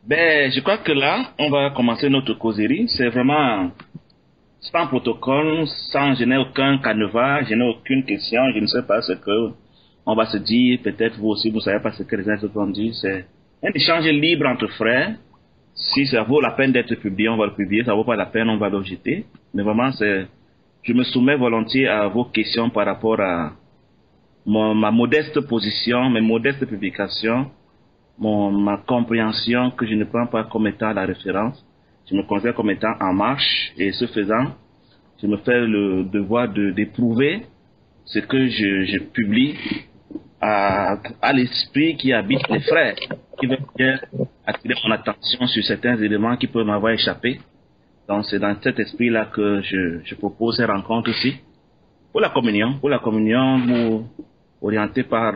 Ben, je crois que là, on va commencer notre causerie. C'est vraiment sans protocole, sans, je n'ai aucun canevas, je n'ai aucune question, je ne sais pas ce que on va se dire. Peut-être vous aussi, vous ne savez pas ce que les autres vont dire. C'est un échange libre entre frères. Si ça vaut la peine d'être publié, on va le publier. Ça vaut pas la peine, on va le jeter. Mais vraiment, je me soumets volontiers à vos questions par rapport à ma modeste position, mes modestes publications, ma compréhension que je ne prends pas comme étant la référence. Je me considère comme étant en marche et ce faisant, je me fais le devoir d'éprouver ce que je publie à l'esprit qui habite les frères, qui veut bien attirer mon attention sur certains éléments qui peuvent m'avoir échappé. Donc c'est dans cet esprit-là que je propose ces rencontres aussi. Pour la communion, vous orientez par,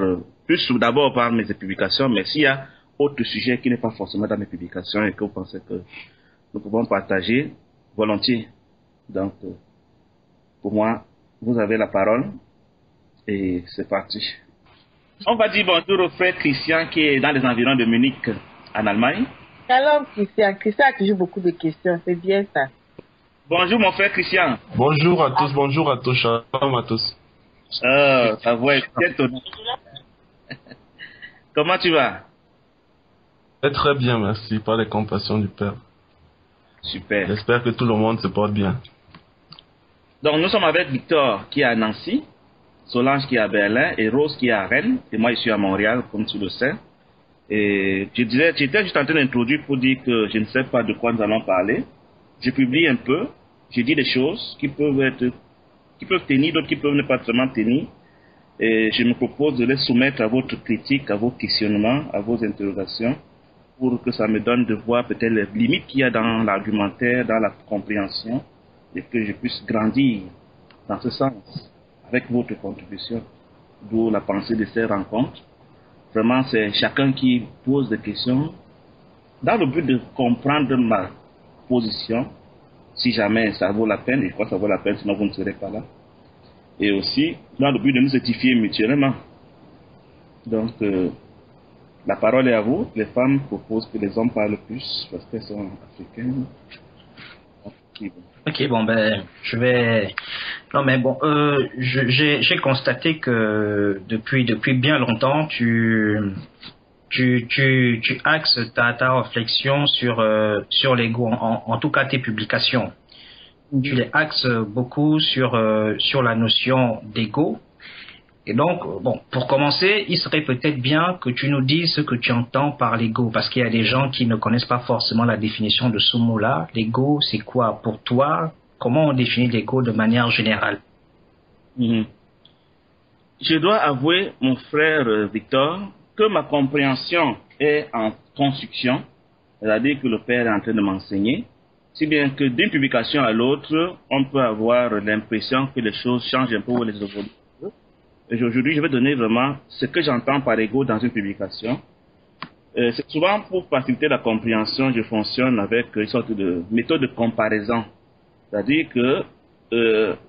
plus d'abord par mes publications, mais s'il y a autre sujet qui n'est pas forcément dans mes publications et que vous pensez que nous pouvons partager, volontiers. Donc, pour moi, vous avez la parole et c'est parti. On va dire bonjour au frère Christian qui est dans les environs de Munich, en Allemagne. Alors, Christian a toujours beaucoup de questions, c'est bien ça. Bonjour mon frère Christian. Bonjour à tous, shalom à tous. Ta voix est bien tonnante. Comment tu vas? Très bien, merci, par les compassions du Père. Super. J'espère que tout le monde se porte bien. Donc nous sommes avec Victor qui est à Nancy, Solange qui est à Berlin et Rose qui est à Rennes. Et moi je suis à Montréal, comme tu le sais. Et j'étais juste en train d'introduire pour dire que je ne sais pas de quoi nous allons parler. Je publie un peu, je dis des choses qui peuvent tenir, d'autres qui peuvent ne pas vraiment tenir. Et je me propose de les soumettre à votre critique, à vos questionnements, à vos interrogations, pour que ça me donne de voir peut-être les limites qu'il y a dans l'argumentaire, dans la compréhension, et que je puisse grandir dans ce sens, avec votre contribution, d'où la pensée de ces rencontres. Vraiment, c'est chacun qui pose des questions, dans le but de comprendre ma position, si jamais ça vaut la peine, et je crois que ça vaut la peine, sinon vous ne serez pas là. Et aussi, dans le but de nous édifier mutuellement. Donc, la parole est à vous. Les femmes proposent que les hommes parlent plus parce qu'elles sont africaines. Ok, bon, ben, je vais... Non, mais bon, j'ai constaté que depuis bien longtemps, tu axes ta réflexion sur l'ego, en tout cas tes publications. Tu les axes beaucoup sur la notion d'ego. Et donc, bon, pour commencer, il serait peut-être bien que tu nous dises ce que tu entends par l'ego, parce qu'il y a des gens qui ne connaissent pas forcément la définition de ce mot-là. L'ego, c'est quoi pour toi? Comment on définit l'ego de manière générale? Je dois avouer, mon frère Victor, que ma compréhension est en construction, c'est-à-dire que le Père est en train de m'enseigner, si bien que d'une publication à l'autre, on peut avoir l'impression que les choses changent un peu ou les évoluent. Et aujourd'hui, je vais donner vraiment ce que j'entends par ego dans une publication. C'est souvent pour faciliter la compréhension, je fonctionne avec une sorte de méthode de comparaison. C'est-à-dire que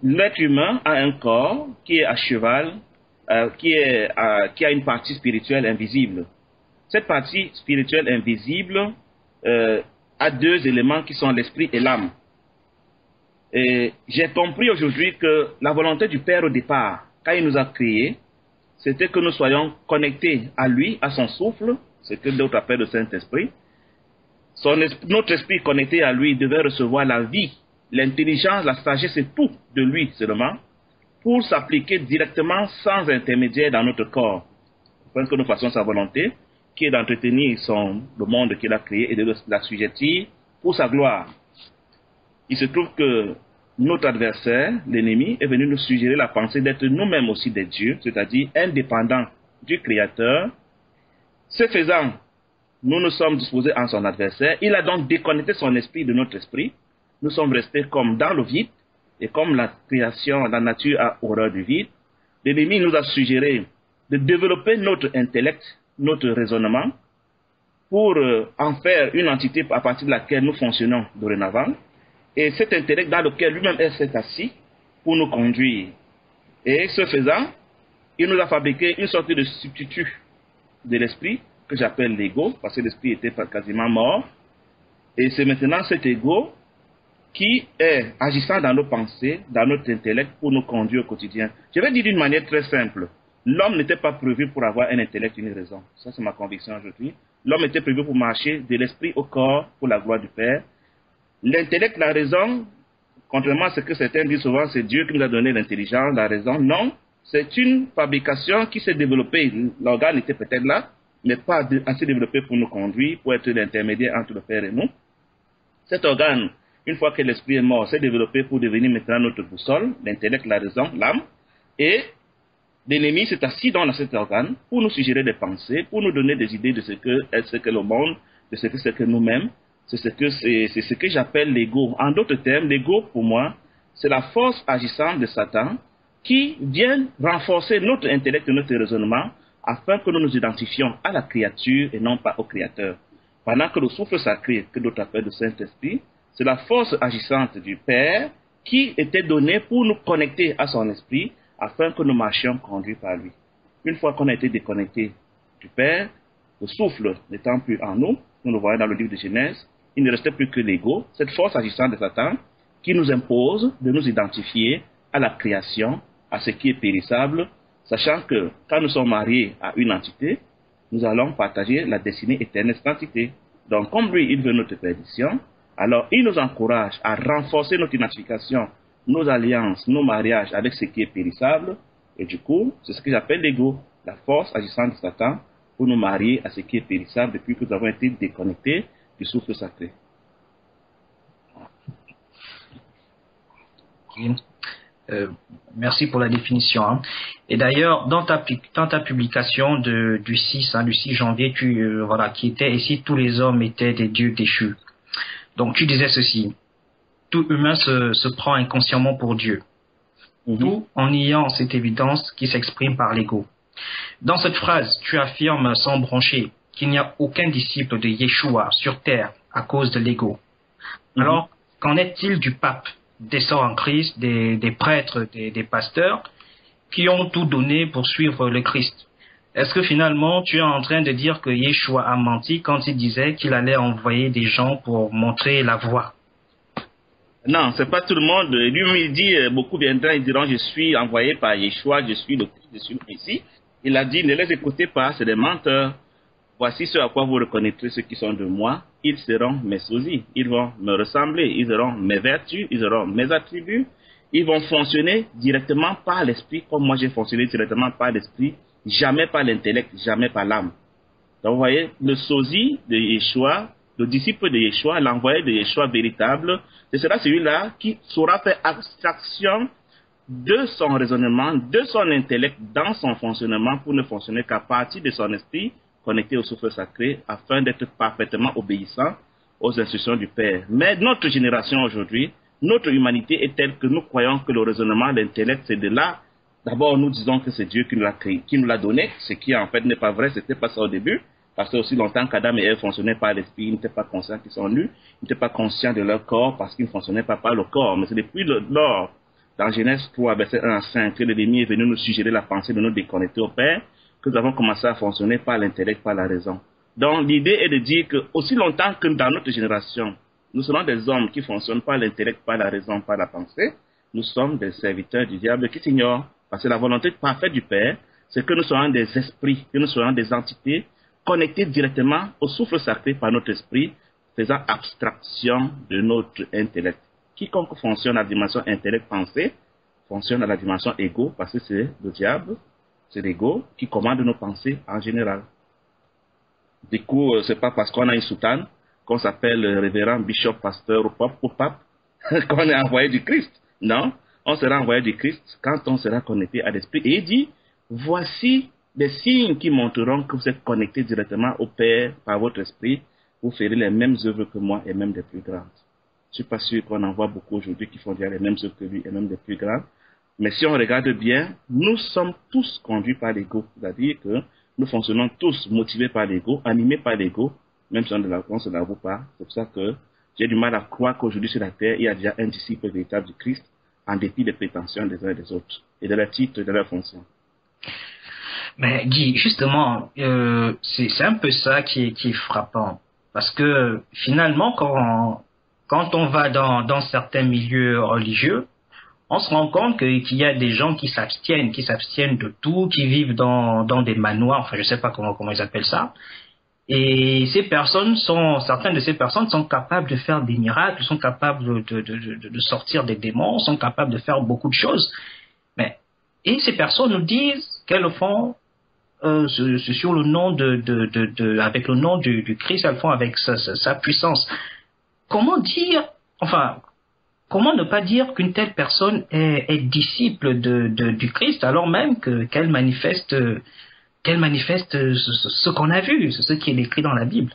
l'être humain a un corps qui est à cheval, qui a une partie spirituelle invisible. Cette partie spirituelle invisible a deux éléments qui sont l'esprit et l'âme. Et j'ai compris aujourd'hui que la volonté du Père au départ, quand il nous a créés, c'était que nous soyons connectés à lui, à son souffle, ce que d'autres appellent le Saint-Esprit. Notre esprit connecté à lui devait recevoir la vie, l'intelligence, la sagesse et tout de lui seulement, pour s'appliquer directement sans intermédiaire dans notre corps. Afin que nous fassions sa volonté, qui est d'entretenir le monde qu'il a créé et de l'assujettir pour sa gloire. Il se trouve que notre adversaire, l'ennemi, est venu nous suggérer la pensée d'être nous-mêmes aussi des dieux, c'est-à-dire indépendants du Créateur. Ce faisant, nous nous sommes disposés en son adversaire. Il a donc déconnecté son esprit de notre esprit. Nous sommes restés comme dans le vide, et comme la création, la nature a horreur du vide, l'ennemi nous a suggéré de développer notre intellect, notre raisonnement, pour en faire une entité à partir de laquelle nous fonctionnons dorénavant. Et cet intellect dans lequel lui-même s'est assis pour nous conduire. Et ce faisant, il nous a fabriqué une sorte de substitut de l'esprit que j'appelle l'ego, parce que l'esprit était quasiment mort. Et c'est maintenant cet ego qui est agissant dans nos pensées, dans notre intellect, pour nous conduire au quotidien. Je vais dire d'une manière très simple. L'homme n'était pas prévu pour avoir un intellect et une raison. Ça, c'est ma conviction aujourd'hui. L'homme était prévu pour marcher de l'esprit au corps pour la gloire du Père. L'intellect, la raison, contrairement à ce que certains disent souvent, c'est Dieu qui nous a donné l'intelligence, la raison. Non, c'est une fabrication qui s'est développée. L'organe était peut-être là, mais pas assez développé pour nous conduire, pour être l'intermédiaire entre le Père et nous. Cet organe, une fois que l'esprit est mort, s'est développé pour devenir maintenant notre boussole, l'intellect, la raison, l'âme. Et l'ennemi s'est assis dans cet organe pour nous suggérer des pensées, pour nous donner des idées de ce que est ce que le monde, de ce que c'est que nous-mêmes. C'est ce que j'appelle l'ego. En d'autres termes, l'ego, pour moi, c'est la force agissante de Satan qui vient renforcer notre intellect et notre raisonnement afin que nous nous identifions à la créature et non pas au Créateur. Pendant que le souffle sacré, que d'autres appellent le Saint-Esprit, c'est la force agissante du Père qui était donnée pour nous connecter à son esprit afin que nous marchions conduits par lui. Une fois qu'on a été déconnecté du Père, le souffle n'étant plus en nous, nous le voyons dans le livre de Genèse, il ne restait plus que l'ego, cette force agissante de Satan qui nous impose de nous identifier à la création, à ce qui est périssable, sachant que quand nous sommes mariés à une entité, nous allons partager la destinée éternelle de cette entité. Donc comme lui, il veut notre perdition, alors il nous encourage à renforcer notre identification, nos alliances, nos mariages avec ce qui est périssable, et du coup, c'est ce que j'appelle l'ego, la force agissante de Satan pour nous marier à ce qui est périssable depuis que nous avons été déconnectés du souffle sacré. Merci pour la définition. Hein. Et d'ailleurs, dans ta publication du 6 janvier, qui était ici, tous les hommes étaient des dieux déchus. Donc tu disais ceci: tout humain se prend inconsciemment pour Dieu, tout en niant cette évidence qui s'exprime par l'ego. Dans cette phrase, tu affirmes sans broncher qu'il n'y a aucun disciple de Yeshua sur terre à cause de l'ego. Alors, qu'en est-il du pape, des sœurs en Christ, des prêtres, des pasteurs qui ont tout donné pour suivre le Christ? Est-ce que finalement tu es en train de dire que Yeshua a menti quand il disait qu'il allait envoyer des gens pour montrer la voie? Non, c'est pas tout le monde. Lui, il dit, beaucoup viendront et diront, je suis envoyé par Yeshua, je suis le Christ, je suis le Messie. Il a dit, ne les écoutez pas, c'est des menteurs. Voici ce à quoi vous reconnaîtrez ceux qui sont de moi. Ils seront mes sosies, ils vont me ressembler, ils auront mes vertus, ils auront mes attributs. Ils vont fonctionner directement par l'esprit, comme moi j'ai fonctionné directement par l'esprit, jamais par l'intellect, jamais par l'âme. Donc vous voyez, le sosie de Yeshua, le disciple de Yeshua, l'envoyé de Yeshua véritable, c'est celui-là qui saura faire abstraction de son raisonnement, de son intellect, dans son fonctionnement, pour ne fonctionner qu'à partir de son esprit, connecté au souffle sacré, afin d'être parfaitement obéissant aux instructions du Père. Mais notre génération aujourd'hui, notre humanité est telle que nous croyons que le raisonnement, l'intellect, c'est de là. D'abord, nous disons que c'est Dieu qui nous l'a créé, qui nous l'a donné, ce qui en fait n'est pas vrai, c'était pas ça au début. Parce que aussi longtemps qu'Adam et Ève fonctionnaient par l'esprit, ils n'étaient pas conscients qu'ils sont nus, ils n'étaient pas conscients de leur corps parce qu'ils ne fonctionnaient pas par le corps. Mais c'est depuis lors, dans Genèse 3, verset 1 à 5, que l'ennemi est venu nous suggérer la pensée de nous déconnecter au Père, que nous avons commencé à fonctionner par l'intellect, par la raison. Donc l'idée est de dire que aussi longtemps que dans notre génération, nous serons des hommes qui fonctionnent par l'intellect, par la raison, par la pensée, nous sommes des serviteurs du diable qui s'ignorent. Parce que la volonté parfaite du Père, c'est que nous soyons des esprits, que nous soyons des entités connectées directement au souffle sacré par notre esprit, faisant abstraction de notre intellect. Quiconque fonctionne à la dimension intellect-pensée, fonctionne à la dimension égo, parce que c'est le diable, c'est l'ego qui commande nos pensées en général. Du coup, c'est pas parce qu'on a une soutane qu'on s'appelle révérend, bishop, pasteur ou pape qu'on est envoyé du Christ. Non, on sera envoyé du Christ quand on sera connecté à l'Esprit. Et il dit, voici des signes qui montreront que vous êtes connectés directement au Père par votre Esprit. Vous ferez les mêmes œuvres que moi et même des plus grandes. Je ne suis pas sûr qu'on en voit beaucoup aujourd'hui qui font déjà les mêmes œuvres que lui et même des plus grandes. Mais si on regarde bien, nous sommes tous conduits par l'ego. C'est-à-dire que nous fonctionnons tous motivés par l'ego, animés par l'ego, même si on ne se l'avoue pas. C'est pour ça que j'ai du mal à croire qu'aujourd'hui sur la terre, il y a déjà un disciple véritable du Christ, en dépit des prétentions des uns et des autres, et de leur titre et de leur fonction. Mais Guy, justement, c'est un peu ça qui est frappant. Parce que finalement, quand on va dans certains milieux religieux, on se rend compte qu'il y a des gens qui s'abstiennent de tout, qui vivent dans des manoirs, enfin je sais pas comment ils appellent ça. Et certaines de ces personnes sont capables de faire des miracles, sont capables de sortir des démons, sont capables de faire beaucoup de choses. Et ces personnes nous disent qu'elles le font sur le nom avec le nom du Christ, elles le font avec sa puissance. Comment ne pas dire qu'une telle personne est disciple du Christ alors même qu'elle manifeste ce qu'on a vu, ce qui est écrit dans la Bible?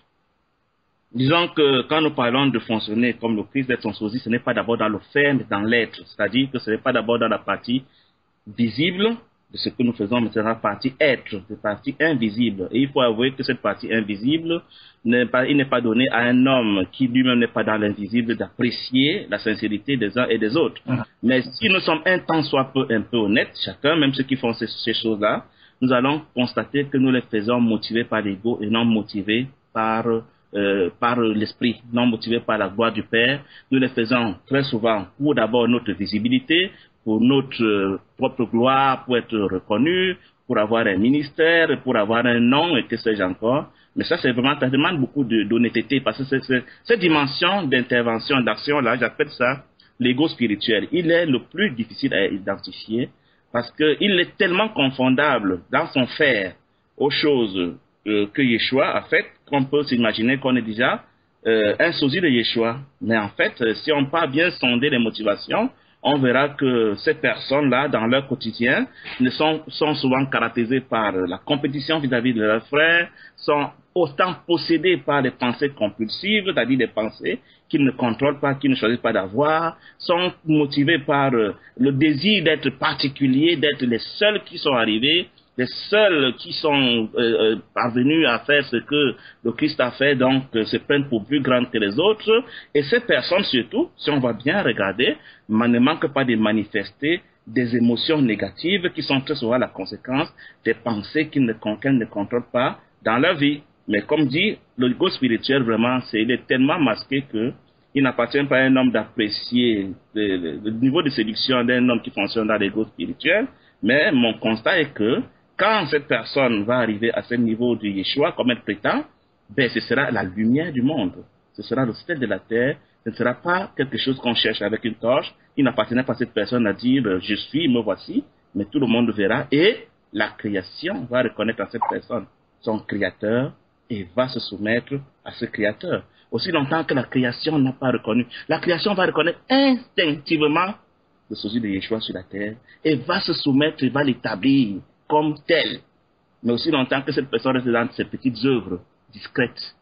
Disons que quand nous parlons de fonctionner comme le Christ, d'être son sosie, ce n'est pas d'abord dans le faire, mais dans l'être. C'est-à-dire que ce n'est pas d'abord dans la partie visible de ce que nous faisons, mais c'est dans la partie être, la partie invisible. Et il faut avouer que cette partie invisible, il n'est pas donné à un homme qui lui-même n'est pas dans l'invisible d'apprécier la sincérité des uns et des autres. Mais si nous sommes un tant soit peu un peu honnêtes, chacun, même ceux qui font ces choses-là, nous allons constater que nous les faisons motivés par l'ego et non motivés par l'esprit, non motivés par la gloire du Père. Nous les faisons très souvent pour d'abord notre visibilité, pour notre propre gloire, pour être reconnu, pour avoir un ministère, pour avoir un nom et que sais-je encore. Mais ça, c'est vraiment, ça demande beaucoup d'honnêteté parce que cette dimension d'intervention, d'action-là, j'appelle ça l'ego spirituel. Il est le plus difficile à identifier parce qu'il est tellement confondable dans son faire aux choses que Yeshua a fait qu'on peut s'imaginer qu'on est déjà un sosie de Yeshua. Mais en fait, si on part bien sonder les motivations, on verra que ces personnes-là, dans leur quotidien, sont souvent caractérisées par la compétition vis-à-vis de leurs frères, sont autant possédés par des pensées compulsives, c'est-à-dire des pensées qu'ils ne contrôlent pas, qu'ils ne choisissent pas d'avoir, sont motivés par le désir d'être particuliers, d'être les seuls qui sont arrivés, les seuls qui sont parvenus à faire ce que le Christ a fait, donc se prennent pour plus grands que les autres. Et ces personnes surtout, si on va bien regarder, ne manquent pas de manifester des émotions négatives qui sont très souvent la conséquence des pensées qu'ils ne contrôlent pas dans leur vie. Mais comme dit, le l'ego spirituel, vraiment, il est tellement masqué qu'il n'appartient pas à un homme d'apprécier le niveau de séduction d'un homme qui fonctionne dans l'ego spirituel. Mais mon constat est que quand cette personne va arriver à ce niveau de Yeshua, comme elle prétend, ben, ce sera la lumière du monde. Ce sera le ciel de la terre. Ce ne sera pas quelque chose qu'on cherche avec une torche. Il n'appartenait pas à cette personne à dire « je suis, me voici », mais tout le monde verra. Et la création va reconnaître en cette personne son créateur et va se soumettre à ce créateur. Aussi longtemps que la création n'a pas reconnu, la création va reconnaître instinctivement le sosie de Yeshua sur la terre et va se soumettre et va l'établir comme tel. Mais aussi longtemps que cette personne reste dans ses petites œuvres discrètes,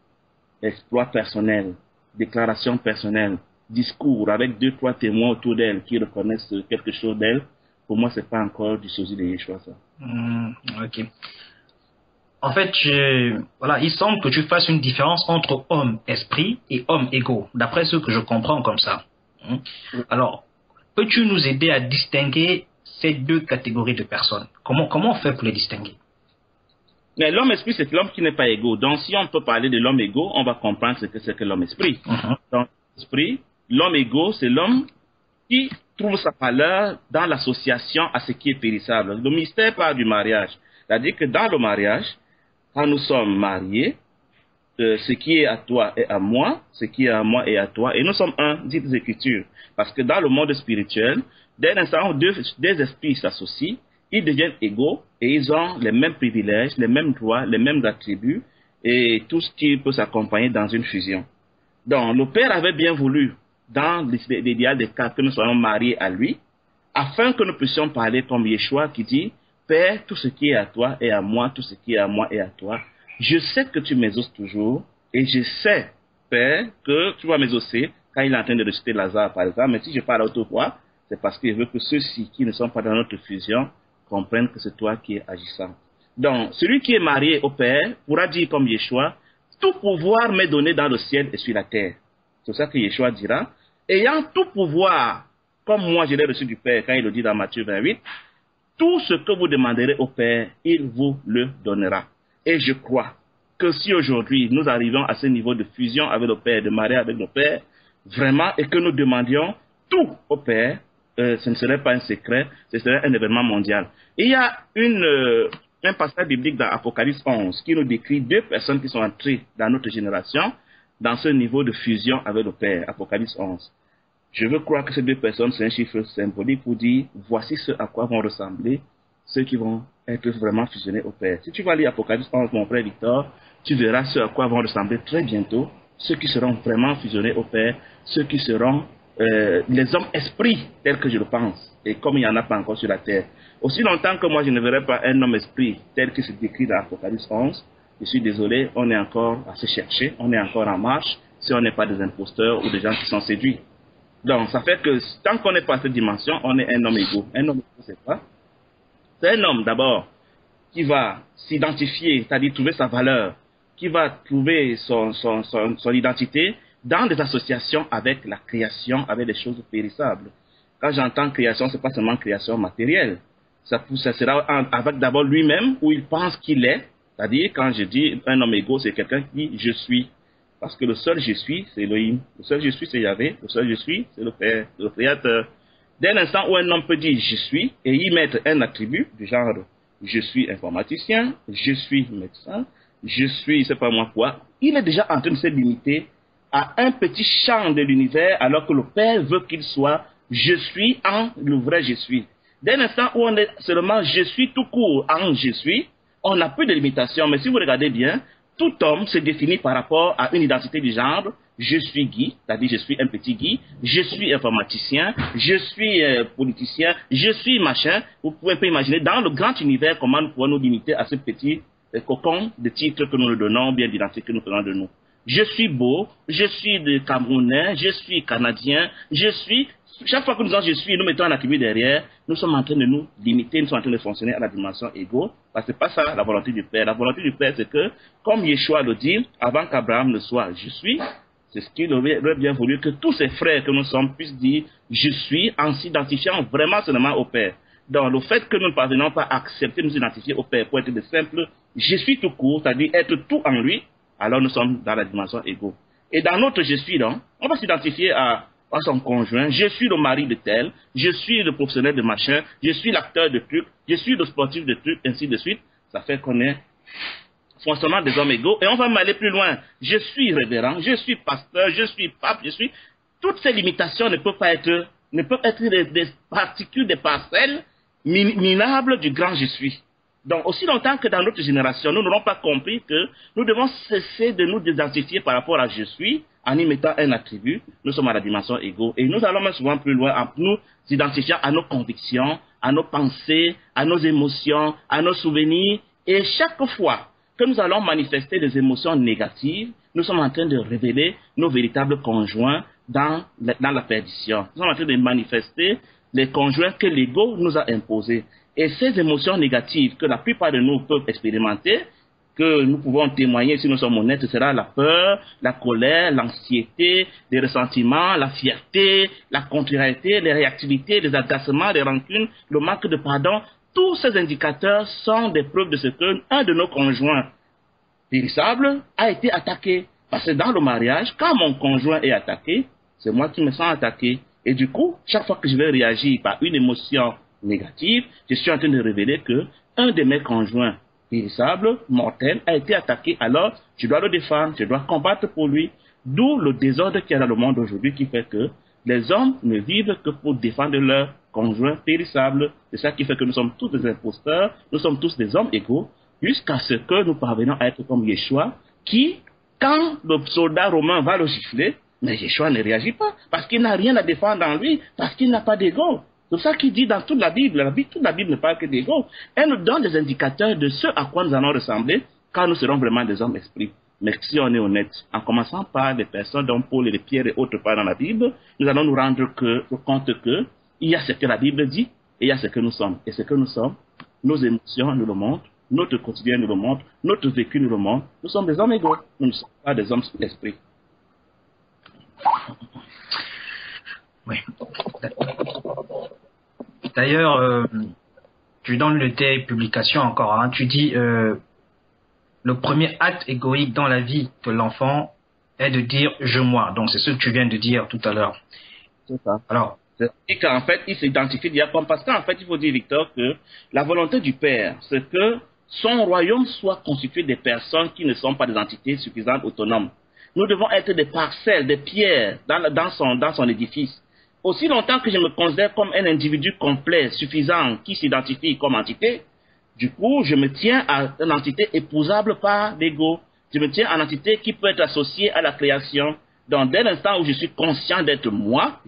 exploits personnels, déclarations personnelles, discours avec 2-3 témoins autour d'elle qui reconnaissent quelque chose d'elle, pour moi, c'est pas encore du sosie de Yeshua, ça. Ok. En fait, il semble que tu fasses une différence entre homme-esprit et homme-ego, d'après ce que je comprends comme ça. Alors, peux-tu nous aider à distinguer ces deux catégories de personnes? Comment on fait pour les distinguer? Mais l'homme-esprit, c'est l'homme qui n'est pas égaux. Donc, si on peut parler de l'homme-égaux, on va comprendre ce que c'est que l'homme-esprit. Dans l'esprit, l'homme égaux, c'est l'homme qui trouve sa valeur dans l'association à ce qui est périssable. Le mystère part du mariage. C'est-à-dire que dans le mariage, quand nous sommes mariés, ce qui est à toi est à moi, ce qui est à moi est à toi, et nous sommes un, dit les Écritures. Parce que dans le monde spirituel, dès l'instant où deux esprits s'associent, ils deviennent égaux et ils ont les mêmes privilèges, les mêmes droits, les mêmes attributs et tout ce qui peut s'accompagner dans une fusion. Donc, le Père avait bien voulu, dans l'idéal des cas, que nous soyons mariés à lui, afin que nous puissions parler comme Yeshua qui dit « Père, tout ce qui est à toi est à moi, tout ce qui est à moi est à toi. Je sais que tu m'exauces toujours et je sais, Père, que tu vas m'exaucer quand il est en train de ressusciter Lazare, par exemple. Mais si je parle à haute voix, c'est parce qu'il veut que ceux-ci qui ne sont pas dans notre fusion comprennent que c'est toi qui es agissant. Donc, celui qui est marié au Père pourra dire comme Yeshua, tout pouvoir m'est donné dans le ciel et sur la terre. C'est ça que Yeshua dira. Ayant tout pouvoir, comme moi je l'ai reçu du Père, quand il le dit dans Matthieu 28, tout ce que vous demanderez au Père, il vous le donnera. Et je crois que si aujourd'hui nous arrivons à ce niveau de fusion avec le Père, de mariage avec le Père, vraiment, et que nous demandions tout au Père, ce ne serait pas un secret, ce serait un événement mondial. Et il y a un passage biblique dans Apocalypse 11 qui nous décrit deux personnes qui sont entrées dans notre génération dans ce niveau de fusion avec le Père. Apocalypse 11. Je veux croire que ces deux personnes, c'est un chiffre symbolique pour dire voici ce à quoi vont ressembler ceux qui vont être vraiment fusionnés au Père. Si tu vas lire Apocalypse 11, mon frère Victor, tu verras ce à quoi vont ressembler très bientôt ceux qui seront vraiment fusionnés au Père, ceux qui seront les hommes esprits tels que je le pense, et comme il n'y en a pas encore sur la terre. Aussi longtemps que moi je ne verrai pas un homme esprit tel que c'est décrit dans Apocalypse 11, je suis désolé, on est encore à se chercher, on est encore en marche, si on n'est pas des imposteurs ou des gens qui sont séduits. Donc ça fait que tant qu'on n'est pas à cette dimension, on est un homme égaux. Un homme égaux, c'est quoi? C'est un homme d'abord qui va s'identifier, c'est-à-dire trouver sa valeur, qui va trouver son identité dans des associations avec la création, avec des choses périssables. Quand j'entends création, ce n'est pas seulement création matérielle. Ça sera avec d'abord lui-même, où il pense qu'il est. C'est-à-dire, quand je dis un homme égaux, c'est quelqu'un qui dit « je suis ». Parce que le seul « je suis », c'est Elohim. Le seul « je suis », c'est Yahvé. Le seul « je suis », c'est le Père, le Créateur. Dès l'instant où un homme peut dire « je suis » et y mettre un attribut du genre « je suis informaticien »,« je suis médecin »,« je suis, c'est pas moi quoi », il est déjà en train de se limiter à un petit champ de l'univers, alors que le Père veut qu'il soit « je suis » en le vrai « je suis ». Dès l'instant où on est seulement « je suis » tout court en « je suis », on n'a plus de limitation. Mais si vous regardez bien, tout homme se définit par rapport à une identité du genre « je suis Guy », c'est-à-dire « je suis un petit Guy »,« je suis informaticien »,« je suis politicien »,« je suis machin ». Vous pouvez pas imaginer dans le grand univers comment nous pouvons nous limiter à ce petit cocon de titres que nous nous donnons, bien d'identité que nous faisons de nous. Je suis beau, je suis de Camerounais, je suis Canadien, je suis... Chaque fois que nous disons je suis, nous mettons un attribut derrière, nous sommes en train de nous limiter, nous sommes en train de fonctionner à la dimension égaux, parce que c'est pas ça la volonté du Père. La volonté du Père, c'est que, comme Yeshua le dit, avant qu'Abraham ne soit je suis, c'est ce qu'il aurait bien voulu que tous ses frères que nous sommes puissent dire je suis en s'identifiant vraiment seulement au Père. Donc le fait que nous ne parvenons pas à accepter de nous identifier au Père pour être de simples je suis tout court, c'est-à-dire être tout en lui, alors nous sommes dans la dimension égaux. Et dans notre je suis, donc, on va s'identifier à son conjoint, je suis le mari de tel, je suis le professionnel de machin, je suis l'acteur de truc, je suis le sportif de truc, ainsi de suite. Ça fait qu'on est forcément des hommes égaux. Et on va m'aller plus loin. Je suis révérend, je suis pasteur, je suis pape, je suis... Toutes ces limitations ne peuvent être des particules, des parcelles minables du grand je suis. Donc, aussi longtemps que dans notre génération, nous n'aurons pas compris que nous devons cesser de nous identifier par rapport à je suis, en y mettant un attribut, nous sommes à la dimension égaux. Et nous allons même souvent plus loin en nous identifiant à nos convictions, à nos pensées, à nos émotions, à nos souvenirs. Et chaque fois que nous allons manifester des émotions négatives, nous sommes en train de révéler nos véritables conjoints dans la perdition. Nous sommes en train de manifester les conjoints que l'ego nous a imposés. Et ces émotions négatives que la plupart de nous peuvent expérimenter, que nous pouvons témoigner si nous sommes honnêtes, ce sera la peur, la colère, l'anxiété, les ressentiments, la fierté, la contrariété, les réactivités, les agacements, les rancunes, le manque de pardon. Tous ces indicateurs sont des preuves de ce que un de nos conjoints périssables a été attaqué. Parce que dans le mariage, quand mon conjoint est attaqué, c'est moi qui me sens attaqué. Et du coup, chaque fois que je vais réagir par une émotion négative, je suis en train de révéler que un de mes conjoints périssables, mortel, a été attaqué. Alors, je dois le défendre, je dois combattre pour lui. D'où le désordre qu'il y a dans le monde aujourd'hui qui fait que les hommes ne vivent que pour défendre leur conjoint périssable. C'est ça qui fait que nous sommes tous des imposteurs, nous sommes tous des hommes égaux, jusqu'à ce que nous parvenons à être comme Yeshua, qui, quand le soldat romain va le gifler, mais Yeshua ne réagit pas, parce qu'il n'a rien à défendre en lui, parce qu'il n'a pas d'ego. C'est ça qu'il dit dans toute la Bible. Toute la Bible ne parle que d'ego. Elle nous donne des indicateurs de ce à quoi nous allons ressembler quand nous serons vraiment des hommes esprits. Mais si on est honnête, en commençant par des personnes dont Paul et les Pierre et autres parlent dans la Bible, nous allons nous rendre compte que il y a ce que la Bible dit et il y a ce que nous sommes. Et ce que nous sommes, nos émotions nous le montrent, notre quotidien nous le montre, notre vécu nous le montre. Nous sommes des hommes égaux. Nous ne sommes pas des hommes esprits. Oui. D'ailleurs, tu donnes de tes publications encore, hein, tu dis le premier acte égoïque dans la vie de l'enfant est de dire je moi. Donc c'est ce que tu viens de dire tout à l'heure. C'est ça. Alors, c'est qu'en fait, il s'identifie comme parce qu'en fait, il faut dire, Victor, que la volonté du Père, c'est que son royaume soit constitué des personnes qui ne sont pas des entités suffisantes, autonomes. Nous devons être des parcelles, des pierres dans son édifice. Aussi longtemps que je me considère comme un individu complet, suffisant, qui s'identifie comme entité, du coup, je me tiens à une entité épousable par l'ego. Je me tiens à une entité qui peut être associée à la création. Donc, dès l'instant où je suis conscient d'être moi,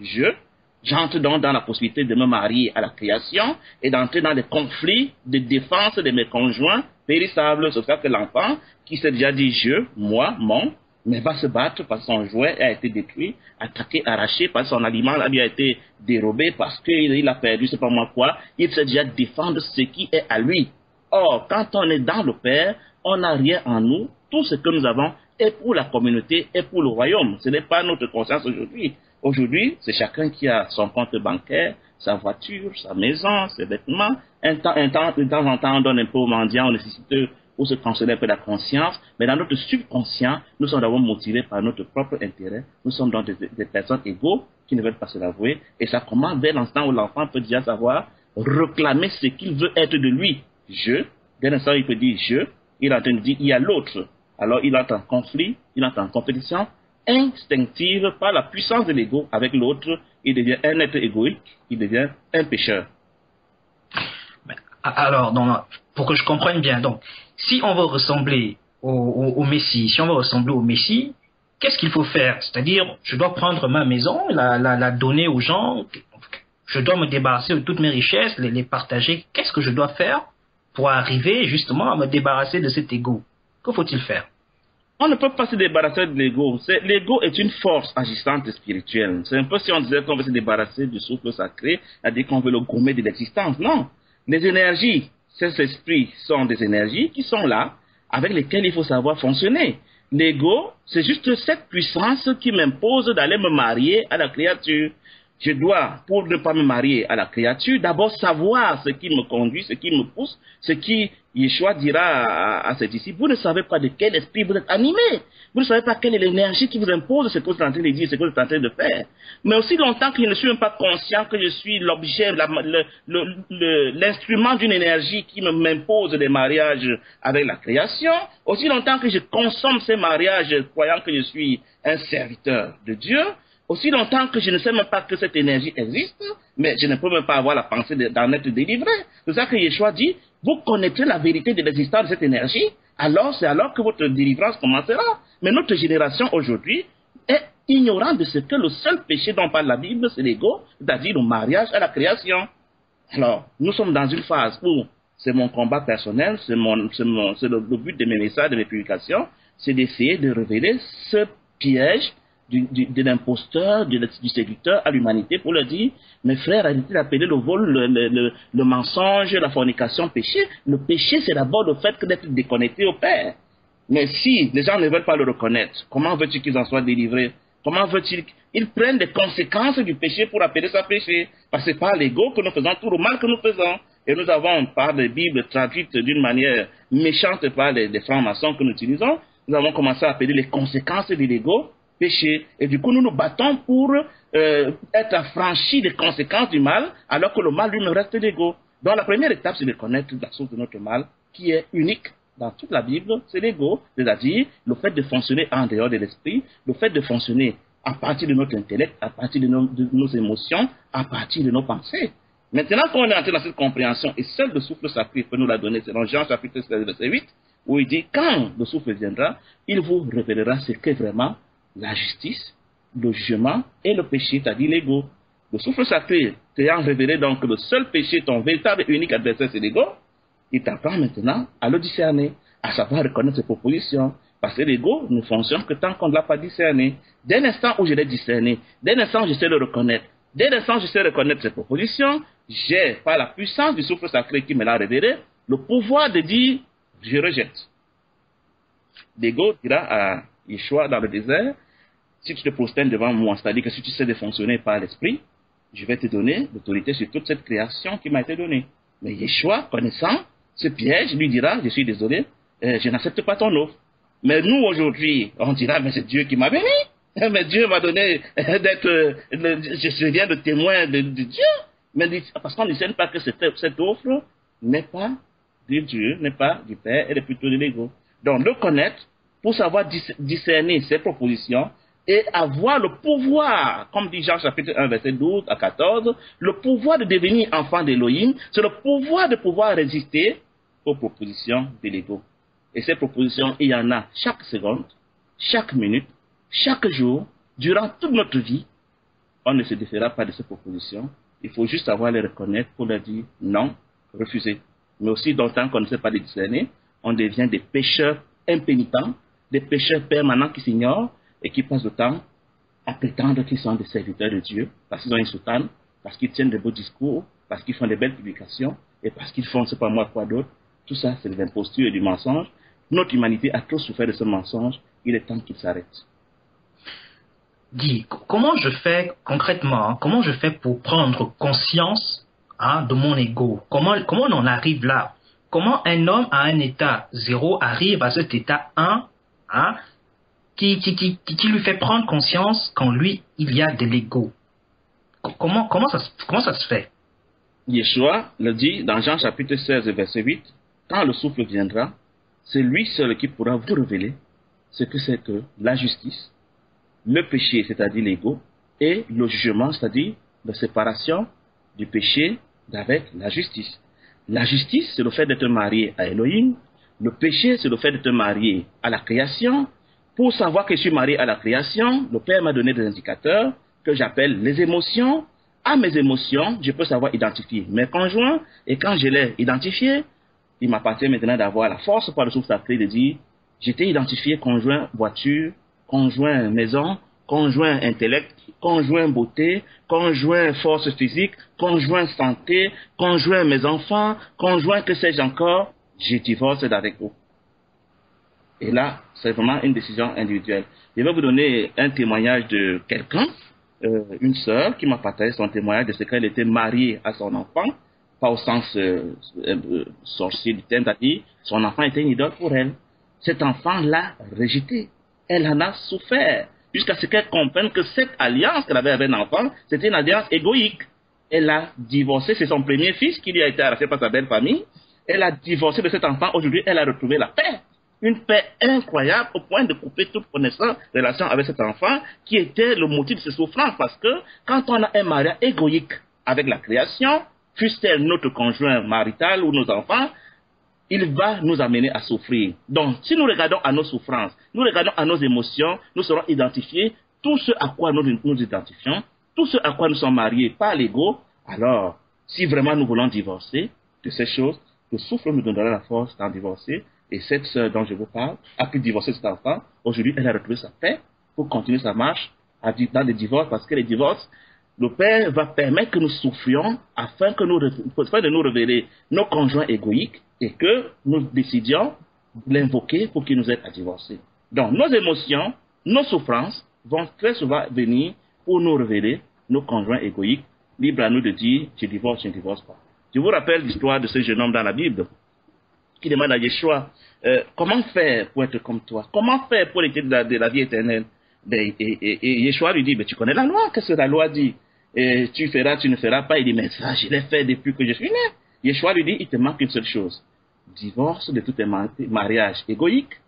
j'entre donc dans la possibilité de me marier à la création et d'entrer dans des conflits de défense de mes conjoints périssables. C'est ça que l'enfant, qui s'est déjà dit moi, mon, mais va se battre parce que son jouet a été détruit, attaqué, arraché, parce que son aliment lui a été dérobé, parce qu'il a perdu, c'est pas moi quoi. Il sait déjà défendre ce qui est à lui. Or, quand on est dans le Père, on n'a rien en nous. Tout ce que nous avons est pour la communauté et pour le royaume. Ce n'est pas notre conscience aujourd'hui. Aujourd'hui, c'est chacun qui a son compte bancaire, sa voiture, sa maison, ses vêtements. De temps en temps, on donne un peu aux mendiants, aux nécessiteux, pour se consoler un peu la conscience. Mais dans notre subconscient, nous sommes d'abord motivés par notre propre intérêt. Nous sommes donc des personnes égaux qui ne veulent pas se l'avouer. Et ça commence dès l'instant où l'enfant peut déjà savoir réclamer ce qu'il veut être de lui. Dès l'instant où il peut dire il est en train de dire il y a l'autre. Alors il entre en conflit, il entre en compétition instinctive par la puissance de l'ego avec l'autre. Il devient un être égoïque, il devient un pécheur. Alors, pour que je comprenne bien, donc, si on veut ressembler au Messie, qu'est-ce qu'il faut faire? C'est-à-dire, je dois prendre ma maison, la donner aux gens, je dois me débarrasser de toutes mes richesses, les partager. Qu'est-ce que je dois faire pour arriver justement à me débarrasser de cet ego? Que faut-il faire? On ne peut pas se débarrasser de l'ego. L'ego est une force agissante spirituelle. C'est un peu si on disait qu'on veut se débarrasser du souffle sacré, c'est-à-dire qu'on veut le gommer de l'existence. Non. Les énergies, ces esprits sont des énergies qui sont là, avec lesquelles il faut savoir fonctionner. L'ego, c'est juste cette puissance qui m'impose d'aller me marier à la créature. Je dois, pour ne pas me marier à la créature, d'abord savoir ce qui me conduit, ce qui me pousse, ce qui, Yeshua dira à ses disciples, vous ne savez pas de quel esprit vous êtes animé. Vous ne savez pas quelle est l'énergie qui vous impose ce que vous êtes en train de dire, ce que vous êtes en train de faire. Mais aussi longtemps que je ne suis même pas conscient que je suis l'objet, l'instrument d'une énergie qui m'impose des mariages avec la création, aussi longtemps que je consomme ces mariages croyant que je suis un serviteur de Dieu, aussi longtemps que je ne sais même pas que cette énergie existe, mais je ne peux même pas avoir la pensée d'en être délivré. C'est ça que Yeshua dit, vous connaîtrez la vérité de l'existence de cette énergie, c'est alors que votre délivrance commencera. Mais notre génération aujourd'hui est ignorante de ce que le seul péché dont parle la Bible, c'est l'ego, c'est-à-dire le mariage à la création. Alors, nous sommes dans une phase où c'est mon combat personnel, c'est le but de mes messages, de mes publications, c'est d'essayer de révéler ce piège de l'imposteur, du séducteur à l'humanité pour leur dire, mes frères, arrêtez d'appeler le vol, le mensonge, la fornication péché. Le péché, c'est d'abord le fait d'être déconnecté au Père. Mais si les gens ne veulent pas le reconnaître, comment veux-tu qu'ils en soient délivrés? Comment veux-tu qu'ils prennent les conséquences du péché pour appeler ça péché? Parce que c'est par l'ego que nous faisons tout le mal que nous faisons. Et nous avons, par les Bibles traduites d'une manière méchante par les francs-maçons que nous utilisons, nous avons commencé à appeler les conséquences de l'ego péché. Et du coup, nous nous battons pour être affranchis des conséquences du mal, alors que le mal lui-même reste l'ego. Donc la première étape, c'est de connaître la source de notre mal, qui est unique dans toute la Bible, c'est l'ego, c'est-à-dire le fait de fonctionner en dehors de l'esprit, le fait de fonctionner à partir de notre intellect, à partir de nos émotions, à partir de nos pensées. Maintenant qu'on est entré dans cette compréhension, et seul le souffle sacré peut nous la donner, c'est dans Jean chapitre 16, verset 8, où il dit, quand le souffle viendra, il vous révélera ce qu'est vraiment la justice, le jugement et le péché, c'est-à-dire l'ego. Le souffle sacré t'ayant révélé donc que le seul péché, ton véritable et unique adversaire, c'est l'ego, il t'apprend maintenant à le discerner, à savoir reconnaître ses propositions, parce que l'ego ne fonctionne que tant qu'on ne l'a pas discerné. Dès l'instant où je l'ai discerné, dès l'instant où je sais le reconnaître, dès l'instant où je sais reconnaître ses propositions, j'ai, par la puissance du souffle sacré qui me l'a révélé, le pouvoir de dire, je rejette. L'ego dira à Yeshua dans le désert, si tu te prosternes devant moi, c'est-à-dire que si tu sais de fonctionner par l'esprit, je vais te donner l'autorité sur toute cette création qui m'a été donnée. Mais Yeshua, connaissant ce piège, lui dira, je suis désolé, je n'accepte pas ton offre. Mais nous, aujourd'hui, on dira, mais c'est Dieu qui m'a béni. Mais Dieu m'a donné je viens de témoin de Dieu. Mais parce qu'on ne sait pas que cette offre n'est pas de Dieu, n'est pas du Père, elle est plutôt de l'ego. Donc, le connaître pour savoir discerner ses propositions et avoir le pouvoir, comme dit Jean chapitre 1, verset 12 à 14, le pouvoir de devenir enfant d'Élohim, c'est le pouvoir de pouvoir résister aux propositions de l'ego. Et ces propositions, il y en a chaque seconde, chaque minute, chaque jour, durant toute notre vie. On ne se défera pas de ces propositions. Il faut juste savoir les reconnaître pour leur dire non, refuser. Mais aussi, longtemps qu'on ne sait pas les discerner, on devient des pécheurs impénitents, des pécheurs permanents qui s'ignorent et qui passent le temps à prétendre qu'ils sont des serviteurs de Dieu, parce qu'ils ont une soutane, parce qu'ils tiennent de beaux discours, parce qu'ils font de belles publications, et parce qu'ils font, c'est pas moi quoi d'autre. Tout ça, c'est de l'imposture et du mensonge. Notre humanité a trop souffert de ce mensonge. Il est temps qu'il s'arrête. Dis, comment je fais concrètement, comment je fais pour prendre conscience de mon ego? Comment on en arrive là? Comment un homme à un état 0 arrive à cet état 1 qui lui fait prendre conscience qu'en lui, il y a de l'ego? Comment ça se fait? Yeshua le dit dans Jean chapitre 16, verset 8, quand le souffle viendra, c'est lui seul qui pourra vous révéler ce que c'est que la justice, le péché, c'est-à-dire l'ego, et le jugement, c'est-à-dire la séparation du péché d'avec la justice. La justice, c'est le fait d'être marié à Elohim. Le péché, c'est le fait d'être marié à la création. Pour savoir que je suis marié à la création, le Père m'a donné des indicateurs que j'appelle les émotions. À mes émotions, je peux savoir identifier mes conjoints, et quand je l'ai identifié, il m'appartient maintenant d'avoir la force par le souffle sacré de dire, j'étais identifié conjoint voiture, conjoint maison, conjoint intellect, conjoint beauté, conjoint force physique, conjoint santé, conjoint mes enfants, conjoint que sais-je encore, je divorce d'avec eux. Et là, c'est vraiment une décision individuelle. Je vais vous donner un témoignage de quelqu'un, une sœur qui m'a partagé son témoignage de ce qu'elle était mariée à son enfant, pas au sens sorcier du terme, c'est-à-dire son enfant était une idole pour elle. Cet enfant l'a rejeté. Elle en a souffert jusqu'à ce qu'elle comprenne que cette alliance qu'elle avait avec l'enfant, c'était une alliance égoïque. Elle a divorcé, c'est son premier fils qui lui a été arraché par sa belle famille. Elle a divorcé de cet enfant. Aujourd'hui, elle a retrouvé la paix. Une paix incroyable au point de couper toute connaissance, relation avec cet enfant qui était le motif de ses souffrances. Parce que quand on a un mariage égoïque avec la création, fût-elle notre conjoint marital ou nos enfants, il va nous amener à souffrir. Donc, si nous regardons à nos souffrances, nous regardons à nos émotions, nous serons identifiés, tout ce à quoi nous identifions, tout ce à quoi nous sommes mariés par l'ego. Alors, si vraiment nous voulons divorcer de ces choses, le souffle nous donnera la force d'en divorcer. Et cette sœur dont je vous parle a pu divorcer cet enfant. Aujourd'hui, elle a retrouvé sa paix pour continuer sa marche dans le divorce, parce que les divorces, le Père va permettre que nous souffrions afin de nous révéler nos conjoints égoïques et que nous décidions de l'invoquer pour qu'il nous aide à divorcer. Donc, nos émotions, nos souffrances vont très souvent venir pour nous révéler nos conjoints égoïques, libre à nous de dire je divorce, je ne divorce pas. Je vous rappelle l'histoire de ce jeune homme dans la Bible qui demande à Yeshua comment faire pour être comme toi? Comment faire pour hériter de la vie éternelle? Et Yeshua lui dit, tu connais la loi, qu'est-ce que la loi dit? Tu feras, tu ne feras pas. Il dit, mais ça, je l'ai fait depuis que je suis né. Yeshua lui dit, il te manque une seule chose. Divorce de tous tes mariages égoïques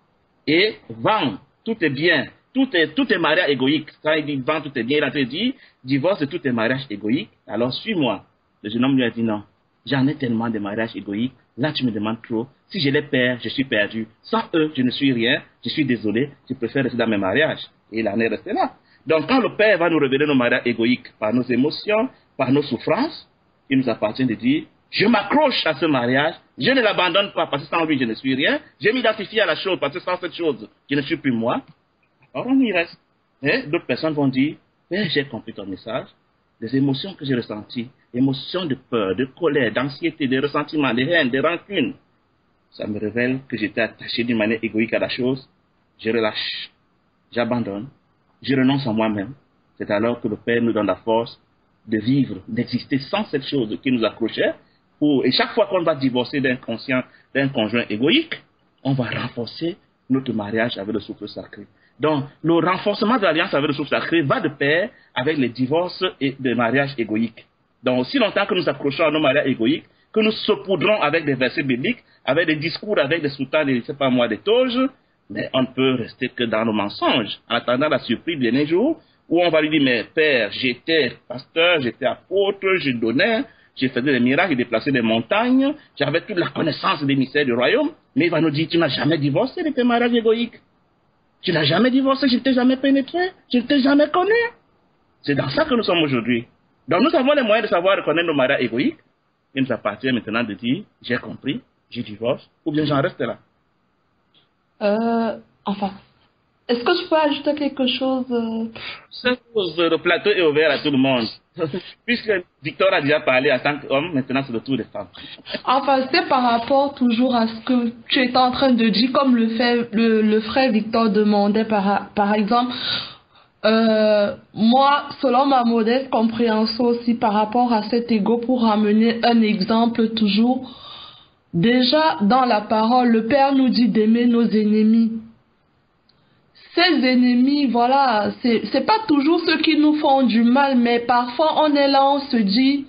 et vends tous tes biens, tous tes mariages égoïques. Quand il dit vends tous tes biens, il a dit, divorce de tous tes mariages égoïques. Alors suis-moi. Le jeune homme lui a dit, non, j'en ai tellement de mariages égoïques. Là, tu me demandes trop. Si je les perds, je suis perdu. Sans eux, je ne suis rien. Je suis désolé. Je préfère rester dans mes mariages. Et il en est resté là. Donc, quand le Père va nous révéler nos mariages égoïques par nos émotions, par nos souffrances, il nous appartient de dire, je m'accroche à ce mariage, je ne l'abandonne pas parce que sans lui, je ne suis rien. Je m'identifie à la chose parce que sans cette chose, je ne suis plus moi. Alors, on y reste. Et d'autres personnes vont dire, Père, j'ai compris ton message. Les émotions que j'ai ressenties, émotions de peur, de colère, d'anxiété, de ressentiment, de haine, de rancune, ça me révèle que j'étais attaché d'une manière égoïque à la chose. Je relâche, j'abandonne, je renonce à moi-même. C'est alors que le Père nous donne la force de vivre, d'exister sans cette chose qui nous accrochait Et chaque fois qu'on va divorcer d'un conjoint égoïque, on va renforcer notre mariage avec le souffle sacré. Donc, le renforcement de l'alliance avec le souffle sacré va de pair avec les divorces et des mariages égoïques. Donc, aussi longtemps que nous accrochons à nos mariages égoïques, que nous saupoudrons avec des versets bibliques, avec des discours, avec des soutanes, je ne sais pas moi, des toges, mais on ne peut rester que dans nos mensonges, en attendant la surprise d'un jour où on va lui dire, mais père, j'étais pasteur, j'étais apôtre, je donnais, je faisais des miracles, je déplaçais des montagnes, j'avais toute la connaissance des mystères du royaume, mais il va nous dire, tu n'as jamais divorcé de tes mariages égoïques. Tu n'as jamais divorcé, je ne t'ai jamais pénétré, je ne t'ai jamais connu. C'est dans ça que nous sommes aujourd'hui. Donc nous avons les moyens de savoir reconnaître nos mariages égoïques. Il nous appartient maintenant de dire, j'ai compris, je divorce, ou bien j'en reste là. Enfin, est-ce que je peux ajouter quelque chose Le plateau est ouvert à tout le monde. Puisque Victor a déjà parlé en tant qu'homme, maintenant c'est le tour des femmes. Enfin, c'est par rapport toujours à ce que tu étais en train de dire, comme le frère Victor demandait par exemple. Moi, selon ma modeste compréhension aussi par rapport à cet ego, pour ramener un exemple toujours, déjà dans la parole, le Père nous dit d'aimer nos ennemis. Ces ennemis, voilà, c'est pas toujours ceux qui nous font du mal, mais parfois on est là, on se dit,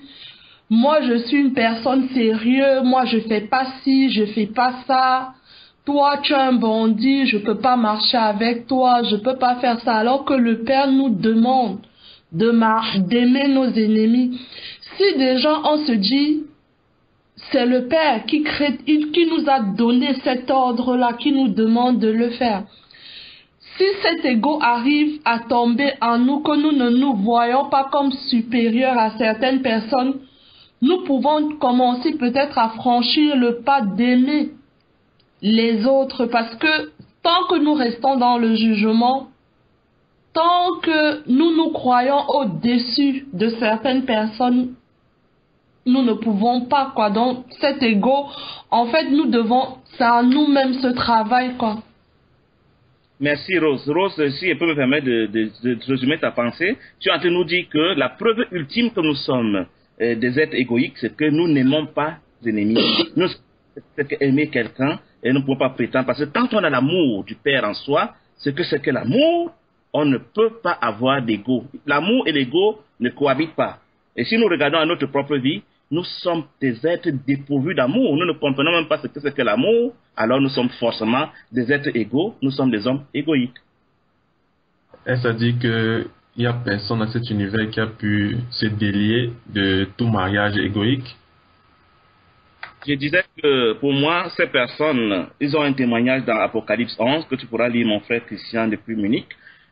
moi je suis une personne sérieuse, moi je fais pas ci, je fais pas ça. Toi, tu es un bandit, je peux pas marcher avec toi, je peux pas faire ça. Alors que le Père nous demande d'aimer nos ennemis. Si déjà on se dit, c'est le Père qui nous a donné cet ordre-là, qui nous demande de le faire. Si cet ego arrive à tomber en nous, que nous ne nous voyons pas comme supérieurs à certaines personnes, nous pouvons commencer peut-être à franchir le pas d'aimer les autres, parce que tant que nous restons dans le jugement, tant que nous nous croyons au-dessus de certaines personnes, nous ne pouvons pas, quoi. Donc cet ego, en fait, c'est à nous-mêmes ce travail, quoi. Merci Rose. Rose, si je peux me permettre de résumer ta pensée, tu es en train de nous dire que la preuve ultime que nous sommes des êtres égoïques, c'est que nous n'aimons pas les ennemis. Nous, c'est qu'aimer quelqu'un, et nous ne pouvons pas prétendre, parce que quand on a l'amour du Père en soi, c'est que l'amour, on ne peut pas avoir d'ego. L'amour et l'ego ne cohabitent pas. Et si nous regardons à notre propre vie, nous sommes des êtres dépourvus d'amour. Nous ne comprenons même pas ce que c'est que l'amour. Alors nous sommes forcément des êtres égaux. Nous sommes des hommes égoïques. Est-ce à dire qu'il n'y a personne dans cet univers qui a pu se délier de tout mariage égoïque? Je disais que pour moi, ces personnes, ils ont un témoignage dans Apocalypse 11 que tu pourras lire, mon frère Christian, depuis Munich.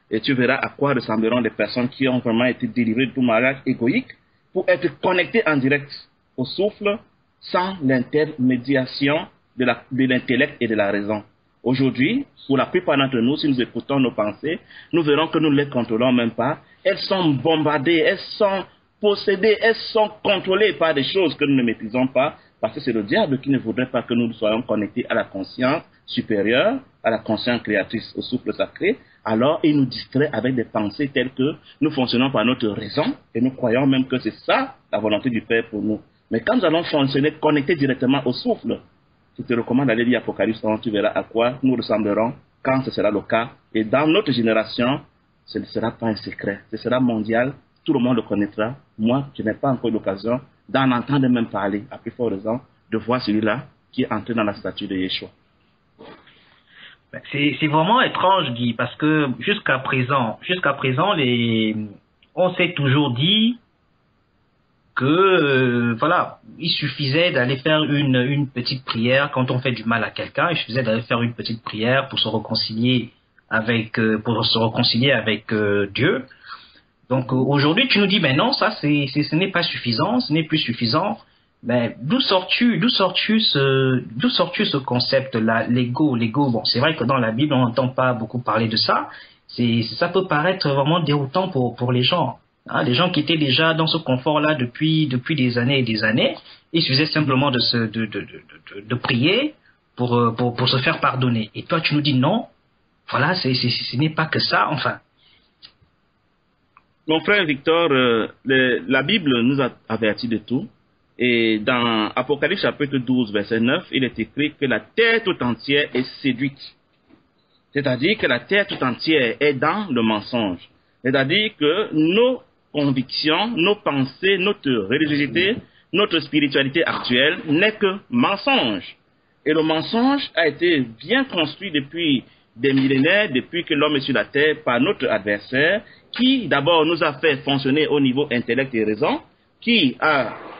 Et tu verras à quoi ressembleront des personnes qui ont vraiment été délivrées de tout mariage égoïque pour être connectées en direct au souffle sans l'intermédiation de l'intellect et de la raison. Aujourd'hui, pour la plupart d'entre nous, si nous écoutons nos pensées, nous verrons que nous ne les contrôlons même pas. Elles sont bombardées, elles sont possédées, elles sont contrôlées par des choses que nous ne maîtrisons pas, parce que c'est le diable qui ne voudrait pas que nous soyons connectés à la conscience supérieure, à la conscience créatrice, au souffle sacré. Alors il nous distrait avec des pensées telles que nous fonctionnons par notre raison et nous croyons même que c'est ça la volonté du Père pour nous. Mais quand nous allons fonctionner connectés directement au souffle, je te recommande d'aller lire Apocalypse 11, tu verras à quoi nous ressemblerons quand ce sera le cas. Et dans notre génération, ce ne sera pas un secret, ce sera mondial, tout le monde le connaîtra. Moi, je n'ai pas encore l'occasion d'en entendre même parler, à plus forte raison, de voir celui-là qui est entré dans la statue de Yeshua. C'est vraiment étrange, Guy, parce que jusqu'à présent, on s'est toujours dit que voilà, il suffisait d'aller faire une petite prière quand on fait du mal à quelqu'un. Il suffisait d'aller faire une petite prière pour se réconcilier avec Dieu. Donc aujourd'hui, tu nous dis, mais non, ça ce n'est pas suffisant, ce n'est plus suffisant. Mais d'où sors-tu ce concept-là, l'ego. Bon, c'est vrai que dans la Bible, on n'entend pas beaucoup parler de ça. Ça peut paraître vraiment déroutant pour les gens. Hein, les gens qui étaient déjà dans ce confort-là depuis des années et des années, il suffisait simplement de prier pour se faire pardonner. Et toi, tu nous dis non, voilà, ce n'est pas que ça, enfin. Mon frère Victor, la Bible nous a avertis de tout. Et dans Apocalypse chapitre 12, verset 9, il est écrit que la terre tout entière est séduite. C'est-à-dire que la terre tout entière est dans le mensonge. C'est-à-dire que nos convictions, nos pensées, notre religiosité, notre spiritualité actuelle n'est que mensonge. Et le mensonge a été bien construit depuis des millénaires, depuis que l'homme est sur la terre, par notre adversaire, qui d'abord nous a fait fonctionner au niveau intellect et raison, qui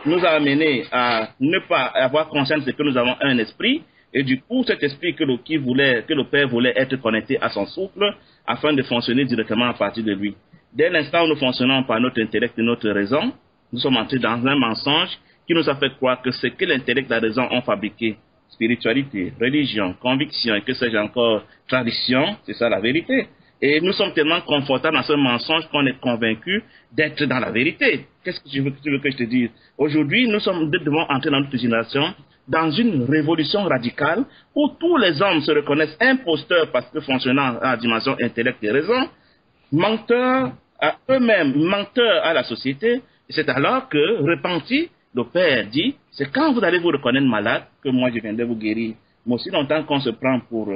nous a amené à ne pas avoir conscience que nous avons un esprit, et du coup cet esprit que le Père voulait être connecté à son souffle, afin de fonctionner directement à partir de lui. Dès l'instant où nous fonctionnons par notre intellect et notre raison, nous sommes entrés dans un mensonge qui nous a fait croire que ce que l'intellect et la raison ont fabriqué, spiritualité, religion, conviction et que sais-je encore, tradition, c'est ça la vérité. Et nous sommes tellement confortables dans ce mensonge qu'on est convaincus d'être dans la vérité. Qu'est-ce que tu veux que je te dise? Aujourd'hui, nous devons entrer dans notre génération dans une révolution radicale où tous les hommes se reconnaissent imposteurs parce que fonctionnant à la dimension intellect et raison, menteurs à eux-mêmes, menteurs à la société. Et c'est alors que, repenti, le Père dit, c'est quand vous allez vous reconnaître malade que moi je viendrai vous guérir. Mais aussi longtemps qu'on se prend pour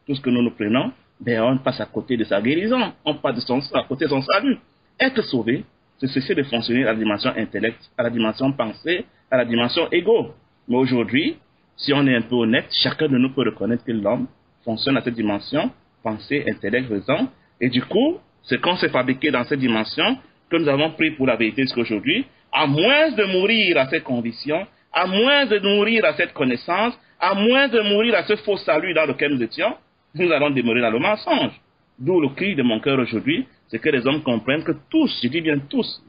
tout ce que nous prenons, ben on passe à côté de sa guérison, on passe à côté de son salut. Être sauvé, c'est cesser de fonctionner à la dimension intellect, à la dimension pensée, à la dimension égo. Mais aujourd'hui, si on est un peu honnête, chacun de nous peut reconnaître que l'homme fonctionne à cette dimension, pensée, intellect, raison. Et du coup, c'est qu'on s'est fabriqué dans cette dimension que nous avons pris pour la vérité jusqu'aujourd'hui, à moins de mourir à cette conviction, à moins de mourir à cette connaissance, à moins de mourir à ce faux salut dans lequel nous étions, nous allons demeurer dans le mensonge. D'où le cri de mon cœur aujourd'hui, c'est que les hommes comprennent que tous, je dis bien tous,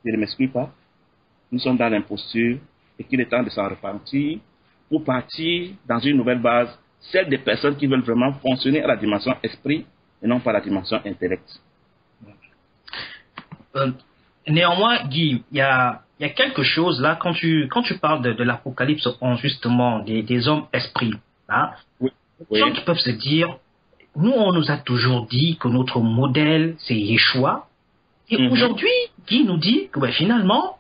je ne m'exclus pas, nous sommes dans l'imposture et qu'il est temps de s'en repentir pour partir dans une nouvelle base, celle des personnes qui veulent vraiment fonctionner à la dimension esprit et non pas à la dimension intellect. Néanmoins, Guy, il y a quelque chose là, quand tu parles de l'Apocalypse 11, justement, des hommes esprits, hein, oui. Les gens qui peuvent se dire, nous, on nous a toujours dit que notre modèle, c'est Yeshua. Et aujourd'hui, Guy nous dit que finalement,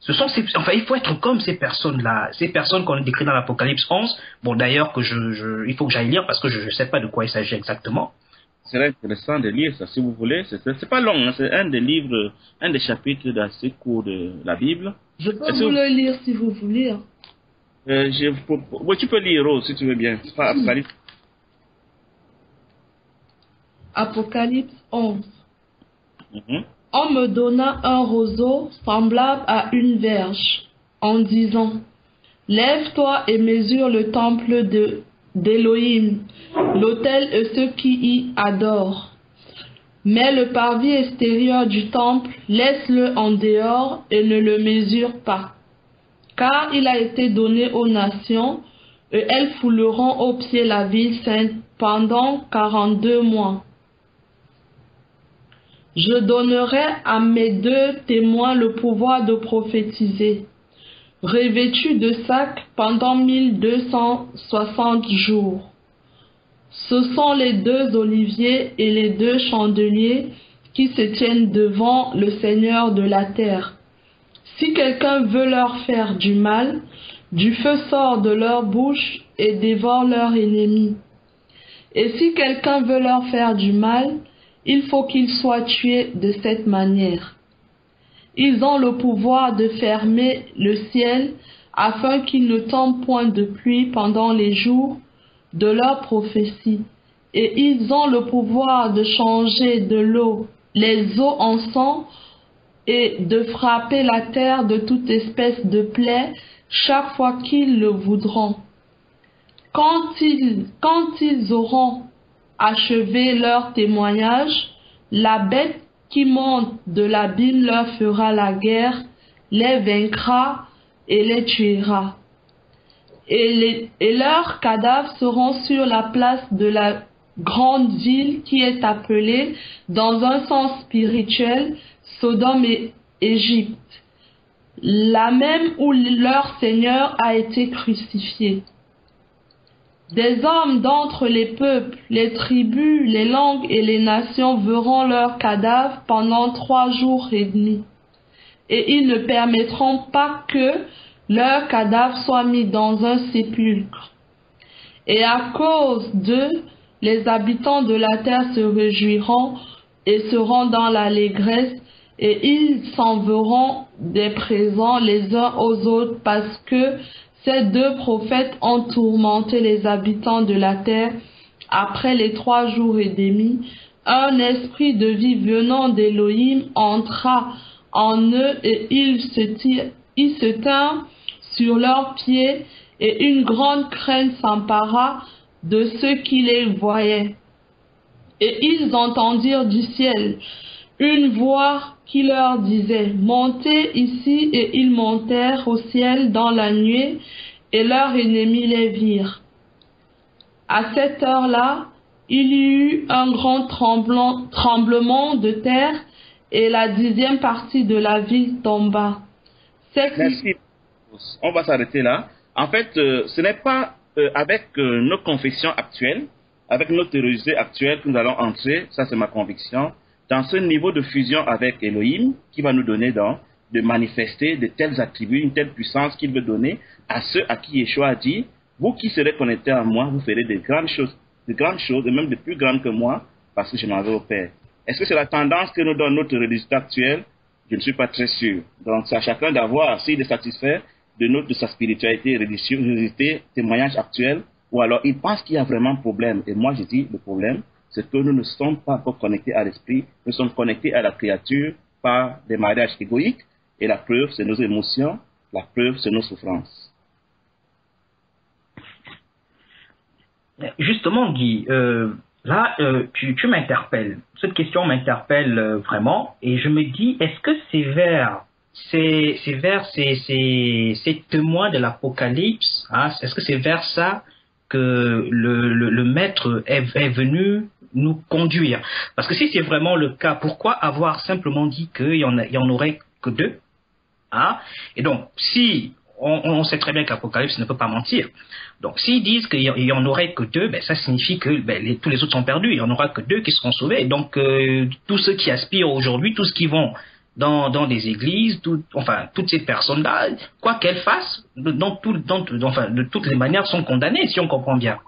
il faut être comme ces personnes-là, ces personnes qu'on a décrites dans l'Apocalypse 11. Bon, d'ailleurs, il faut que j'aille lire parce que je ne sais pas de quoi il s'agit exactement. C'est intéressant de lire ça, si vous voulez. C'est pas long, hein, c'est un des livres, un des chapitres d'assez court de la Bible. Je peux vous le lire si vous voulez. Oui, tu peux lire, Rose, si tu veux bien. C'est pas Apocalypse. Apocalypse 11. On me donna un roseau semblable à une verge, en disant, lève-toi et mesure le temple d'Élohim, l'autel et ceux qui y adorent. Mais le parvis extérieur du temple, laisse-le en dehors et ne le mesure pas. Car il a été donné aux nations, et elles fouleront au pied la ville sainte pendant 42 mois. Je donnerai à mes 2 témoins le pouvoir de prophétiser, revêtus de sacs pendant 1260 jours. Ce sont les 2 oliviers et les 2 chandeliers qui se tiennent devant le Seigneur de la terre. Si quelqu'un veut leur faire du mal, du feu sort de leur bouche et dévore leurs ennemis. Et si quelqu'un veut leur faire du mal, il faut qu'ils soient tués de cette manière. Ils ont le pouvoir de fermer le ciel afin qu'il ne tombe point de pluie pendant les jours de leur prophétie. Et ils ont le pouvoir de changer de l'eau, les eaux en sang, et de frapper la terre de toute espèce de plaie chaque fois qu'ils le voudront. Quand ils auront achevé leur témoignage, la bête qui monte de l'abîme leur fera la guerre, les vaincra et les tuera. Et leurs cadavres seront sur la place de la grande ville qui est appelée, dans un sens spirituel, Sodome et Égypte, la même où leur Seigneur a été crucifié. Des hommes d'entre les peuples, les tribus, les langues et les nations verront leurs cadavres pendant 3 jours et demi. Et ils ne permettront pas que leurs cadavres soient mis dans un sépulcre. Et à cause d'eux, les habitants de la terre se réjouiront et seront dans l'allégresse, et ils s'enverront des présents les uns aux autres, parce que ces deux prophètes ont tourmenté les habitants de la terre. Après les 3 jours et demi, un esprit de vie venant d'Élohim entra en eux, et ils se tinrent sur leurs pieds, et une grande crainte s'empara de ceux qui les voyaient. Et ils entendirent du ciel une voix qui leur disait: montez ici. Et ils montèrent au ciel dans la nuée, et leurs ennemis les virent. À cette heure-là, il y eut un grand tremblement de terre, et la 10e partie de la ville tomba. Merci. On va s'arrêter là. En fait, ce n'est pas avec nos confessions actuelles, avec nos théologies actuelles que nous allons entrer, ça c'est ma conviction, dans ce niveau de fusion avec Elohim qui va nous donner de manifester de tels attributs, une telle puissance qu'il veut donner à ceux à qui Yeshua a dit: vous qui serez connectés à moi, vous ferez de grandes choses, et même de plus grandes que moi, parce que je m'en vais au Père. Est-ce que c'est la tendance que nous donne notre religion actuelle? Je ne suis pas très sûr. Donc c'est à chacun d'avoir s'il est satisfait de sa spiritualité, religiosité, témoignage actuel, ou alors il pense qu'il y a vraiment un problème. Et moi je dis, le problème, c'est que nous ne sommes pas encore connectés à l'esprit, nous sommes connectés à la créature par des mariages égoïques, et la preuve, c'est nos émotions, la preuve, c'est nos souffrances. Justement, Guy, là, tu m'interpelles. Cette question m'interpelle vraiment, et je me dis, est-ce que c'est vers ces témoins de l'Apocalypse, hein, est-ce que c'est vers ça que le maître est venu nous conduire? Parce que si c'est vraiment le cas, pourquoi avoir simplement dit qu'il y en aurait que 2, hein? Et donc, si on sait très bien qu'Apocalypse ne peut pas mentir, donc s'ils disent qu'il y en aurait que 2, ben ça signifie que tous les autres sont perdus. Il y en aura que 2 qui seront sauvés. Et donc tous ceux qui aspirent aujourd'hui, tous qui vont dans des églises, toutes ces personnes-là, quoi qu'elles fassent, de toutes les manières, sont condamnées, si on comprend bien.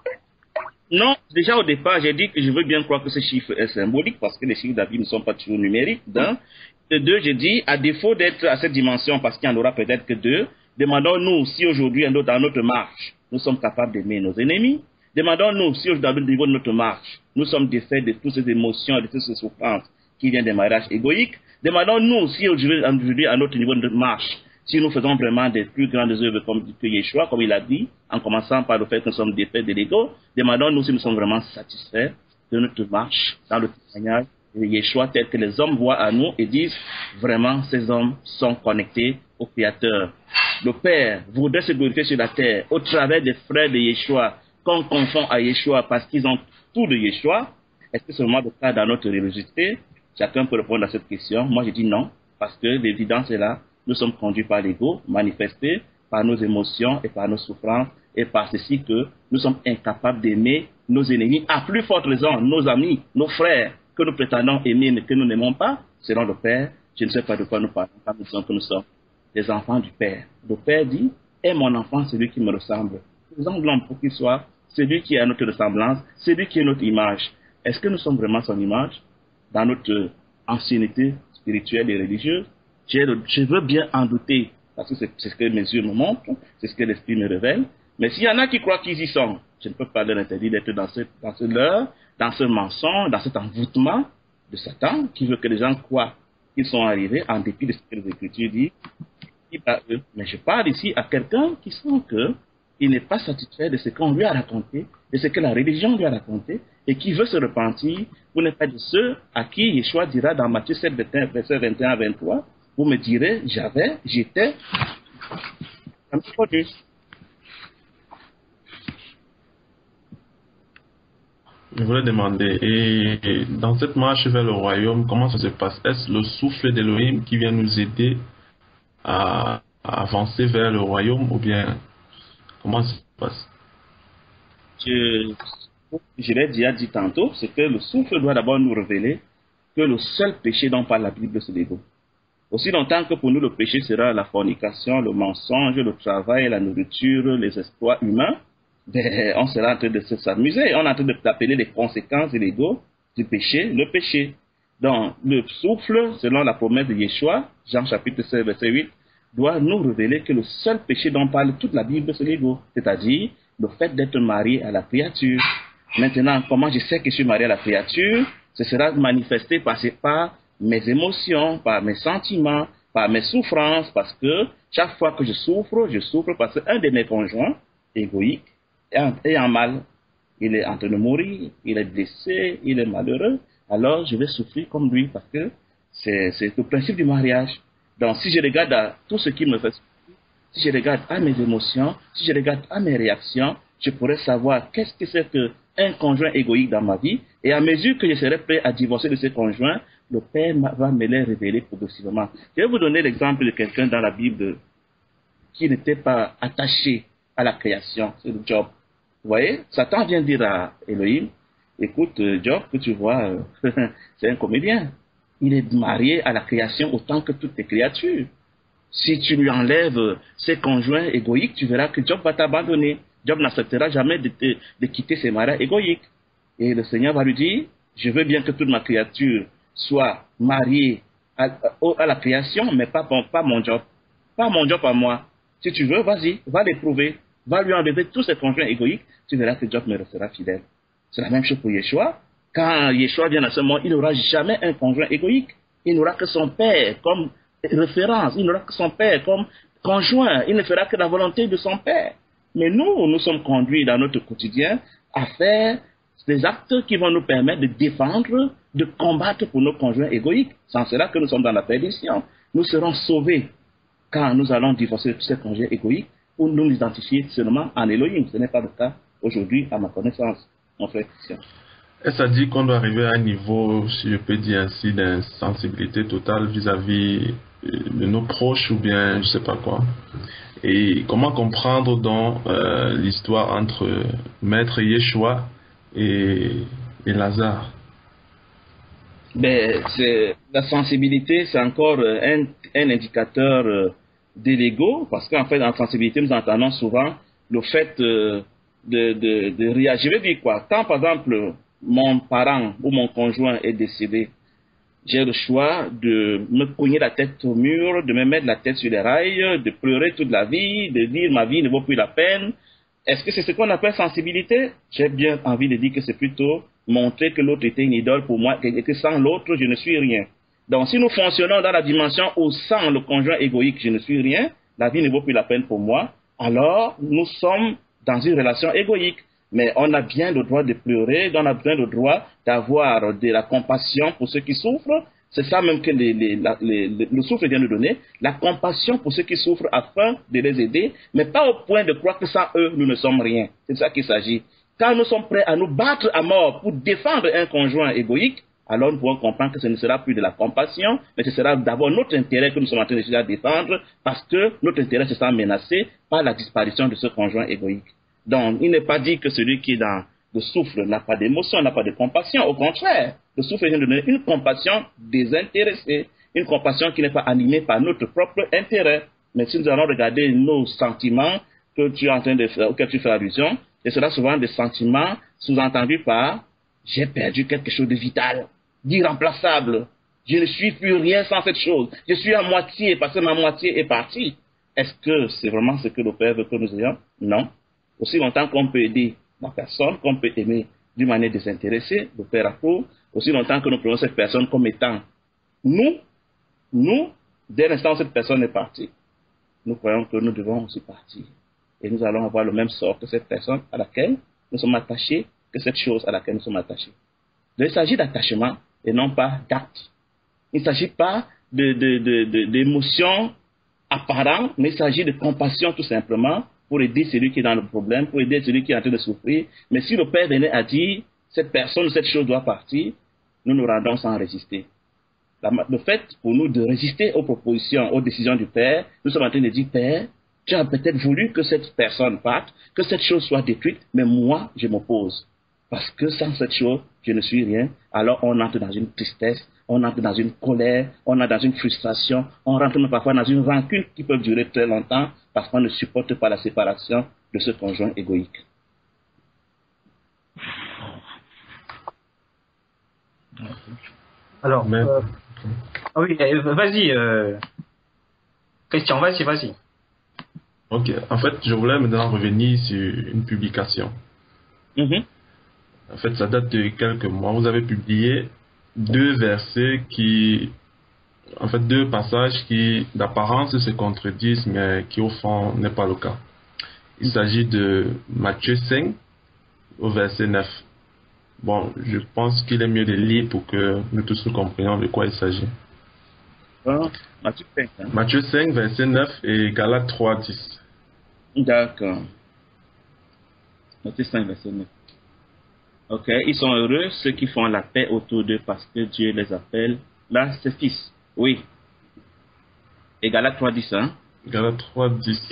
Non, déjà au départ, j'ai dit que je veux bien croire que ce chiffre est symbolique, parce que les chiffres d'Abi ne sont pas toujours numériques. De 2, j'ai dit, à défaut d'être à cette dimension, parce qu'il n'y en aura peut-être que 2, demandons-nous si aujourd'hui, dans notre marche, nous sommes capables d'aimer nos ennemis. Demandons-nous si dans le niveau de notre marche, nous sommes défaits de toutes ces émotions et de toutes ces souffrances qui viennent des mariages égoïques. Demandons-nous si aujourd'hui, à notre niveau de marche, si nous faisons vraiment des plus grandes œuvres comme que Yeshua, comme il a dit, en commençant par le fait que nous sommes défaits de l'ego. Demandons-nous si nous sommes vraiment satisfaits de notre marche dans le témoignage de Yeshua tel que les hommes voient à nous et disent vraiment ces hommes sont connectés au Créateur. Le Père voudrait se glorifier sur la terre au travers des frères de Yeshua qu'on confond à Yeshua parce qu'ils ont tout de Yeshua. Est-ce que c'est vraiment le cas dans notre religiosité? Chacun peut répondre à cette question. Moi je dis non, parce que l'évidence est là. Nous sommes conduits par l'ego, manifestés par nos émotions et par nos souffrances, et par ceci que nous sommes incapables d'aimer nos ennemis, à plus forte raison, nos amis, nos frères, que nous prétendons aimer mais que nous n'aimons pas, selon le Père. Je ne sais pas de quoi nous parlons quand nous disons que nous sommes des enfants du Père. Le Père dit: aie mon enfant celui qui me ressemble. Faisons-le pour qu'il soit celui qui est à notre ressemblance, celui qui est notre image. Est-ce que nous sommes vraiment son image dans notre ancienneté spirituelle et religieuse? Je veux bien en douter, parce que c'est ce que mes yeux me montrent, c'est ce que l'Esprit me révèle. Mais s'il y en a qui croient qu'ils y sont, je ne peux pas leur interdire d'être dans ce leurre, dans ce mensonge, dans cet envoûtement de Satan, qui veut que les gens croient qu'ils sont arrivés en dépit de ce que les Écritures disent. Mais je parle ici à quelqu'un qui sent qu'il n'est pas satisfait de ce qu'on lui a raconté, de ce que la religion lui a raconté, et qui veut se repentir. Vous n'êtes pas de ceux à qui Yeshua dira dans Matthieu 7, verset 21 à 23, vous me direz, j'étais, un produit. Je voulais demander, et dans cette marche vers le royaume, comment ça se passe? Est-ce le souffle d'Elohim qui vient nous aider à avancer vers le royaume, ou bien comment ça se passe? Je l'ai déjà dit tantôt, c'est que le souffle doit d'abord nous révéler que le seul péché dont parle la Bible, c'est l'ego. Aussi longtemps que pour nous le péché sera la fornication, le mensonge, le travail, la nourriture, les exploits humains, ben, on sera en train de s'amuser. On est en train d'appeler les conséquences et l'ego du péché, le péché. Donc, le souffle, selon la promesse de Yeshua, Jean chapitre 16, verset 8, doit nous révéler que le seul péché dont parle toute la Bible, c'est l'ego. C'est-à-dire, le fait d'être marié à la créature. Maintenant, comment je sais que je suis marié à la créature? Ce sera manifesté par mes émotions, par mes sentiments, par mes souffrances, parce que chaque fois que je souffre parce qu'un de mes conjoints, égoïque, est en mal. Il est en train de mourir, il est blessé, il est malheureux, alors je vais souffrir comme lui, parce que c'est le principe du mariage. Donc, si je regarde à tout ce qui me fait souffrir, si je regarde à mes émotions, si je regarde à mes réactions, je pourrais savoir qu'est-ce que c'est qu'un conjoint égoïque dans ma vie, et à mesure que je serai prêt à divorcer de ce conjoint, le Père va me les révéler progressivement. Je vais vous donner l'exemple de quelqu'un dans la Bible qui n'était pas attaché à la création, c'est Job. Vous voyez, Satan vient dire à Elohim, écoute Job, que tu vois, c'est un comédien. Il est marié à la création autant que toutes les créatures. Si tu lui enlèves ses conjoints égoïques, tu verras que Job va t'abandonner. Job n'acceptera jamais de quitter ses maris égoïques. Et le Seigneur va lui dire, je veux bien que toute ma créature soit mariée à la création, mais pas mon Job. Pas mon Job à moi. Si tu veux, vas-y, va l'éprouver. Va lui enlever tous ses conjoints égoïques, tu verras que Job me restera fidèle. C'est la même chose pour Yeshua. Quand Yeshua vient à ce monde, il n'aura jamais un conjoint égoïque. Il n'aura que son père comme référence. Il n'aura que son père comme conjoint. Il ne fera que la volonté de son père. Mais nous sommes conduits dans notre quotidien à faire des actes qui vont nous permettre de défendre, de combattre pour nos conjoints égoïques. Sans cela que nous sommes dans la perdition. Nous serons sauvés quand nous allons divorcer de tous ces conjoints égoïques pour nous identifier seulement en Elohim. Ce n'est pas le cas aujourd'hui à ma connaissance, mon frère Christian. Est-ce à dire qu'on doit arriver à un niveau, si je peux dire ainsi, d'insensibilité totale vis-à-vis de nos proches ou bien je ne sais pas quoi? Et comment comprendre donc l'histoire entre Maître Yeshua et Lazare? Ben, la sensibilité, c'est encore un indicateur de l'ego, parce qu'en fait, en sensibilité, nous entendons souvent le fait de réagir. Je veux dire quoi? Quand, par exemple, mon parent ou mon conjoint est décédé, j'ai le choix de me cogner la tête au mur, de me mettre la tête sur les rails, de pleurer toute la vie, de dire ma vie ne vaut plus la peine. Est-ce que c'est ce qu'on appelle sensibilité? J'ai bien envie de dire que c'est plutôt montrer que l'autre était une idole pour moi et que sans l'autre, je ne suis rien. Donc, si nous fonctionnons dans la dimension où sans le conjoint égoïque, je ne suis rien, la vie ne vaut plus la peine pour moi, alors nous sommes dans une relation égoïque. Mais on a bien le droit de pleurer, on a bien le droit d'avoir de la compassion pour ceux qui souffrent. C'est ça même que le souffle vient nous donner, la compassion pour ceux qui souffrent afin de les aider, mais pas au point de croire que sans eux, nous ne sommes rien. C'est de ça qu'il s'agit. Quand nous sommes prêts à nous battre à mort pour défendre un conjoint égoïque, alors nous pouvons comprendre que ce ne sera plus de la compassion, mais ce sera d'abord notre intérêt que nous sommes en train de défendre, parce que notre intérêt se sent menacé par la disparition de ce conjoint égoïque. Donc, il n'est pas dit que celui qui est dans le souffle n'a pas d'émotion, n'a pas de compassion. Au contraire, le souffle vient de donner une compassion désintéressée, une compassion qui n'est pas animée par notre propre intérêt. Mais si nous allons regarder nos sentiments que tu es en train de faire, auxquels tu fais allusion, ce sera souvent des sentiments sous-entendus par « j'ai perdu quelque chose de vital, d'irremplaçable, je ne suis plus rien sans cette chose, je suis à moitié parce que ma moitié est partie ». Est-ce que c'est vraiment ce que le Père veut que nous ayons? Non. Aussi longtemps qu'on peut aider la personne, qu'on peut aimer d'une manière désintéressée, le Père approuve, aussi longtemps que nous prenons cette personne comme étant nous, dès l'instant où cette personne est partie, nous croyons que nous devons aussi partir. Et nous allons avoir le même sort que cette personne à laquelle nous sommes attachés, que cette chose à laquelle nous sommes attachés. Donc, il s'agit d'attachement et non pas d'acte. Il ne s'agit pas d'émotions apparentes, mais il s'agit de compassion tout simplement, pour aider celui qui est dans le problème, pour aider celui qui est en train de souffrir. Mais si le Père venait à dire, cette personne, cette chose doit partir, nous nous rendons sans résister. Le fait pour nous de résister aux propositions, aux décisions du Père, nous sommes en train de dire, Père, tu as peut-être voulu que cette personne parte, que cette chose soit détruite, mais moi, je m'oppose. Parce que sans cette chose, je ne suis rien. Alors on entre dans une tristesse, on entre dans une colère, on entre dans une frustration, on rentre même parfois dans une rancune qui peut durer très longtemps parce qu'on ne supporte pas la séparation de ce conjoint égoïque. Alors, oui, vas-y, Christian, vas-y. Ok, en fait, je voulais maintenant revenir sur une publication. En fait, ça date de quelques mois. Vous avez publié deux passages qui d'apparence se contredisent, mais qui au fond n'est pas le cas. Il s'agit de Matthieu 5 au verset 9. Bon, je pense qu'il est mieux de lire pour que nous tous nous comprenions de quoi il s'agit. Matthieu 5. Hein? Matthieu 5, verset 9 et Galates 3, 10. D'accord. Matthieu 5, verset 9. Ok, ils sont heureux, ceux qui font la paix autour d'eux parce que Dieu les appelle là, ses fils. Oui. Et Galates 3, 10, hein? Galates 3, 10.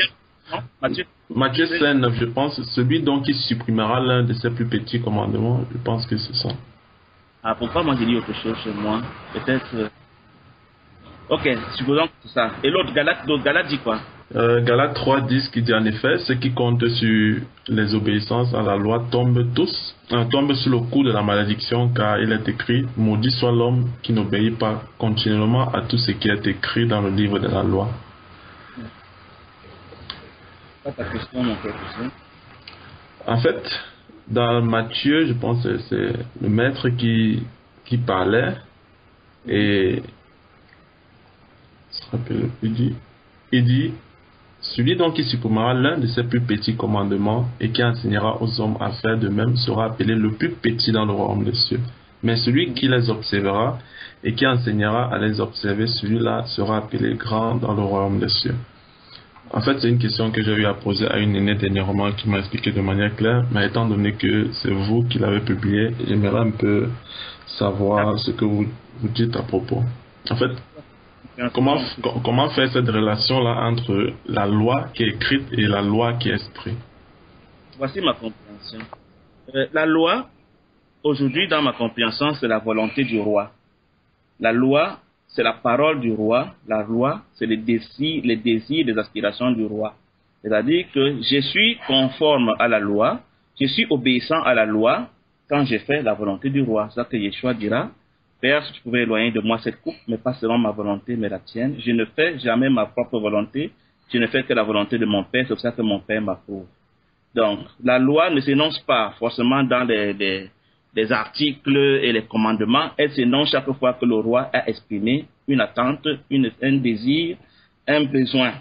Matthieu 5, 9, je pense, celui donc qui supprimera l'un de ses plus petits commandements, je pense que c'est ça. Ah, pourquoi moi j'ai dit autre chose chez moi? Peut-être. Ok, supposons que c'est ça. Et l'autre, Galates dit quoi? Galates 3, 10 qui dit en effet, ceux qui comptent sur les obéissances à la loi tombent sur le coup de la malédiction, car il est écrit, maudit soit l'homme qui n'obéit pas continuellement à tout ce qui est écrit dans le livre de la loi. Ta question, mon frère. En fait, dans Matthieu, je pense que c'est le maître qui parlait et il dit celui donc qui supprimera l'un de ses plus petits commandements et qui enseignera aux hommes à faire de même sera appelé le plus petit dans le royaume des cieux. Mais celui qui les observera et qui enseignera à les observer, celui-là sera appelé grand dans le royaume des cieux. En fait, c'est une question que j'ai eu à poser à une aînée dernièrement qui m'a expliqué de manière claire, mais étant donné que c'est vous qui l'avez publié, j'aimerais un peu savoir ce que vous dites à propos. En fait, comment faire cette relation-là entre la loi qui est écrite et la loi qui est esprit? Voici ma compréhension. La loi, aujourd'hui, dans ma compréhension, c'est la volonté du roi. La loi, c'est la parole du roi. La loi, c'est les désirs, les aspirations du roi. C'est-à-dire que je suis conforme à la loi, je suis obéissant à la loi quand je fais la volonté du roi. C'est ça que Yeshua dira, Père, si tu pouvais éloigner de moi cette coupe, mais pas selon ma volonté, mais la tienne. Je ne fais jamais ma propre volonté, je ne fais que la volonté de mon Père, c'est pour ça que mon Père m'approuve. Donc, la loi ne s'énonce pas forcément dans les articles et les commandements, elle s'énonce chaque fois que le roi a exprimé une attente, un désir, un besoin.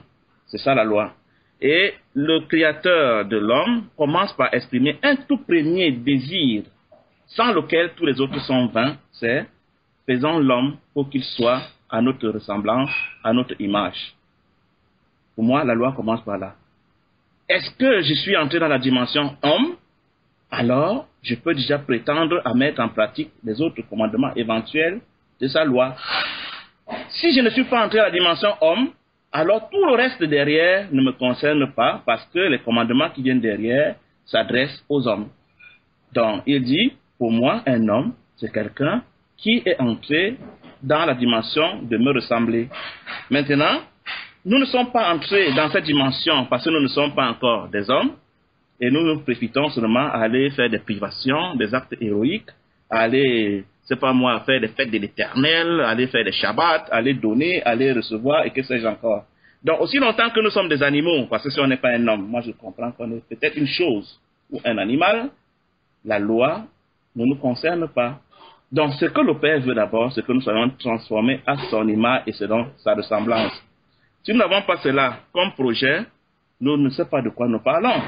C'est ça la loi. Et le Créateur de l'homme commence par exprimer un tout premier désir, sans lequel tous les autres sont vains, c'est faisons l'homme pour qu'il soit à notre ressemblance, à notre image. Pour moi, la loi commence par là. Est-ce que je suis entré dans la dimension homme? Alors, je peux déjà prétendre à mettre en pratique les autres commandements éventuels de sa loi. Si je ne suis pas entré dans la dimension homme, alors tout le reste derrière ne me concerne pas parce que les commandements qui viennent derrière s'adressent aux hommes. Donc, il dit, pour moi, un homme, c'est quelqu'un qui est entré dans la dimension de me ressembler. Maintenant, nous ne sommes pas entrés dans cette dimension parce que nous ne sommes pas encore des hommes et nous nous préfitons seulement à aller faire des privations, des actes héroïques, à aller, c'est pas moi, faire des fêtes de l'éternel, aller faire des shabbats, aller donner, aller recevoir et que sais-je encore. Donc, aussi longtemps que nous sommes des animaux, parce que si on n'est pas un homme, moi je comprends qu'on est peut-être une chose ou un animal, la loi ne nous concerne pas. Donc, ce que le Père veut d'abord, c'est que nous soyons transformés à son image et selon sa ressemblance. Si nous n'avons pas cela comme projet, nous ne savons pas de quoi nous parlons.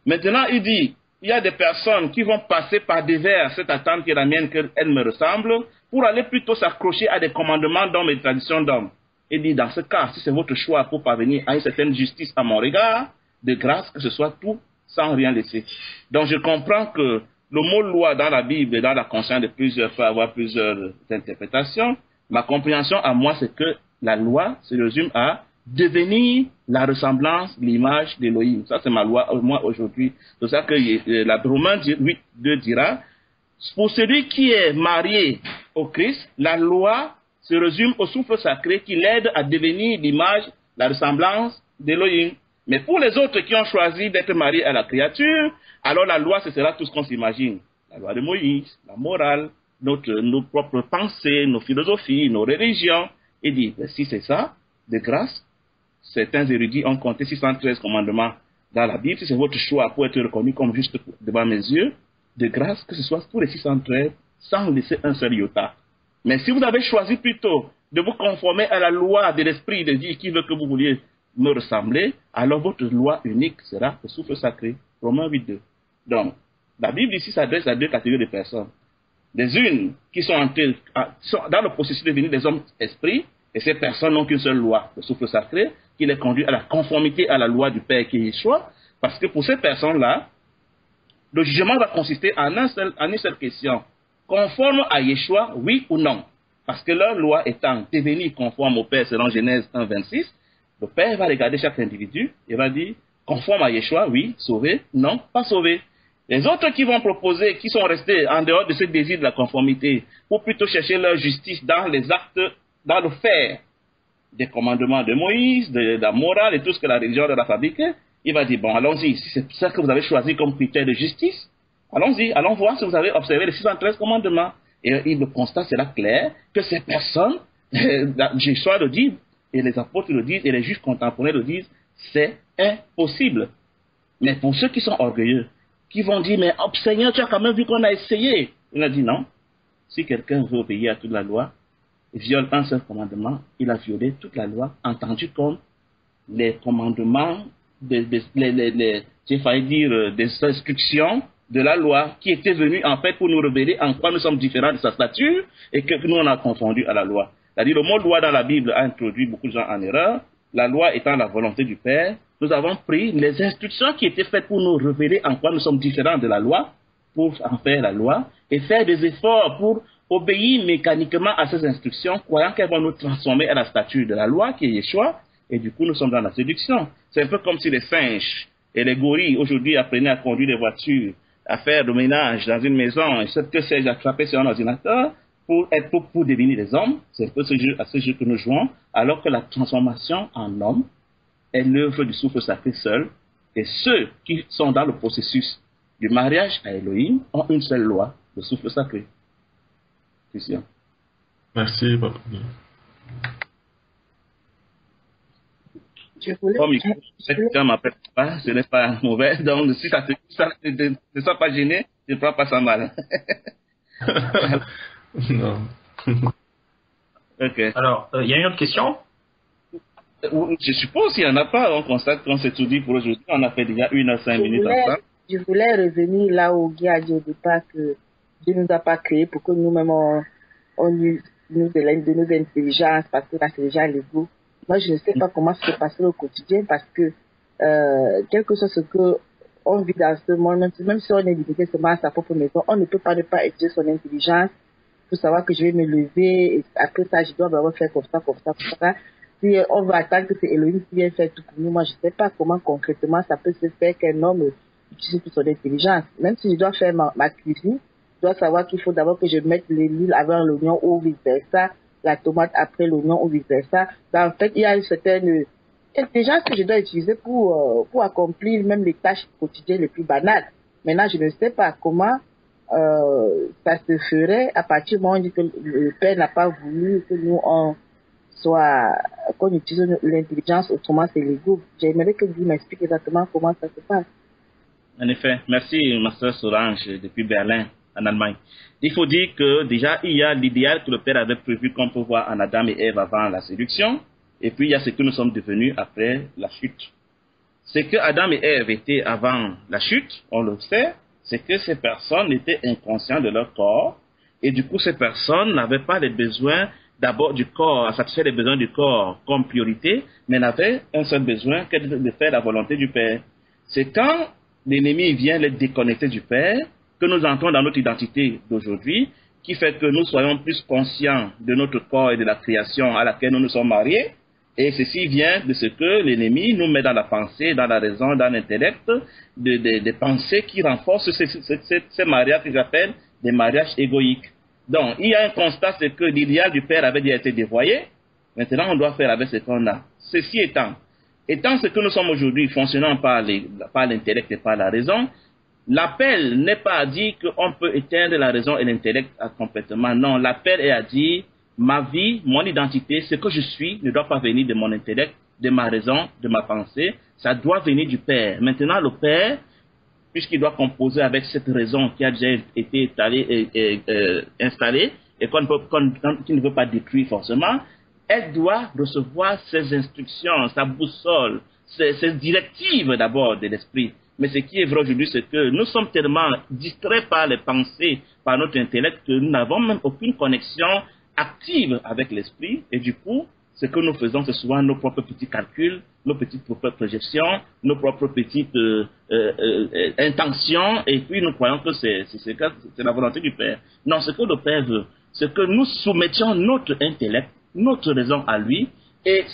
Maintenant, il dit, il y a des personnes qui vont passer par devers cette attente qui est la mienne, qu'elle me ressemble, pour aller plutôt s'accrocher à des commandements d'hommes et des traditions d'hommes. Il dit, dans ce cas, si c'est votre choix pour parvenir à une certaine justice à mon regard, de grâce que ce soit tout sans rien laisser. Donc, je comprends que le mot loi dans la Bible et dans la conscience de plusieurs peut avoir plusieurs interprétations. Ma compréhension à moi, c'est que la loi se résume à devenir la ressemblance, l'image d'Élohim. Ça, c'est ma loi, moi, aujourd'hui. C'est ça que la Romains 8.2 dira, Pour celui qui est marié au Christ, la loi se résume au souffle sacré qui l'aide à devenir l'image, la ressemblance d'Élohim. Mais pour les autres qui ont choisi d'être mariés à la créature, alors la loi, ce sera tout ce qu'on s'imagine. La loi de Moïse, la morale, nos propres pensées, nos philosophies, nos religions. Et dit, si c'est ça, de grâce, certains érudits ont compté 613 commandements dans la Bible. Si c'est votre choix pour être reconnu comme juste devant mes yeux, de grâce que ce soit pour les 613 sans laisser un seul iota. Mais si vous avez choisi plutôt de vous conformer à la loi de l'Esprit de Dieu qui veut que vous vouliez me ressembler, alors votre loi unique sera le souffle sacré. Romains 8.2. Donc, la Bible ici s'adresse à deux catégories de personnes. Les unes qui sont dans le processus de devenir des hommes esprits, et ces personnes n'ont qu'une seule loi, le souffle sacré, qui les conduit à la conformité à la loi du Père qui est Yeshua, parce que pour ces personnes-là, le jugement va consister en une seule question. Conforme à Yeshua, oui ou non? Parce que leur loi étant devenir conforme au Père selon Genèse 1.26, le Père va regarder chaque individu et va dire, conforme à Yeshua, oui, sauvé, non, pas sauvé. Les autres qui vont proposer, qui sont restés en dehors de ce désir de la conformité, pour plutôt chercher leur justice dans les actes, dans le faire des commandements de Moïse, de la morale et tout ce que la religion leur a fabriqué, il va dire, bon, allons-y, si c'est ça que vous avez choisi comme critère de justice, allons-y, allons voir si vous avez observé les 613 commandements. Et le constat sera clair que ces personnes, Jésus le dit, et les apôtres le disent, et les juifs contemporains le disent, c'est impossible. Mais pour ceux qui sont orgueilleux, qui vont dire, mais oh, Seigneur, tu as quand même vu qu'on a essayé. Il a dit non. Si quelqu'un veut obéir à toute la loi, viole un seul commandement, il a violé toute la loi, entendu comme les commandements, des instructions de la loi qui étaient venues en fait pour nous révéler en quoi nous sommes différents de sa stature et que nous on a confondu à la loi. C'est-à-dire le mot loi dans la Bible a introduit beaucoup de gens en erreur. La loi étant la volonté du Père, nous avons pris les instructions qui étaient faites pour nous révéler en quoi nous sommes différents de la loi, pour en faire la loi, et faire des efforts pour obéir mécaniquement à ces instructions, croyant qu'elles vont nous transformer à la stature de la loi, qui est Yeshua, et du coup nous sommes dans la séduction. C'est un peu comme si les singes et les gorilles aujourd'hui apprenaient à conduire des voitures, à faire le ménage dans une maison, et ce que c'est attraper sur un ordinateur, pour devenir des hommes. C'est un peu à ce jeu que nous jouons, alors que la transformation en homme est l'œuvre du souffle sacré seul, et ceux qui sont dans le processus du mariage à Elohim ont une seule loi, le souffle sacré. Christian. Merci, papa. Quelqu'un m'appelle pas, ce n'est pas mauvais, donc si ça ne sois pas gêné, ne prends pas ça mal. Non. Ok. Alors, il y a une autre question? Je suppose qu'il n'y en a pas. On constate qu'on s'est tout dit pour aujourd'hui. On a fait déjà 1h05 minutes ensemble. Je voulais revenir là où Guy a dit au départ que Dieu ne nous a pas créés pour que nous-mêmes on use de nos intelligences, parce que là c'est déjà l'ego. Moi je ne sais pas comment ça se passer au quotidien, parce que quelque chose que on vit dans ce monde, même si on est limité seulement à sa propre maison, on ne peut pas ne pas utiliser son intelligence pour savoir que je vais me lever, et après ça je dois vraiment faire comme ça. Si on va attendre que c'est Elohim qui vient faire tout pour nous, moi je ne sais pas comment concrètement ça peut se faire qu'un homme utilise toute son intelligence. Même si je dois faire ma cuisine, je dois savoir qu'il faut d'abord que je mette l'huile avant l'oignon ou vice-versa, la tomate après l'oignon ou vice-versa. En fait, il y a une certaine intelligence que je dois utiliser pour accomplir même les tâches quotidiennes les plus banales. Maintenant, je ne sais pas comment ça se ferait à partir du moment où on dit que le Père n'a pas voulu que nous qu'on utilise l'intelligence, autrement c'est l'ego. J'aimerais que vous m'expliquiez exactement comment ça se passe. En effet, merci Master Solange depuis Berlin, en Allemagne. Il faut dire que déjà il y a l'idéal que le Père avait prévu qu'on peut voir en Adam et Ève avant la séduction, et puis il y a ce que nous sommes devenus après la chute. Ce que Adam et Ève étaient avant la chute, on le sait, c'est que ces personnes étaient inconscientes de leur corps, et du coup ces personnes n'avaient pas les besoins d'abord du corps, à satisfaire les besoins du corps comme priorité, mais n'avaient un seul besoin que de faire la volonté du Père. C'est quand l'ennemi vient les déconnecter du Père que nous entrons dans notre identité d'aujourd'hui, qui fait que nous soyons plus conscients de notre corps et de la création à laquelle nous nous sommes mariés. Et ceci vient de ce que l'ennemi nous met dans la pensée, dans la raison, dans l'intellect, des pensées qui renforcent ces mariages que j'appelle des mariages égoïques. Donc, il y a un constat, c'est que l'idéal du père avait déjà été dévoyé. Maintenant, on doit faire avec ce qu'on a. Ceci étant ce que nous sommes aujourd'hui, fonctionnant par l'intellect et par la raison, l'appel n'est pas à dire qu'on peut éteindre la raison et l'intellect complètement. Non, l'appel est à dire, ma vie, mon identité, ce que je suis ne doit pas venir de mon intellect, de ma raison, de ma pensée. Ça doit venir du Père. Maintenant, le Père, puisqu'il doit composer avec cette raison qui a déjà été installée et qu'il ne veut pas détruire forcément, elle doit recevoir ses instructions, sa boussole, ses directives d'abord de l'esprit. Mais ce qui est vrai aujourd'hui, c'est que nous sommes tellement distraits par les pensées, par notre intellect, que nous n'avons même aucune connexion active avec l'esprit. Et du coup, ce que nous faisons, c'est souvent nos propres petits calculs, nos petites propres projections, nos propres petites intentions, et puis nous croyons que c'est la volonté du Père. Non, ce que le Père veut, c'est que nous soumettions notre intellect, notre raison à lui, et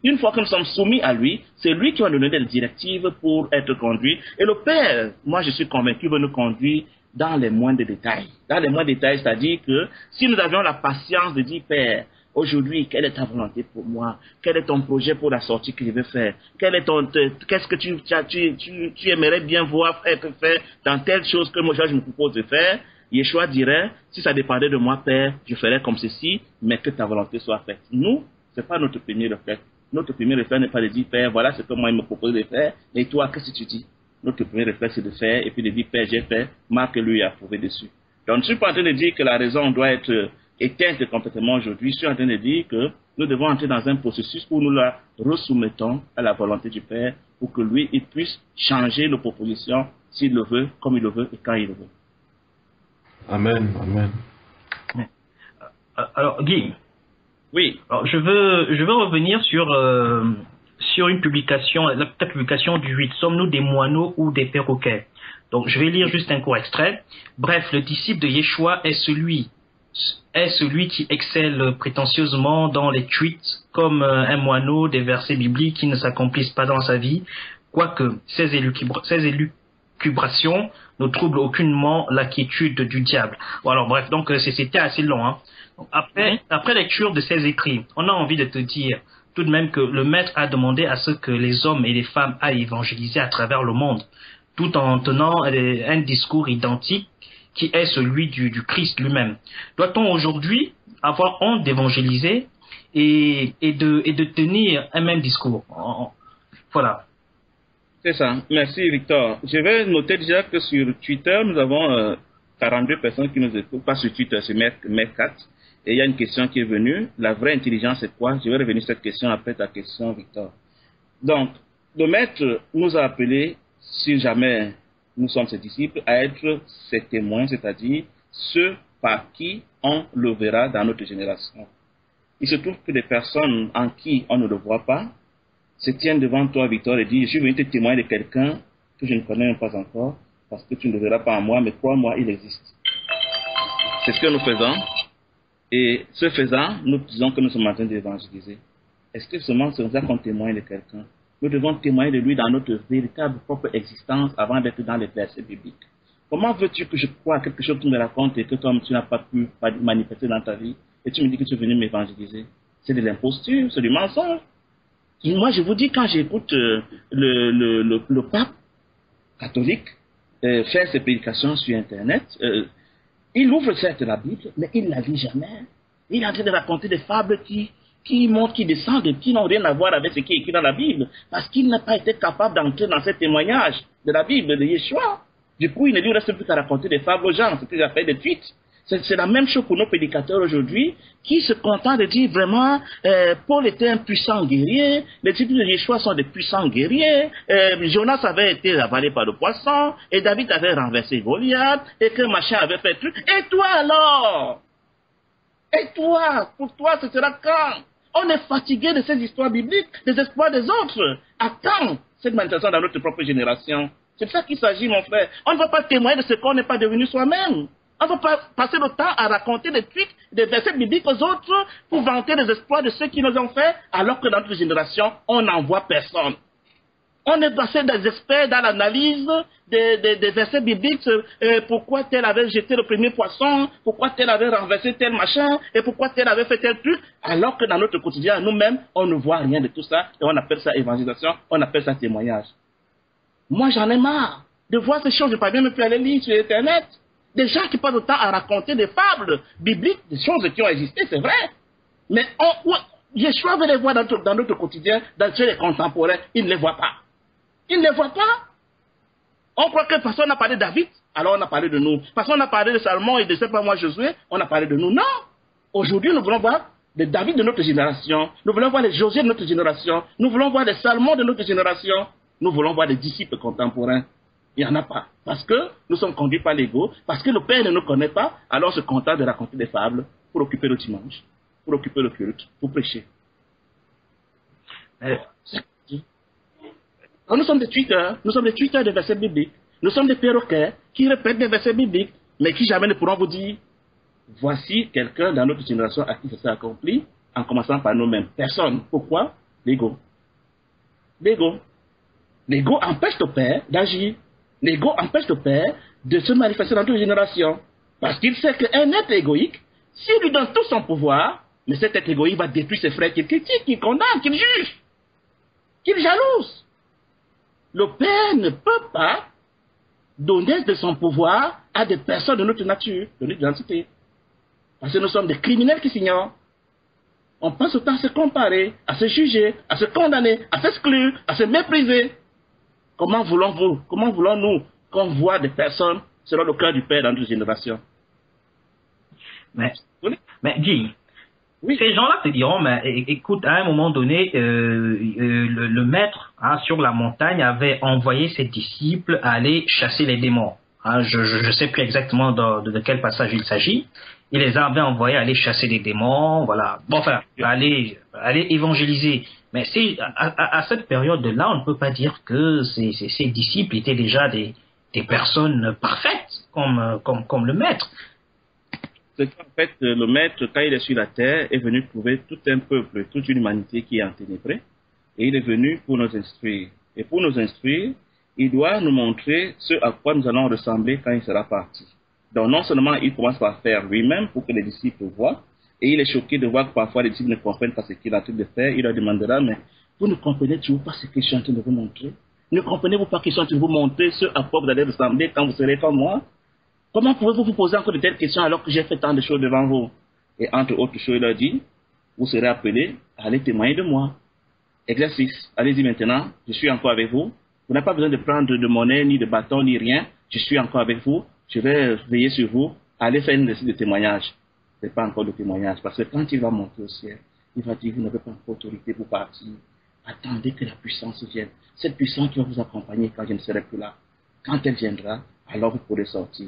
une fois que nous sommes soumis à lui, c'est lui qui va nous donner des directives pour être conduit. Et le Père, moi je suis convaincu, veut nous conduire dans les moindres détails. Dans les moindres détails, c'est-à-dire que si nous avions la patience de dire, Père, aujourd'hui, quelle est ta volonté pour moi? Quel est ton projet pour la sortie que je vais faire? Qu'est-ce que tu aimerais bien voir être fait dans telle chose que moi je me propose de faire? Yeshua dirait, si ça dépendait de moi, Père, je ferais comme ceci, mais que ta volonté soit faite. Nous, c'est pas notre premier réflexe. Notre premier réflexe n'est pas de dire, Père, voilà ce que moi il me propose de faire, et toi, qu'est-ce que tu dis? Notre premier réflexe, c'est de faire, et puis de dire, Père, j'ai fait, marque-lui et approuvé dessus. Donc, je ne suis pas en train de dire que la raison doit être éteinte complètement aujourd'hui. Je suis en train de dire que nous devons entrer dans un processus où nous la resoumettons à la volonté du Père, pour que lui, il puisse changer nos propositions, s'il le veut, comme il le veut, et quand il le veut. Amen, amen. Alors, Guy. Oui. Alors, je veux revenir sur une publication, la publication du 8. Sommes-nous des moineaux ou des perroquets? Donc, je vais lire juste un court extrait. Bref, le disciple de Yeshua est celui qui excelle prétentieusement dans les tweets comme un moineau des versets bibliques qui ne s'accomplissent pas dans sa vie, quoique ces élucubrations ne troublent aucunement la quiétude du diable. Bon, alors bref, donc c'était assez long. Hein. Après lecture de ces écrits, on a envie de te dire tout de même que le maître a demandé à ce que les hommes et les femmes aillent évangéliser à travers le monde, tout en tenant un discours identique qui est celui du Christ lui-même. Doit-on aujourd'hui avoir honte d'évangéliser et de tenir un même discours? Voilà. C'est ça. Merci, Victor. Je vais noter déjà que sur Twitter, nous avons 42 personnes qui nous écoutent. Pas sur Twitter, sur Mercat. Et il y a une question qui est venue. La vraie intelligence, c'est quoi? Je vais revenir sur cette question après ta question, Victor. Donc, le maître nous a appelés, si jamais nous sommes ses disciples, à être ses témoins, c'est-à-dire ceux par qui on le verra dans notre génération. Il se trouve que des personnes en qui on ne le voit pas se tiennent devant toi, Victor, et disent, je suis venu te témoigner de quelqu'un que je ne connais même pas encore, parce que tu ne le verras pas en moi, mais crois-moi, il existe. C'est ce que nous faisons. Et ce faisant, nous disons que nous sommes en train d'évangéliser. Est-ce que seulement c'est ça qu'on témoigne de quelqu'un? Nous devons témoigner de lui dans notre véritable propre existence avant d'être dans les versets bibliques. Comment veux-tu que je croie à quelque chose que tu me racontes et que toi tu n'as pas pu manifester dans ta vie et tu me dis que tu es venu m'évangéliser? C'est de l'imposture, c'est du mensonge. Moi, je vous dis, quand j'écoute le pape catholique faire ses prédications sur Internet, il ouvre certes la Bible, mais il ne la lit jamais. Il est en train de raconter des fables qui montent, qui descendent, qui n'ont rien à voir avec ce qui est écrit dans la Bible, parce qu'il n'a pas été capable d'entrer dans ce témoignage de la Bible de Yeshua. Du coup, il ne lui reste plus qu'à raconter des fables aux gens, ce qu'il a fait des tweets. C'est la même chose pour nos prédicateurs aujourd'hui, qui se contentent de dire vraiment, Paul était un puissant guerrier, les disciples de Yeshua sont des puissants guerriers, Jonas avait été avalé par le poisson, et David avait renversé Goliath, et que machin avait fait truc. Et toi alors? Et toi? Pour toi, ce sera quand? On est fatigué de ces histoires bibliques, des espoirs des autres. À quand cette manifestation dans notre propre génération? C'est de ça qu'il s'agit, mon frère. On ne va pas témoigner de ce qu'on n'est pas devenu soi-même. On ne va pas passer le temps à raconter des trucs, des versets bibliques aux autres pour vanter les espoirs de ceux qui nous ont fait, alors que dans notre génération, on n'en voit personne. On est passé des experts dans l'analyse des versets bibliques, pourquoi tel avait jeté le premier poisson, pourquoi tel avait renversé tel machin, et pourquoi tel avait fait tel truc, alors que dans notre quotidien, nous-mêmes, on ne voit rien de tout ça, et on appelle ça évangélisation, on appelle ça témoignage. Moi, j'en ai marre de voir ces choses, je ne peux même plus aller lire sur Internet. Des gens qui passent le temps à raconter des fables bibliques, des choses qui ont existé, c'est vrai. Mais Yeshua veut les voir dans notre quotidien, chez les contemporains, ils ne les voient pas. Ils ne les voient pas. On croit que parce qu'on a parlé de David, alors on a parlé de nous. Parce qu'on a parlé de Salomon et de sais pas moi Josué, on a parlé de nous. Non. Aujourd'hui, nous voulons voir les David de notre génération. Nous voulons voir les Josué de notre génération. Nous voulons voir les Salomon de notre génération. Nous voulons voir les disciples contemporains. Il n'y en a pas. Parce que nous sommes conduits par l'ego. Parce que le Père ne nous connaît pas. Alors on se contente de raconter des fables pour occuper le dimanche, pour occuper le culte, pour prêcher. Nous sommes des tweeters de versets bibliques. Nous sommes des perroquets qui répètent des versets bibliques, mais qui jamais ne pourront vous dire, voici quelqu'un dans notre génération à qui ça s'est accompli, en commençant par nous-mêmes. Personne. Pourquoi? L'ego. L'ego. L'ego empêche le Père d'agir. L'ego empêche le Père de se manifester dans notre génération. Parce qu'il sait qu'un être égoïque, s'il lui donne tout son pouvoir, mais cet être égoïque va détruire ses frères qu'il critique, qu'il condamne, qu'il juge, qu'il jalouse. Le Père ne peut pas donner de son pouvoir à des personnes de notre nature, de notre identité. Parce que nous sommes des criminels qui s'ignorent. On passe autant à se comparer, à se juger, à se condamner, à s'exclure, à se mépriser. Comment voulons-nous qu'on voit des personnes selon le cœur du Père dans notre génération? Mais Guy, oui. Ces gens-là te diront, mais écoute, à un moment donné, le maître sur la montagne avait envoyé ses disciples à aller chasser les démons. Je ne sais plus exactement de quel passage il s'agit. Il les avait envoyés aller chasser les démons, voilà. Bon, enfin, aller évangéliser. Mais à cette période-là, on ne peut pas dire que ces disciples étaient déjà des personnes parfaites comme le maître. C'est qu'en fait, le maître, quand il est sur la terre, est venu trouver tout un peuple, toute une humanité qui est enténébrée, et il est venu pour nous instruire. Et pour nous instruire, il doit nous montrer ce à quoi nous allons ressembler quand il sera parti. Donc non seulement il commence par faire lui-même pour que les disciples voient, et il est choqué de voir que parfois les disciples ne comprennent pas ce qu'il est en train de faire, il leur demandera, mais vous ne comprenez toujours pas ce que je suis en train de vous montrer? Ne comprenez-vous pas que je suis en train de vous montrer ce à quoi vous allez ressembler quand vous serez comme moi? Comment pouvez-vous vous poser encore de telles questions alors que j'ai fait tant de choses devant vous? Et entre autres choses, il leur dit, vous serez appelés à aller témoigner de moi. Exercice. Allez-y maintenant, je suis encore avec vous. Vous n'avez pas besoin de prendre de monnaie, ni de bâton, ni rien. Je suis encore avec vous. Je vais veiller sur vous. Allez faire une récit de témoignage. Ce n'est pas encore de témoignage. Parce que quand il va monter au ciel, il va dire, vous n'avez pas encore autorité pour partir. Attendez que la puissance vienne. Cette puissance qui va vous accompagner quand je ne serai plus là. Quand elle viendra, alors vous pourrez sortir.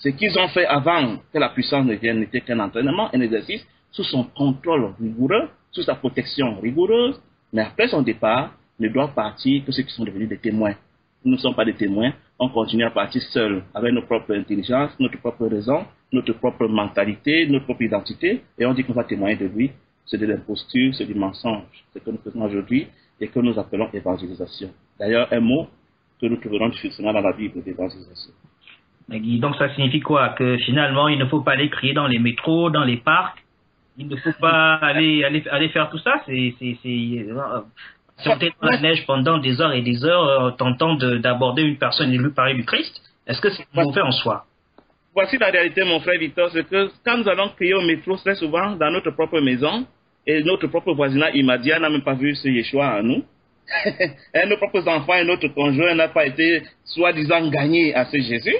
Ce qu'ils ont fait avant que la puissance ne vienne n'était qu'un entraînement, un exercice sous son contrôle rigoureux, sous sa protection rigoureuse. Mais après son départ, ne doivent partir que ceux qui sont devenus des témoins. Nous ne sommes pas des témoins, on continue à partir seuls, avec nos propres intelligences, notre propre raison, notre propre mentalité, notre propre identité, et on dit qu'on va témoigner de lui. C'est de l'imposture, c'est du mensonge. C'est ce que nous faisons aujourd'hui et que nous appelons évangélisation. D'ailleurs, un mot que nous trouverons difficilement dans la Bible, l'évangélisation. Donc ça signifie quoi? Que finalement, il ne faut pas aller crier dans les métros, dans les parcs. Il ne faut pas aller faire tout ça. C'est sauter dans la neige pendant des heures et des heures, tentant d'aborder une personne et lui parler du Christ. Est-ce que c'est mauvais en soi? Voici la réalité, mon frère Victor, c'est que quand nous allons crier au métro, très souvent dans notre propre maison, et notre propre voisinage immédiat n'a même pas vu ce Yeshua en nous. Et nos propres enfants et notre conjoint n'a pas été soi-disant gagnés à ce Jésus.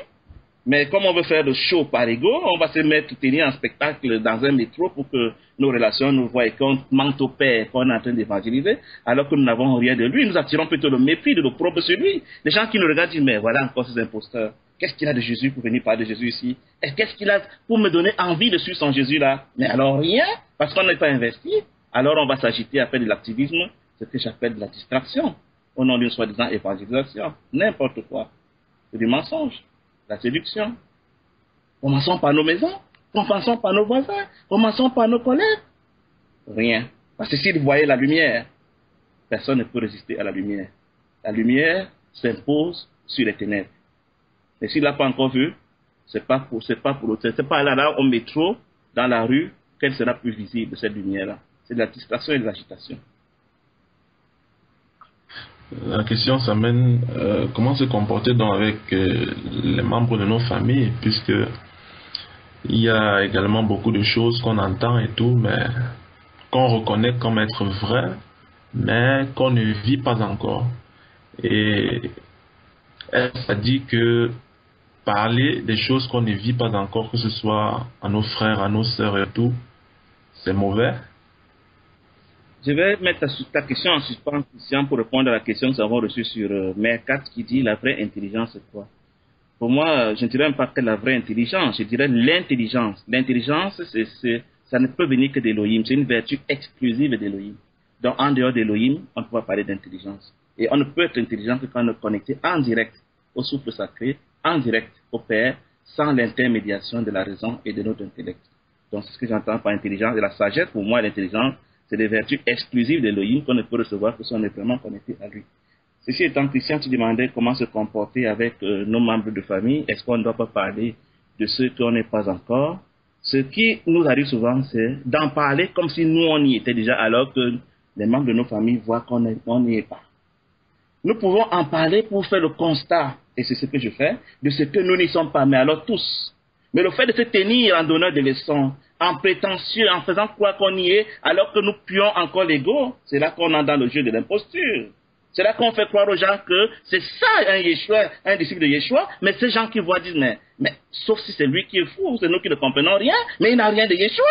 Mais comme on veut faire le show par ego, on va se tenir en spectacle dans un métro pour que nos relations nous voient et qu'on mente au Père qu'on est en train d'évangéliser, alors que nous n'avons rien de lui. Nous attirons plutôt le mépris de l'opprobre sur lui. Les gens qui nous regardent disent, mais voilà encore ces imposteurs. Qu'est-ce qu'il a de Jésus pour venir parler de Jésus ici? Et qu'est-ce qu'il a pour me donner envie de suivre son Jésus là? Mais alors rien, parce qu'on n'est pas investi. Alors on va s'agiter à faire de l'activisme, ce que j'appelle de la distraction, au nom d'une soi-disant évangélisation. N'importe quoi. C'est du mensonge. La séduction. Commençons par nos maisons, commençons par nos voisins, commençons par nos collègues. Rien. Parce que s'ils voyaient la lumière, personne ne peut résister à la lumière. La lumière s'impose sur les ténèbres. Mais s'il n'a pas encore vu, c'est pas là au métro, dans la rue, qu'elle sera plus visible, cette lumière-là. C'est de la distraction et de l'agitation. La question s'amène comment se comporter donc avec les membres de nos familles, puisque il y a également beaucoup de choses qu'on entend et tout, mais qu'on reconnaît comme être vraies, mais qu'on ne vit pas encore. Et ça dit que parler des choses qu'on ne vit pas encore, que ce soit à nos frères, à nos sœurs et tout, c'est mauvais. Je vais mettre ta question en suspens, Christian, pour répondre à la question que nous avons reçue sur Mère 4 qui dit la vraie intelligence c'est quoi? Pour moi, je ne dirais même pas que la vraie intelligence, je dirais l'intelligence. L'intelligence, ça ne peut venir que d'Elohim, c'est une vertu exclusive d'Elohim. Donc en dehors d'Elohim, on ne peut pas parler d'intelligence. Et on ne peut être intelligent que quand on est connecté en direct au souffle sacré, en direct au Père, sans l'intermédiation de la raison et de notre intellect. Donc c'est ce que j'entends par intelligence. Et la sagesse, pour moi, l'intelligence, c'est des vertus exclusives d'Elohim qu'on ne peut recevoir que si on est vraiment connecté à lui. Ceci étant, Christian, tu demandais comment se comporter avec nos membres de famille. Est-ce qu'on ne doit pas parler de ceux qu'on n'est pas encore? Ce qui nous arrive souvent, c'est d'en parler comme si nous, on y était déjà, alors que les membres de nos familles voient qu'on n'y est pas. Nous pouvons en parler pour faire le constat, et c'est ce que je fais, de ce que nous n'y sommes pas, mais alors tous. Mais le fait de se tenir en donneur de leçons, en prétentieux, en faisant croire qu'on y est, alors que nous puons encore l'ego, c'est là qu'on entre dans le jeu de l'imposture. C'est là qu'on fait croire aux gens que c'est ça un Yeshua, un disciple de Yeshua, mais ces gens qui voient disent, mais sauf si c'est lui qui est fou, c'est nous qui ne comprenons rien, mais il n'a rien de Yeshua.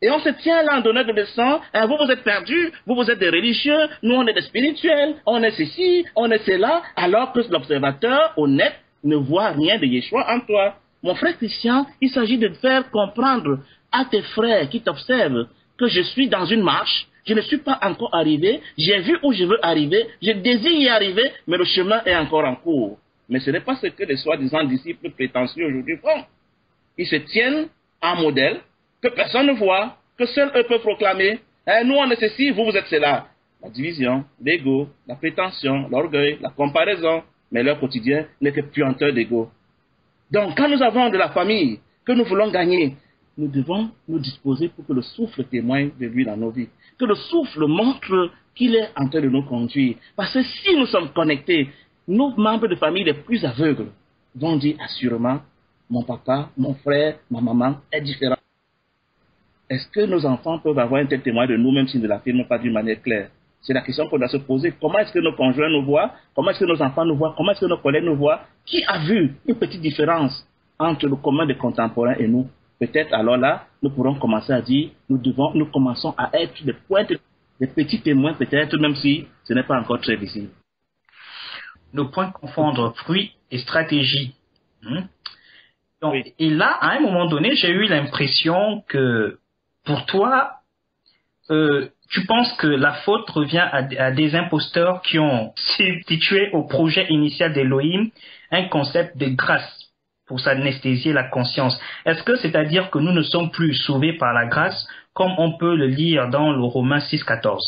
Et on se tient là en donnant de leçons, hein, vous êtes perdus, vous êtes des religieux, nous on est des spirituels, on est ceci, on est cela, alors que l'observateur honnête ne voit rien de Yeshua en toi. Mon frère Christian, il s'agit de faire comprendre à tes frères qui t'observent que je suis dans une marche, je ne suis pas encore arrivé, j'ai vu où je veux arriver, je désire y arriver, mais le chemin est encore en cours. Mais ce n'est pas ce que les soi-disant disciples prétentieux aujourd'hui font. Ils se tiennent en modèle que personne ne voit, que seuls eux peuvent proclamer. Hein, nous on est ceci, vous êtes cela. La division, l'ego, la prétention, l'orgueil, la comparaison, mais leur quotidien n'est que puanteur d'ego. Donc quand nous avons de la famille que nous voulons gagner, nous devons nous disposer pour que le souffle témoigne de lui dans nos vies. Que le souffle montre qu'il est en train de nous conduire. Parce que si nous sommes connectés, nos membres de famille les plus aveugles vont dire assurément, mon papa, mon frère, ma maman est différent. Est-ce que nos enfants peuvent avoir un tel témoin de nous, même s'ils ne l'affirment pas d'une manière claire? C'est la question qu'on doit se poser. Comment est-ce que nos conjoints nous voient? Comment est-ce que nos enfants nous voient? Comment est-ce que nos collègues nous voient? Qui a vu une petite différence entre le commun des contemporains et nous? Peut-être alors là, nous pourrons commencer à dire, nous commençons à être des pointes, des petits témoins peut-être, même si ce n'est pas encore très visible. Ne point confondre fruit et stratégie. Donc, oui. Et là, à un moment donné, j'ai eu l'impression que pour toi, tu penses que la faute revient à des imposteurs qui ont substitué au projet initial d'Elohim un concept de grâce pour s'anesthésier la conscience. Est-ce que c'est-à-dire que nous ne sommes plus sauvés par la grâce, comme on peut le lire dans le Romains 6,14?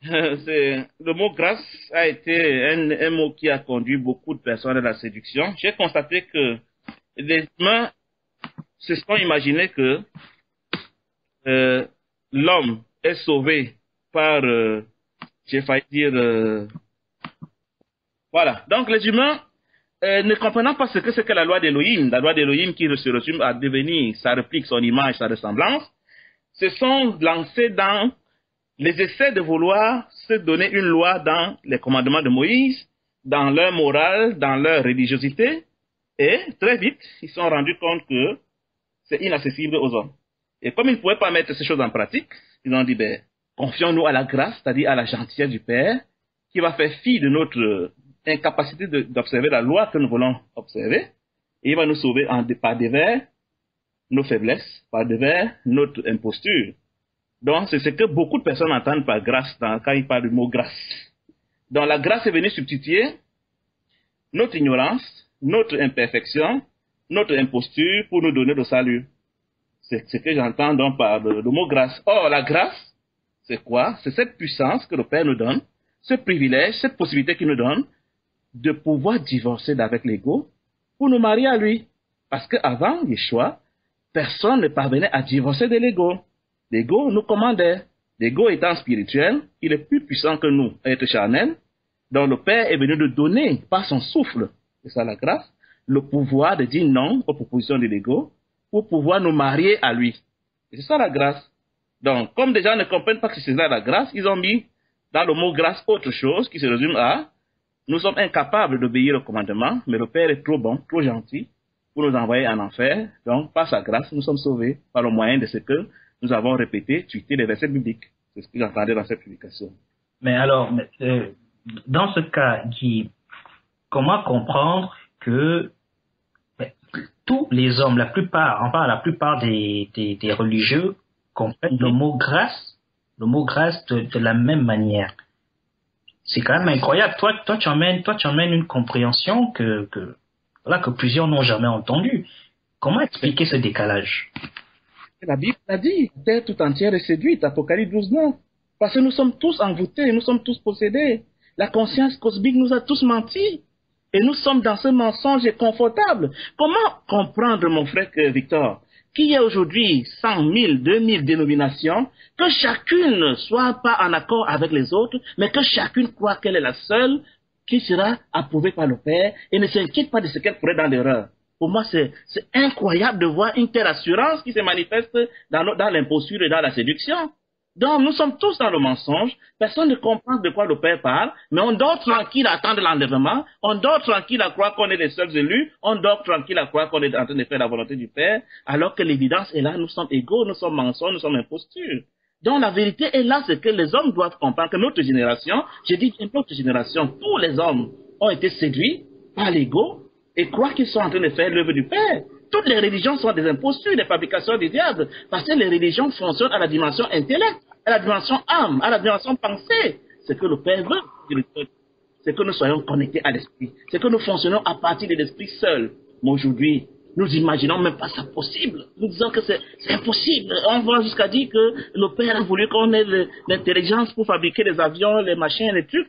Le mot grâce a été un mot qui a conduit beaucoup de personnes à la séduction. J'ai constaté que les humains se sont imaginés que l'homme est sauvé par, j'ai failli dire, voilà. Donc les humains, ne comprenant pas ce que c'est que la loi d'Elohim qui se résume à devenir sa réplique, son image, sa ressemblance, se sont lancés dans les essais de vouloir se donner une loi dans les commandements de Moïse, dans leur morale, dans leur religiosité, et très vite, ils se sont rendus compte que c'est inaccessible aux hommes. Et comme ils ne pouvaient pas mettre ces choses en pratique, ils ont dit, confions-nous à la grâce, c'est-à-dire à la gentillesse du Père, qui va faire fi de notre incapacité d'observer la loi que nous voulons observer, et il va nous sauver par devers nos faiblesses, par devers notre imposture. Donc, c'est ce que beaucoup de personnes entendent par grâce quand ils parlent du mot grâce. Donc, la grâce est venue substituer notre ignorance, notre imperfection, notre imposture pour nous donner le salut. C'est ce que j'entends donc par le mot grâce. Or, la grâce, c'est quoi? C'est cette puissance que le Père nous donne ce privilège, cette possibilité qu'il nous donne de pouvoir divorcer d'avec l'ego pour nous marier à lui. Parce qu'avant Yeshua, personne ne parvenait à divorcer de l'ego. L'ego nous commandait. L'ego étant spirituel, il est plus puissant que nous, être charnel. Donc le Père est venu nous donner, par son souffle, c'est ça la grâce, le pouvoir de dire non aux propositions de l'ego pour pouvoir nous marier à lui. Et c'est ça la grâce. Donc, comme des gens ne comprennent pas que c'est ça la grâce, ils ont mis dans le mot grâce autre chose qui se résume à nous sommes incapables d'obéir au commandement, mais le Père est trop bon, trop gentil pour nous envoyer en enfer. Donc, par sa grâce, nous sommes sauvés par le moyen de ce que nous avons répété, tweeté les versets bibliques. C'est ce que j'entendais dans cette publication. Mais alors, dans ce cas, Guy, comment comprendre que tous les hommes, la plupart des religieux comprennent le mot grâce de la même manière? C'est quand même incroyable. Toi, tu emmènes une compréhension que plusieurs n'ont jamais entendue. Comment expliquer ce décalage? La Bible l'a dit, terre tout entière est séduite, Apocalypse 12:9. Parce que nous sommes tous envoûtés, nous sommes tous possédés. La conscience cosmique nous a tous menti. Et nous sommes dans ce mensonge confortable. Comment comprendre, mon frère Victor, qu'il y a aujourd'hui 100 000, 2000 dénominations, que chacune ne soit pas en accord avec les autres, mais que chacune croit qu'elle est la seule qui sera approuvée par le Père et ne s'inquiète pas de ce qu'elle ferait dans l'erreur. Pour moi, c'est incroyable de voir une telle assurance qui se manifeste dans l'imposture et dans la séduction. Donc, nous sommes tous dans le mensonge. Personne ne comprend de quoi le Père parle, mais on dort tranquille à attendre l'enlèvement. On dort tranquille à croire qu'on est les seuls élus. On dort tranquille à croire qu'on est en train de faire la volonté du Père, alors que l'évidence est là. Nous sommes égaux, nous sommes mensonges, nous sommes impostures. Donc, la vérité est là, c'est que les hommes doivent comprendre que notre génération, j'ai dit notre génération, tous les hommes ont été séduits par l'ego et croient qu'ils sont en train de faire l'œuvre du Père. Toutes les religions sont des impostures, des fabrications du diable, parce que les religions fonctionnent à la dimension intellect, à la dimension âme, à la dimension pensée. Ce que le Père veut, c'est que nous soyons connectés à l'esprit, c'est que nous fonctionnons à partir de l'esprit seul. Mais aujourd'hui, nous imaginons même pas ça possible. Nous disons que c'est impossible. On va jusqu'à dire que le Père a voulu qu'on ait l'intelligence pour fabriquer les avions, les machins, les trucs.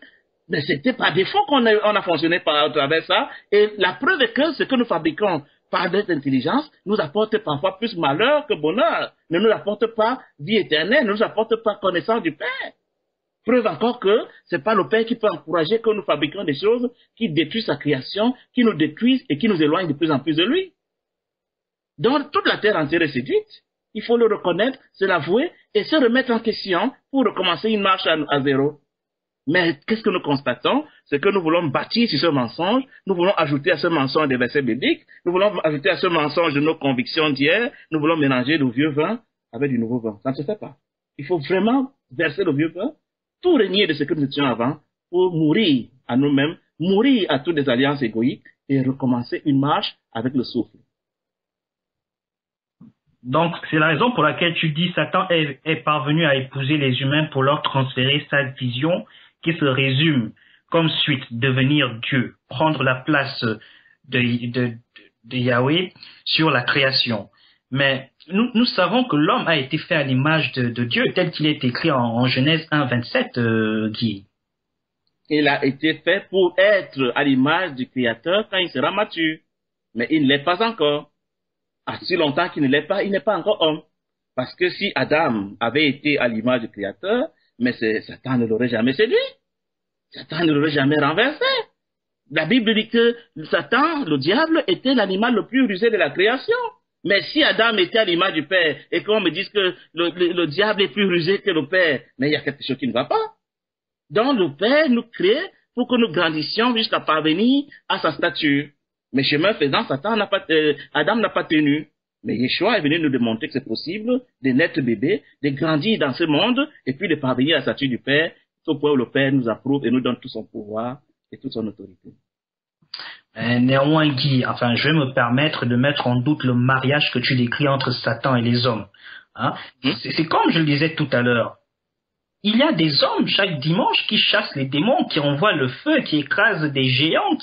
Mais c'était par défaut qu'on a fonctionné à travers ça. Et la preuve est que ce que nous fabriquons par notre intelligence nous apporte parfois plus malheur que bonheur. Ne nous apporte pas vie éternelle, ne nous apporte pas connaissance du Père. Preuve encore que c'est pas le Père qui peut encourager que nous fabriquions des choses qui détruisent sa création, qui nous détruisent et qui nous éloignent de plus en plus de lui. Donc toute la terre entière est séduite. Il faut le reconnaître, se l'avouer et se remettre en question pour recommencer une marche à zéro. Mais qu'est-ce que nous constatons? C'est que nous voulons bâtir sur ce mensonge, nous voulons ajouter à ce mensonge des versets bibliques, nous voulons ajouter à ce mensonge de nos convictions d'hier, nous voulons mélanger le vieux vin avec du nouveau vin. Ça ne se fait pas. Il faut vraiment verser le vieux vin, tout régner de ce que nous étions avant, pour mourir à nous-mêmes, mourir à toutes les alliances égoïques et recommencer une marche avec le souffle. Donc, c'est la raison pour laquelle tu dis Satan est parvenu à épouser les humains pour leur transférer sa vision qui se résume comme suite devenir Dieu, prendre la place de Yahweh sur la création. Mais nous savons que l'homme a été fait à l'image de Dieu, tel qu'il est écrit en Genèse 1:27, Guy. Il a été fait pour être à l'image du Créateur quand il sera mature. Mais il ne l'est pas encore. À si longtemps qu'il ne l'est pas, il n'est pas encore homme. Parce que si Adam avait été à l'image du Créateur, mais Satan ne l'aurait jamais séduit. Satan ne l'aurait jamais renversé. La Bible dit que Satan, le diable, était l'animal le plus rusé de la création. Mais si Adam était à l'image du Père, et qu'on me dise que le diable est plus rusé que le Père, mais il y a quelque chose qui ne va pas. Donc le Père nous crée pour que nous grandissions jusqu'à parvenir à sa stature. Mais chemin faisant, Adam n'a pas tenu. Mais Yeshua est venu nous démontrer que c'est possible de naître bébé, de grandir dans ce monde, et puis de parvenir à la statue du Père, au point où le Père nous approuve et nous donne tout son pouvoir et toute son autorité. Néanmoins, Guy, je vais me permettre de mettre en doute le mariage que tu décris entre Satan et les hommes. C'est comme je le disais tout à l'heure. Il y a des hommes chaque dimanche qui chassent les démons, qui envoient le feu, qui écrasent des géants,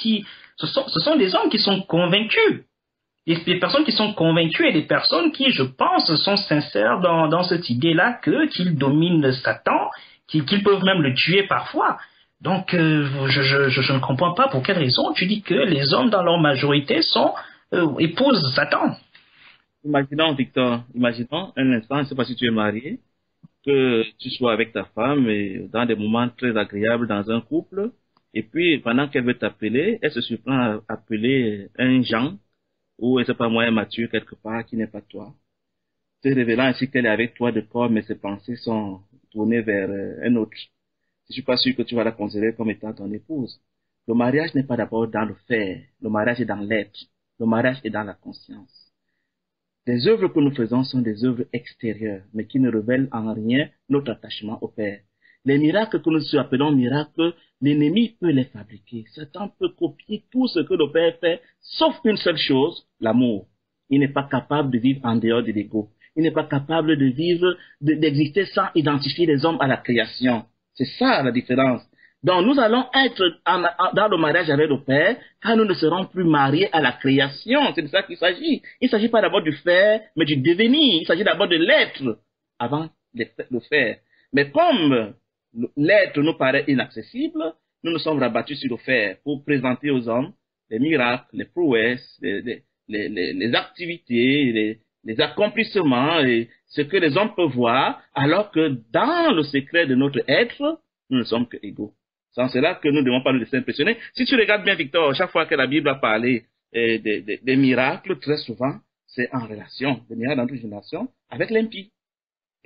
ce sont des hommes qui sont convaincus. Des personnes qui sont convaincues et des personnes qui, je pense, sont sincères dans cette idée-là qu'ils dominent Satan, qu'ils peuvent même le tuer parfois. Donc, je ne comprends pas pour quelle raison tu dis que les hommes dans leur majorité épousent Satan. Imaginons, Victor, imaginons un instant, je ne sais pas si tu es marié, que tu sois avec ta femme et dans des moments très agréables dans un couple, et puis pendant qu'elle veut t'appeler, elle se surprend à appeler un Jean, ou, je ne sais pas moi, un Mathieu quelque part qui n'est pas toi, te révélant ainsi qu'elle est avec toi de corps, mais ses pensées sont tournées vers un autre. Je suis pas sûr que tu vas la considérer comme étant ton épouse. Le mariage n'est pas d'abord dans le faire, le mariage est dans l'être, le mariage est dans la conscience. Les œuvres que nous faisons sont des œuvres extérieures, mais qui ne révèlent en rien notre attachement au Père. Les miracles que nous appelons miracles, l'ennemi peut les fabriquer. Satan peut copier tout ce que le Père fait, sauf une seule chose, l'amour. Il n'est pas capable de vivre en dehors de l'ego. Il n'est pas capable de vivre, d'exister sans identifier les hommes à la création. C'est ça la différence. Donc nous allons être dans le mariage avec le Père, car nous ne serons plus mariés à la création. C'est de ça qu'il s'agit. Il ne s'agit pas d'abord du faire, mais du devenir. Il s'agit d'abord de l'être avant de faire. Mais comme l'être nous paraît inaccessible, nous nous sommes rabattus sur le faire pour présenter aux hommes les miracles, les prouesses, les activités, les accomplissements et ce que les hommes peuvent voir, alors que dans le secret de notre être, nous ne sommes que égaux. C'est en cela que nous ne devons pas nous laisser impressionner. Si tu regardes bien, Victor, chaque fois que la Bible a parlé des miracles, très souvent, c'est en relation, des miracles dans toute génération, avec l'impie.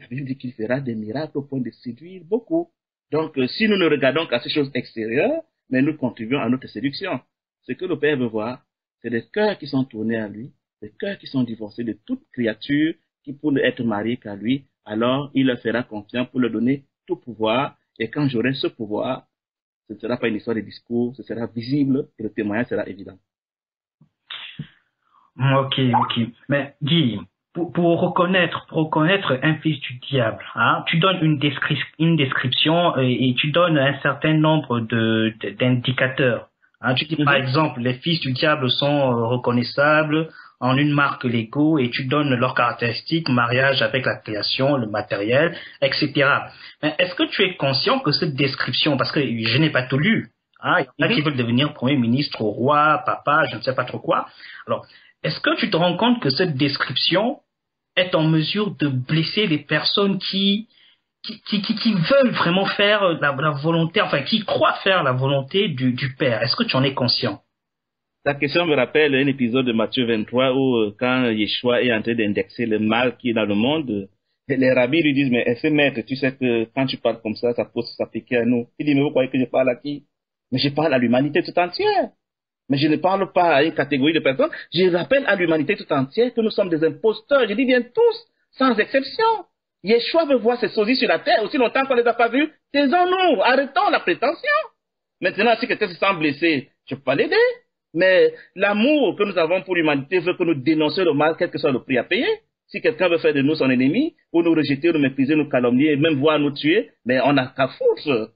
La Bible dit qu'il fera des miracles au point de séduire beaucoup. Donc, si nous ne regardons qu'à ces choses extérieures, mais nous contribuons à notre séduction. Ce que le Père veut voir, c'est des cœurs qui sont tournés à lui, des cœurs qui sont divorcés de toute créature qui pourrait être mariée qu'à lui. Alors, il leur fera confiance pour leur donner tout pouvoir. Et quand j'aurai ce pouvoir, ce ne sera pas une histoire de discours, ce sera visible et le témoignage sera évident. Ok. Mais dis, pour reconnaître un fils du diable, hein, tu donnes une description et tu donnes un certain nombre d'indicateurs. Hein, tu dis par exemple, les fils du diable sont reconnaissables en une marque Lego et tu donnes leurs caractéristiques, mariage avec la création, le matériel, etc. Mais est-ce que tu es conscient que cette description, parce que je n'ai pas tout lu, hein, il y en a qui veulent devenir premier ministre, roi, papa, je ne sais pas trop quoi. Alors, est-ce que tu te rends compte que cette description est en mesure de blesser les personnes qui veulent vraiment faire la volonté, enfin qui croient faire la volonté du Père? Est-ce que tu en es conscient? La question me rappelle un épisode de Matthieu 23 où quand Yeshua est en train d'indexer le mal qui est dans le monde, les rabbis lui disent, mais est-ce maître, tu sais que quand tu parles comme ça peut s'appliquer à nous. Il dit, mais vous croyez que je parle à qui? Mais je parle à l'humanité tout entière. Mais je ne parle pas à une catégorie de personnes. Je rappelle à l'humanité tout entière que nous sommes des imposteurs. Je dis bien tous, sans exception. Yeshua veut voir ses sosies sur la terre aussi longtemps qu'on ne les a pas vus. Taisons-nous, arrêtons la prétention. Maintenant, si quelqu'un se sent blessé, je peux pas l'aider. Mais l'amour que nous avons pour l'humanité veut que nous dénoncions le mal, quel que soit le prix à payer. Si quelqu'un veut faire de nous son ennemi, ou nous rejeter, nous mépriser, nous calomnier, et même voir nous tuer, mais on n'a qu'à foutre.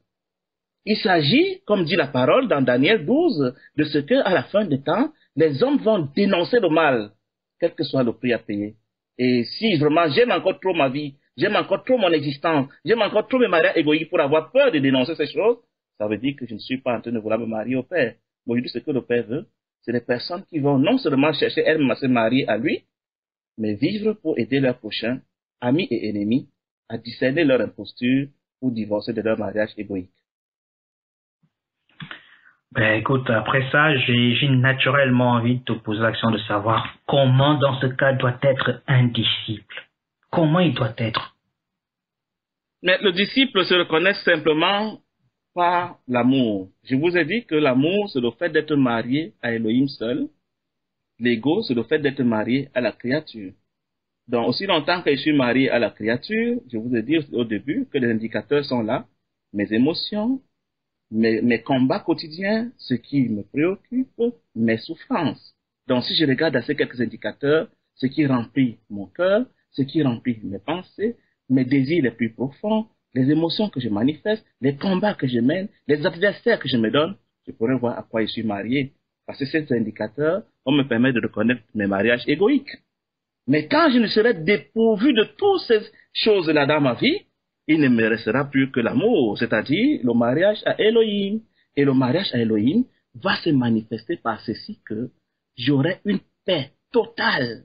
Il s'agit, comme dit la parole dans Daniel 12, de ce que, à la fin des temps, les hommes vont dénoncer le mal, quel que soit le prix à payer. Et si vraiment j'aime encore trop ma vie, j'aime encore trop mon existence, j'aime encore trop mes mariages égoïstes pour avoir peur de dénoncer ces choses, ça veut dire que je ne suis pas en train de vouloir me marier au Père. Aujourd'hui, ce que le Père veut, c'est des personnes qui vont non seulement chercher elles-mêmes à se marier à lui, mais vivre pour aider leurs prochains, amis et ennemis, à discerner leur imposture ou divorcer de leur mariage égoïque. Ben écoute, après ça, j'ai naturellement envie de te poser l'action de savoir comment dans ce cas doit être un disciple. Comment il doit être? Mais le disciple se reconnaît simplement par l'amour. Je vous ai dit que l'amour, c'est le fait d'être marié à Elohim seul. L'ego, c'est le fait d'être marié à la créature. Donc, aussi longtemps que je suis marié à la créature, je vous ai dit au début que les indicateurs sont là. Mes émotions, mes combats quotidiens, ce qui me préoccupe, mes souffrances. Donc, si je regarde à ces quelques indicateurs, ce qui remplit mon cœur, ce qui remplit mes pensées, mes désirs les plus profonds, les émotions que je manifeste, les combats que je mène, les adversaires que je me donne, je pourrais voir à quoi je suis marié. Parce que ces indicateurs vont me permettre de reconnaître mes mariages égoïques. Mais quand je ne serai dépourvu de toutes ces choses-là dans ma vie, il ne me restera plus que l'amour, c'est-à-dire le mariage à Elohim. Et le mariage à Elohim va se manifester par ceci que j'aurai une paix totale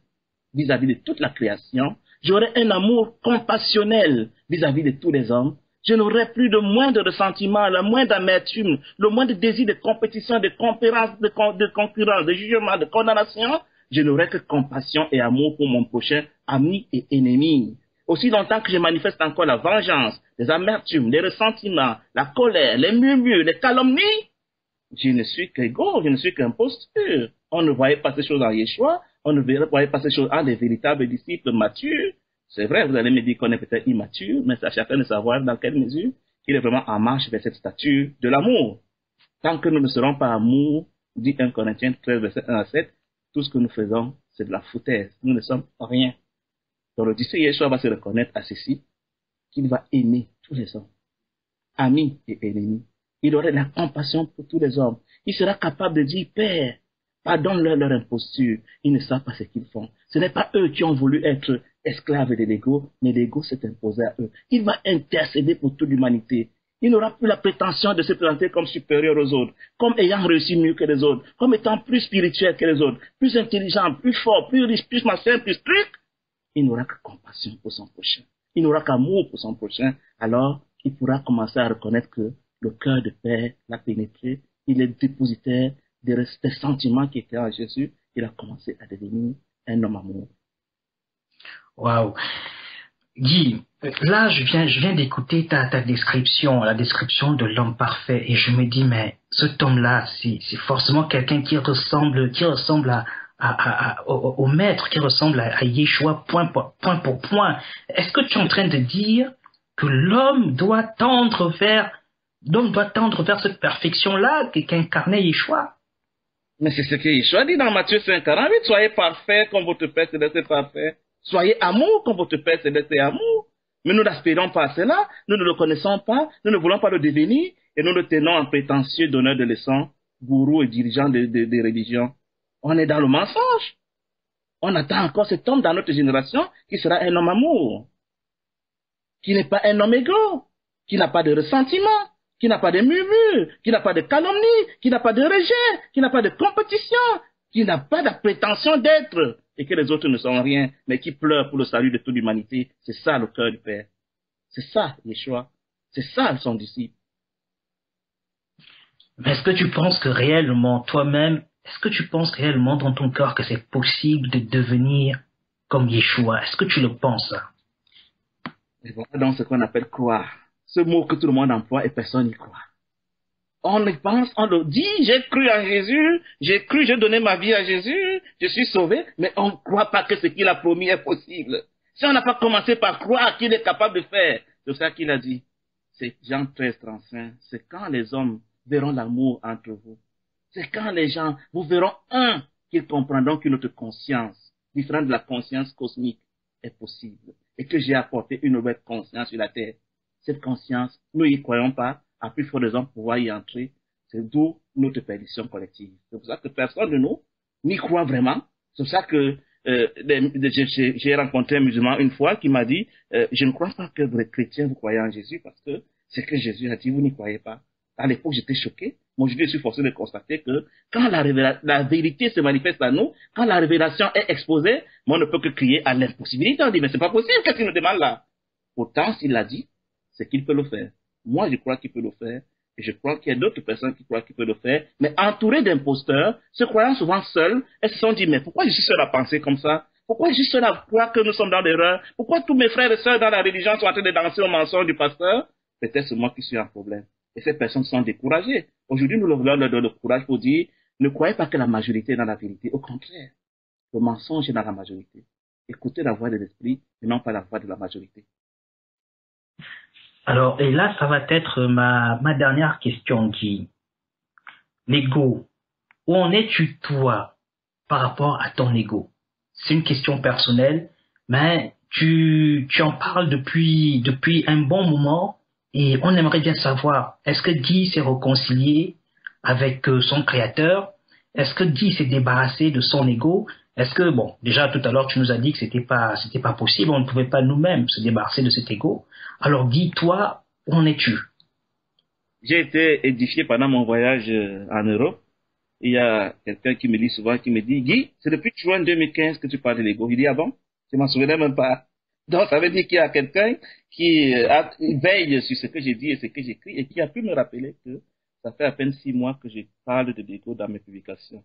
vis-à-vis de toute la création. J'aurai un amour compassionnel vis-à-vis de tous les hommes. Je n'aurai plus de moindre ressentiment, le moindre amertume, le moindre désir de compétition, de concurrence, de jugement, de condamnation. Je n'aurai que compassion et amour pour mon prochain ami et ennemi. Aussi longtemps que je manifeste encore la vengeance, les amertumes, les ressentiments, la colère, les murmures, les calomnies, je ne suis qu'égo, je ne suis qu'imposture. On ne voyait pas ces choses en Yeshua, on ne voyait pas ces choses en des véritables disciples matures. C'est vrai, vous allez me dire qu'on est peut-être immature, mais c'est à chacun de savoir dans quelle mesure il est vraiment en marche vers cette stature de l'amour. Tant que nous ne serons pas amour, dit 1 Corinthiens 13, verset 1 à 7, tout ce que nous faisons, c'est de la foutaise. Nous ne sommes rien. Donc le disciple Yeshua va se reconnaître à ceci, qu'il va aimer tous les hommes, amis et ennemis. Il aurait de la compassion pour tous les hommes. Il sera capable de dire, Père, pardonne-leur leur imposture. Ils ne savent pas ce qu'ils font. Ce n'est pas eux qui ont voulu être esclaves de l'ego, mais l'ego s'est imposé à eux. Il va intercéder pour toute l'humanité. Il n'aura plus la prétention de se présenter comme supérieur aux autres, comme ayant réussi mieux que les autres, comme étant plus spirituel que les autres, plus intelligent, plus fort, plus riche, plus machin, plus truc. Il n'aura que compassion pour son prochain. Il n'aura qu'amour pour son prochain. Alors, il pourra commencer à reconnaître que le cœur de Père l'a pénétré. Il est dépositaire des sentiments qui étaient en Jésus. Il a commencé à devenir un homme amour. Waouh. Guy, là, je viens d'écouter ta description, la description de l'homme parfait, et je me dis, mais cet homme-là, c'est forcément quelqu'un qui ressemble au maître, qui ressemble à Yeshua point pour point. Est-ce que tu es en train de dire que l'homme doit tendre vers cette perfection-là qu'incarnait Yeshua? Mais c'est ce que Yeshua dit dans Matthieu 5:48, soyez parfaits comme votre Père céleste est parfait. Soyez amour comme votre Père céleste est amour. Mais nous n'aspirons pas à cela, nous ne le connaissons pas, nous ne voulons pas le devenir, et nous le tenons en prétentieux donneur de leçons, gourou et dirigeant des religions. On est dans le mensonge. On attend encore cet homme dans notre génération qui sera un homme amour, qui n'est pas un homme égo, qui n'a pas de ressentiment, qui n'a pas de murmure, qui n'a pas de calomnie, qui n'a pas de rejet, qui n'a pas de compétition, qui n'a pas de prétention d'être, et que les autres ne sont rien, mais qui pleure pour le salut de toute l'humanité. C'est ça le cœur du Père. C'est ça Yeshua. C'est ça son disciple. Mais est-ce que tu penses que réellement, toi-même, est-ce que tu penses réellement dans ton cœur que c'est possible de devenir comme Yeshua? Est-ce que tu le penses? Et voilà donc ce qu'on appelle croire. Ce mot que tout le monde emploie et personne n'y croit. On y pense, on le dit, j'ai cru en Jésus, j'ai donné ma vie à Jésus, je suis sauvé, mais on ne croit pas que ce qu'il a promis est possible. Si on n'a pas commencé par croire qu'il est capable de faire, c'est ça qu'il a dit. C'est Jean 13:35, c'est quand les hommes verront l'amour entre vous. C'est quand les gens vous verront qu'ils comprendront qu'une autre conscience, différente de la conscience cosmique, est possible. Et que j'ai apporté une nouvelle conscience sur la terre. Cette conscience, nous n'y croyons pas, à plus forte raison pour pouvoir y entrer. C'est d'où notre perdition collective. C'est pour ça que personne de nous n'y croit vraiment. C'est pour ça que j'ai rencontré un musulman une fois qui m'a dit je ne crois pas que vous êtes chrétiens, vous croyez en Jésus, parce que c'est que Jésus a dit, vous n'y croyez pas. À l'époque, j'étais choqué. Moi, aujourd'hui, je suis forcé de constater que quand la vérité se manifeste à nous, quand la révélation est exposée, moi, on ne peut que crier à l'impossibilité. On dit, mais c'est pas possible, qu'est-ce qu'il nous demande là? Pourtant, s'il l'a dit, c'est qu'il peut le faire. Moi, je crois qu'il peut le faire. Et je crois qu'il y a d'autres personnes qui croient qu'il peut le faire. Mais entourés d'imposteurs, se croyant souvent seuls, elles se sont dit, mais pourquoi je suis seul à penser comme ça? Pourquoi je suis seul à croire que nous sommes dans l'erreur? Pourquoi tous mes frères et sœurs dans la religion sont en train de danser au mensonge du pasteur? Peut-être c'est moi qui suis un problème. Et ces personnes sont découragées. Aujourd'hui, nous leur donnons le courage pour dire, ne croyez pas que la majorité est dans la vérité. Au contraire, le mensonge est dans la majorité. Écoutez la voix de l'esprit et non pas la voix de la majorité. Alors, et là, ça va être ma dernière question, Guy. L'ego. Où en es-tu, toi, par rapport à ton ego? C'est une question personnelle, mais tu en parles depuis un bon moment. Et on aimerait bien savoir, est-ce que Guy s'est réconcilié avec son créateur? Est-ce que Guy s'est débarrassé de son ego? Est-ce que, bon, déjà tout à l'heure tu nous as dit que c'était pas possible, on ne pouvait pas nous-mêmes se débarrasser de cet ego. Alors Guy, toi, où en es-tu? J'ai été édifié pendant mon voyage en Europe. Il y a quelqu'un qui me dit souvent, qui me dit, Guy, c'est depuis juin 2015 que tu parles de l'ego. Il dit, ah bon? Je m'en souvenais même pas. Donc, ça veut dire qu'il y a quelqu'un qui veille sur ce que j'ai dit et ce que j'écris et qui a pu me rappeler que ça fait à peine 6 mois que je parle de l'ego dans mes publications.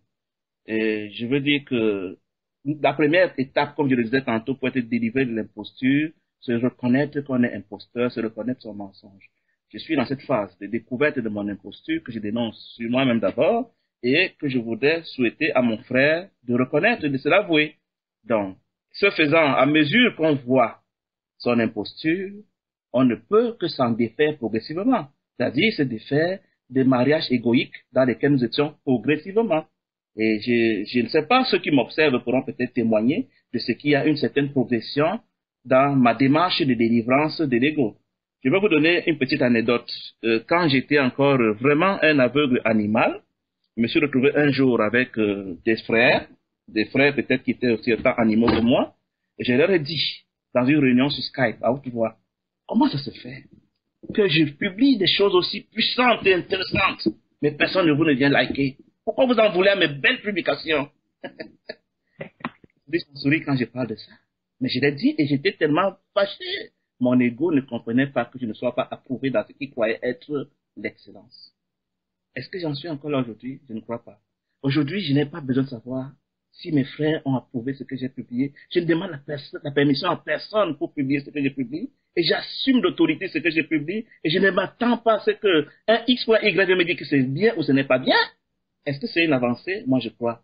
Et je veux dire que la première étape, comme je le disais tantôt, pour être délivré de l'imposture, c'est reconnaître qu'on est imposteur, c'est reconnaître son mensonge. Je suis dans cette phase de découverte de mon imposture que je dénonce sur moi-même d'abord et que je voudrais souhaiter à mon frère de reconnaître et de se l'avouer. Donc, ce faisant, à mesure qu'on voit son imposture, on ne peut que s'en défaire progressivement. C'est-à-dire se défaire des mariages égoïques dans lesquels nous étions progressivement. Et je ne sais pas, ceux qui m'observent pourront peut-être témoigner de ce qu'il y a une certaine progression dans ma démarche de délivrance de l'ego. Je vais vous donner une petite anecdote. Quand j'étais encore vraiment un aveugle animal, je me suis retrouvé un jour avec des frères peut-être qui étaient aussi autant animaux que moi, et je leur ai dit, dans une réunion sur Skype, à haute voix, comment ça se fait que je publie des choses aussi puissantes et intéressantes, mais personne ne vous ne vient liker? Pourquoi vous en voulez à mes belles publications? Ils sourient quand je parle de ça. Mais je l'ai dit et j'étais tellement fâché. Mon ego ne comprenait pas que je ne sois pas approuvé dans ce qu'il croyait être l'excellence. Est-ce que j'en suis encore là aujourd'hui? Je ne crois pas. Aujourd'hui, je n'ai pas besoin de savoir si mes frères ont approuvé ce que j'ai publié. Je ne demande la permission à personne pour publier ce que j'ai publié. Et j'assume d'autorité ce que j'ai publié. Et je ne m'attends pas à ce que un X ou un Y me dise que c'est bien ou ce n'est pas bien. Est-ce que c'est une avancée? Moi, je crois.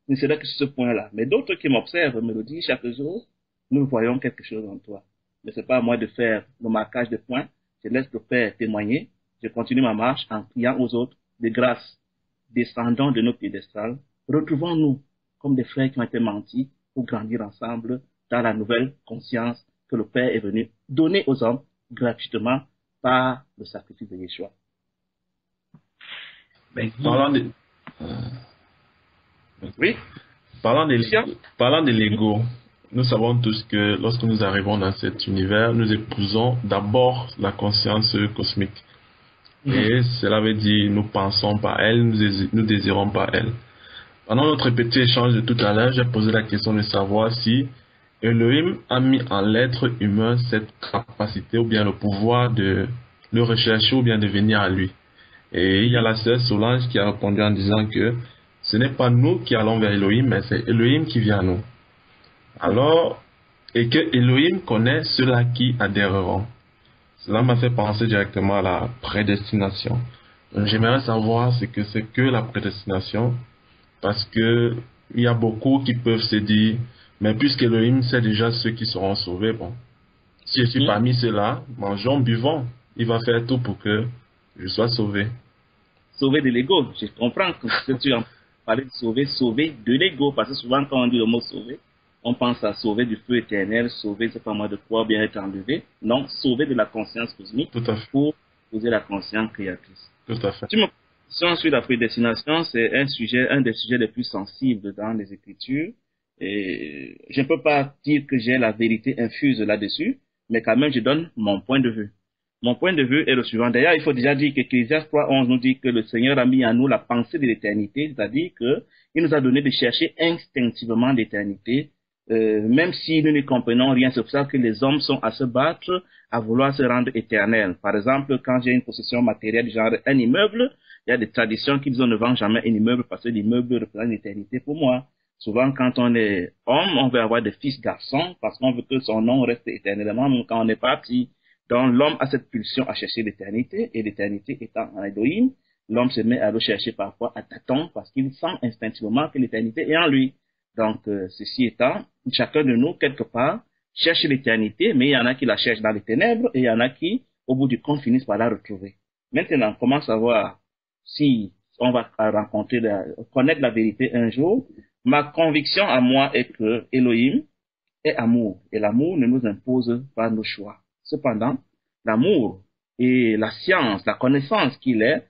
Mais c'est là que c'est ce point-là. Mais d'autres qui m'observent me le disent chaque jour, nous voyons quelque chose en toi. Mais ce n'est pas à moi de faire le marquage de points. Je laisse le Père témoigner. Je continue ma marche en criant aux autres de grâce. Descendons de nos piédestals. Retrouvons-nous comme des frères qui ont été mentis pour grandir ensemble dans la nouvelle conscience que le Père est venu donner aux hommes gratuitement par le sacrifice de Yeshua. Oui. Parlant de l'ego, nous savons tous que lorsque nous arrivons dans cet univers, nous épousons d'abord la conscience cosmique. Et cela veut dire nous pensons par elle, nous désirons par elle. Pendant notre petit échange de tout à l'heure, j'ai posé la question de savoir si Elohim a mis en l'être humain cette capacité ou bien le pouvoir de le rechercher ou bien de venir à lui. Et il y a la sœur Solange qui a répondu en disant que ce n'est pas nous qui allons vers Elohim, mais c'est Elohim qui vient à nous. Alors, et que Elohim connaît ceux-là qui adhéreront. Cela m'a fait penser directement à la prédestination. J'aimerais savoir ce que c'est que la prédestination, parce que il y a beaucoup qui peuvent se dire, mais puisque Elohim sait déjà ceux qui seront sauvés, bon, si je suis parmi ceux-là, mangeons, buvons, il va faire tout pour que je sois sauvé. Sauvé de l'ego, je comprends que tu en parlais de sauver de l'ego, parce que souvent quand on dit le mot sauver, on pense à sauver du feu éternel, sauver, c'est pas moi de quoi bien être enlevé. Non, sauver de la conscience cosmique pour poser la conscience créatrice. Tout à fait. Tu me questions sur la prédestination, c'est un des sujets les plus sensibles dans les Écritures. Et je ne peux pas dire que j'ai la vérité infuse là-dessus, mais quand même je donne mon point de vue. Mon point de vue est le suivant. D'ailleurs, il faut déjà dire qu'Ecclésiaste 3:11 nous dit que le Seigneur a mis en nous la pensée de l'éternité, c'est-à-dire qu'il nous a donné de chercher instinctivement l'éternité, même si nous ne comprenons rien. C'est pour ça que les hommes sont à se battre, à vouloir se rendre éternels. Par exemple, quand j'ai une possession matérielle, genre un immeuble, il y a des traditions qui disent on ne vend jamais un immeuble parce que l'immeuble représente l'éternité pour moi. Souvent, quand on est homme, on veut avoir des fils garçons parce qu'on veut que son nom reste éternellement, même quand on est parti. Donc, l'homme a cette pulsion à chercher l'éternité, et l'éternité étant en Elohim, l'homme se met à le chercher parfois à tâtons parce qu'il sent instinctivement que l'éternité est en lui. Donc, ceci étant, chacun de nous, quelque part, cherche l'éternité, mais il y en a qui la cherchent dans les ténèbres, et il y en a qui, au bout du compte, finissent par la retrouver. Maintenant, comment savoir si on va connaître la vérité un jour? Ma conviction à moi est que Elohim est amour, et l'amour ne nous impose pas nos choix. Cependant, l'amour et la science, la connaissance qu'il est,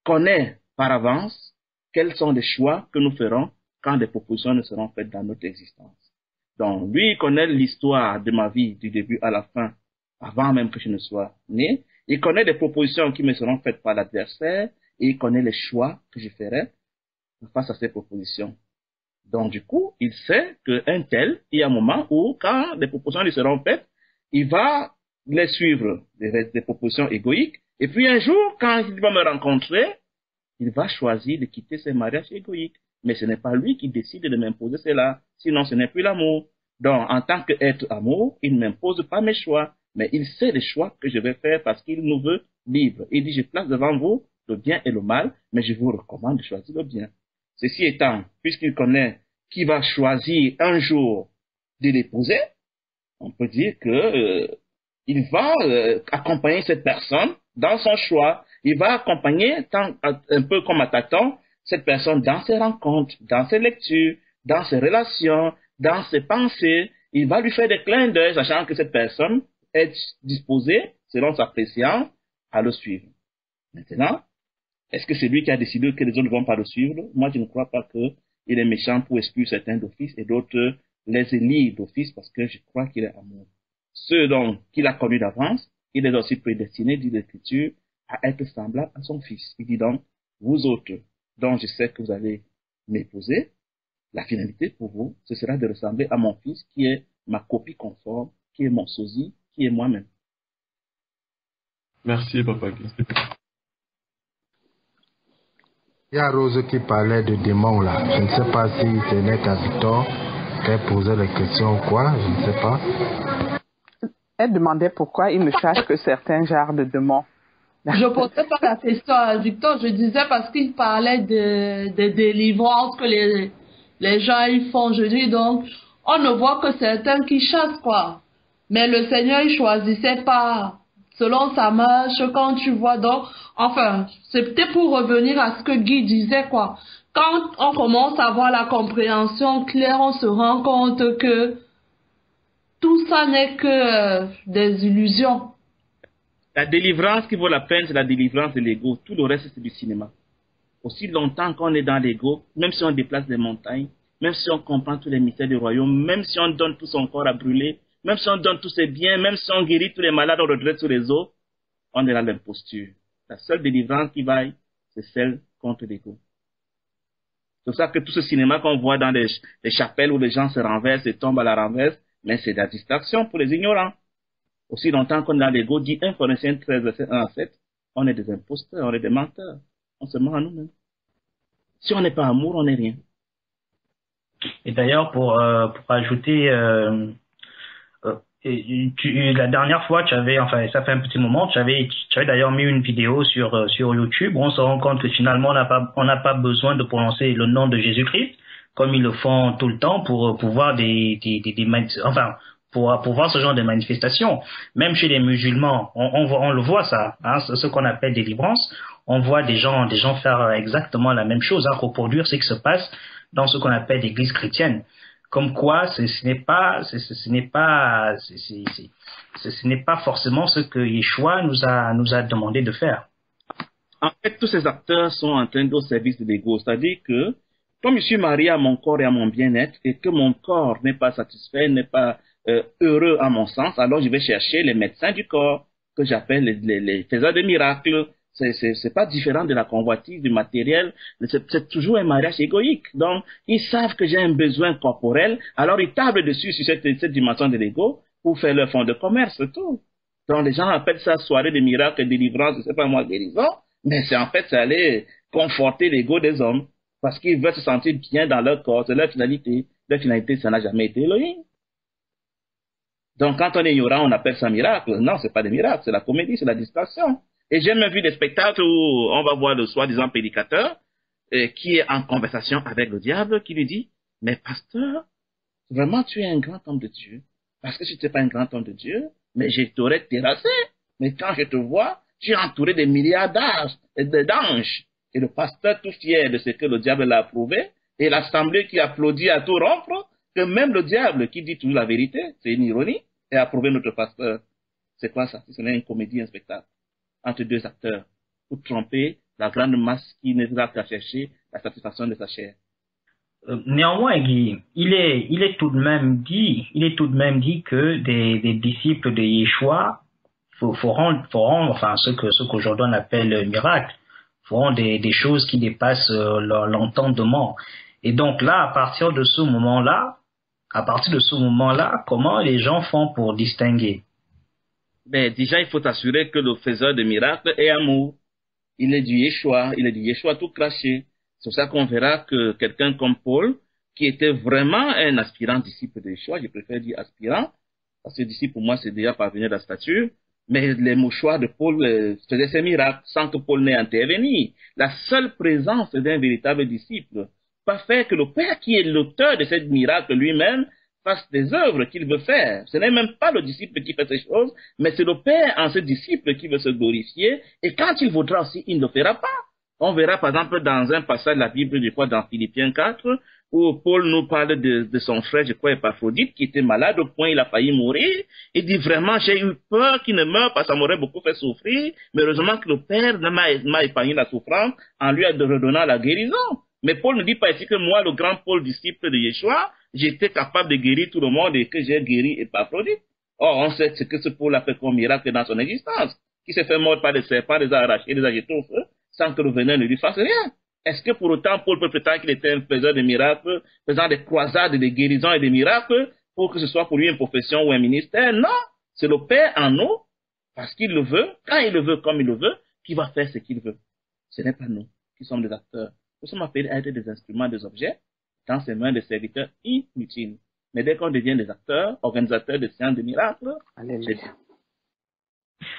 connaît par avance quels sont les choix que nous ferons quand des propositions ne seront faites dans notre existence. Donc, lui, il connaît l'histoire de ma vie du début à la fin, avant même que je ne sois né. Il connaît les propositions qui me seront faites par l'adversaire et il connaît les choix que je ferai face à ces propositions. Donc, du coup, il sait qu'un tel, il y a un moment où, quand des propositions lui seront faites, il va les suivre, des propositions égoïques. Et puis, un jour, quand il va me rencontrer, il va choisir de quitter ses mariages égoïques. Mais ce n'est pas lui qui décide de m'imposer cela. Sinon, ce n'est plus l'amour. Donc, en tant qu'être amour, il ne m'impose pas mes choix. Mais il sait les choix que je vais faire parce qu'il nous veut libres. Il dit, je place devant vous le bien et le mal, mais je vous recommande de choisir le bien. Ceci étant, puisqu'il connaît qui va choisir un jour de l'épouser, on peut dire que il va accompagner cette personne dans son choix. Il va accompagner, un peu comme à tâtons, cette personne dans ses rencontres, dans ses lectures, dans ses relations, dans ses pensées. Il va lui faire des clins d'œil, sachant que cette personne est disposée, selon sa préscience, à le suivre. Maintenant, est-ce que c'est lui qui a décidé que les autres ne vont pas le suivre? Moi, je ne crois pas qu'il est méchant pour exclure certains d'office et d'autres les élire d'office parce que je crois qu'il est amour. Ceux donc qu'il a connus d'avance, il est aussi prédestiné, dit l'Écriture, à être semblable à son fils. Il dit donc, vous autres, dont je sais que vous allez m'épouser, la finalité pour vous, ce sera de ressembler à mon fils qui est ma copie conforme, qui est mon sosie, qui est moi-même. Merci, Papa Guy. Il y a Rose qui parlait de démons là. Je ne sais pas si ce n'est qu'à Victor qu'elle posait les questions ou quoi, je ne sais pas. Elle demandait pourquoi il ne cherche que certains genres de démons. Je posais pas la question à Victor, je disais parce qu'il parlait de délivrances que les gens ils font. Je dis donc, on ne voit que certains qui chassent quoi. Mais le Seigneur il choisissait pas selon sa marche quand tu vois donc. Enfin, c'était pour revenir à ce que Guy disait quoi. Quand on commence à avoir la compréhension claire, on se rend compte que tout ça n'est que des illusions. La délivrance qui vaut la peine, c'est la délivrance de l'ego. Tout le reste, c'est du cinéma. Aussi longtemps qu'on est dans l'ego, même si on déplace des montagnes, même si on comprend tous les mystères du royaume, même si on donne tout son corps à brûler, même si on donne tous ses biens, même si on guérit tous les malades, on redresse sur les eaux, on est dans l'imposture. La seule délivrance qui vaille, c'est celle contre l'ego. C'est pour ça que tout ce cinéma qu'on voit dans les chapelles où les gens se renversent et tombent à la renverse, mais c'est de la distraction pour les ignorants. Aussi longtemps qu'on a l'ego, dit 1 Corinthiens 13, verset 1 à 7, on est des imposteurs, on est des menteurs. On se ment à nous-mêmes. Si on n'est pas amour, on n'est rien. Et d'ailleurs, pour ajouter, la dernière fois, tu avais, enfin, ça fait un petit moment, tu avais d'ailleurs mis une vidéo sur YouTube où on se rend compte que finalement, on n'a pas besoin de prononcer le nom de Jésus-Christ, comme ils le font tout le temps pour voir pour voir ce genre de manifestations. Même chez les musulmans, on le voit ça, hein, ce qu'on appelle délivrance. On voit des gens faire exactement la même chose, hein, reproduire ce qui se passe dans ce qu'on appelle l'église chrétienne. Comme quoi, ce n'est pas forcément ce que Yeshua nous a demandé de faire. En fait, tous ces acteurs sont en train au service de l'ego. C'est-à-dire que, comme je suis marié à mon corps et à mon bien-être, et que mon corps n'est pas satisfait, n'est pas heureux à mon sens, alors je vais chercher les médecins du corps, que j'appelle les faiseurs de miracles. C'est pas différent de la convoitise, du matériel. C'est toujours un mariage égoïque. Donc, ils savent que j'ai un besoin corporel, alors ils tablent dessus sur cette dimension de l'ego pour faire leur fonds de commerce, c'est tout. Donc, les gens appellent ça soirée de miracles, délivrance, je sais pas moi, guérison, mais c'est aller conforter l'ego des hommes, parce qu'ils veulent se sentir bien dans leur corps, c'est leur finalité. Leur finalité, ça n'a jamais été Elohim. Donc, quand on est ignorant, on appelle ça miracle. Non, c'est pas des miracles, c'est la comédie, c'est la distraction. Et j'ai même vu des spectacles où on va voir le soi-disant prédicateur qui est en conversation avec le diable, qui lui dit, mais pasteur, vraiment tu es un grand homme de Dieu. Parce que si tu n'es pas un grand homme de Dieu, mais je t'aurais terrassé. Mais quand je te vois, tu es entouré de milliards d'anges. Et le pasteur tout fier de ce que le diable l'a approuvé, et l'assemblée qui applaudit à tout rompre, que même le diable qui dit toujours la vérité, c'est une ironie, et a approuvé notre pasteur. C'est quoi ça? Si ce n'est une comédie, un spectacle entre deux acteurs, pour tromper la grande masse qui n'est là qu'à chercher la satisfaction de sa chair. Néanmoins, Guy, il est tout de même dit que des disciples de Yeshua feront enfin ce qu'aujourd'hui on appelle miracle, feront des choses qui dépassent l'entendement. Et donc là, à partir de ce moment-là, comment les gens font pour distinguer? Ben, déjà, il faut s'assurer que le faiseur de miracles est amour. Il est du Yeshua tout craché. C'est pour ça qu'on verra que quelqu'un comme Paul, qui était vraiment un aspirant disciple de Yeshua, je préfère dire aspirant, parce que disciple pour moi c'est déjà parvenir à la stature, mais les mouchoirs de Paul faisaient ces miracles sans que Paul n'ait intervenu. La seule présence d'un véritable disciple va faire que le Père qui est l'auteur de ces miracles lui-même fasse des œuvres qu'il veut faire. Ce n'est même pas le disciple qui fait ces choses, mais c'est le Père en ce disciple qui veut se glorifier, et quand il voudra aussi, il ne le fera pas. On verra par exemple dans un passage de la Bible, je crois dans Philippiens 4, où Paul nous parle de son frère, je crois, Épaphrodite, qui était malade au point il a failli mourir. Il dit vraiment, j'ai eu peur qu'il ne meure parce que ça m'aurait beaucoup fait souffrir, mais heureusement que le Père m'a épargné la souffrance en lui redonnant la guérison. Mais Paul ne dit pas ici que moi, le grand Paul, disciple de Yeshua, j'étais capable de guérir tout le monde et que j'ai guéri Épaphrodite. Or, on sait ce que ce Paul a fait comme miracle dans son existence, qui s'est fait mordre par des serpents, les a arrachés, les a jetés au feu, sans que le venin ne lui fasse rien. Est-ce que pour autant Paul peut prétendre qu'il était un faiseur de miracles, faisant des croisades, des guérisons et des miracles, pour que ce soit pour lui une profession ou un ministère? Non, c'est le Père en nous, parce qu'il le veut, quand il le veut, comme il le veut, qui va faire ce qu'il veut. Ce n'est pas nous qui sommes des acteurs. Nous sommes appelés à être des instruments, des objets, dans ses mains des serviteurs inutiles. Mais dès qu'on devient des acteurs, organisateurs de séances de miracles,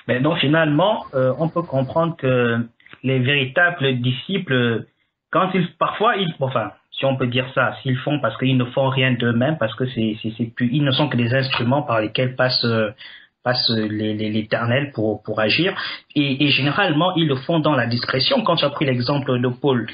mais donc finalement, on peut comprendre que les véritables disciples, quand si on peut dire ça, s'ils font parce qu'ils ne font rien d'eux-mêmes, parce que ils ne sont que des instruments par lesquels passe l'Éternel pour agir, et généralement ils le font dans la discrétion. Quand tu as pris l'exemple de Paul,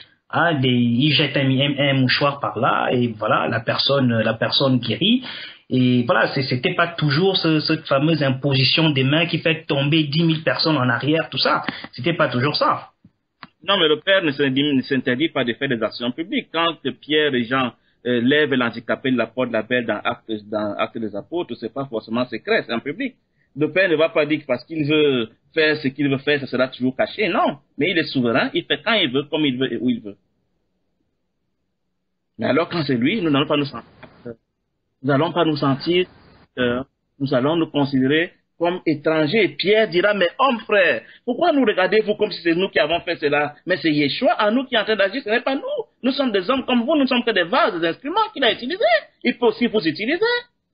il jette un mouchoir par là et voilà, la personne guérit. Et voilà, c'était pas toujours cette fameuse imposition des mains qui fait tomber 10 000 personnes en arrière, tout ça. C'était pas toujours ça. Non, mais le Père ne s'interdit pas de faire des actions publiques. Quand Pierre et Jean lèvent l'handicapé de la porte de la belle dans Actes des Apôtres, c'est pas forcément secret, c'est en public. Le Père ne va pas dire que parce qu'il veut faire ce qu'il veut faire, ça sera toujours caché. Non, mais il est souverain, il fait quand il veut, comme il veut et où il veut. Mais alors quand c'est lui, nous n'allons pas nous sentir. Nous n'allons pas nous sentir, nous allons nous considérer comme étrangers. Et Pierre dira, mais homme frère, pourquoi nous regardez-vous comme si c'est nous qui avons fait cela? Mais c'est Yeshua en nous qui est en train d'agir, ce n'est pas nous. Nous sommes des hommes comme vous, nous ne sommes que des vases, des instruments qu'il a utilisés. Il peut aussi vous utiliser.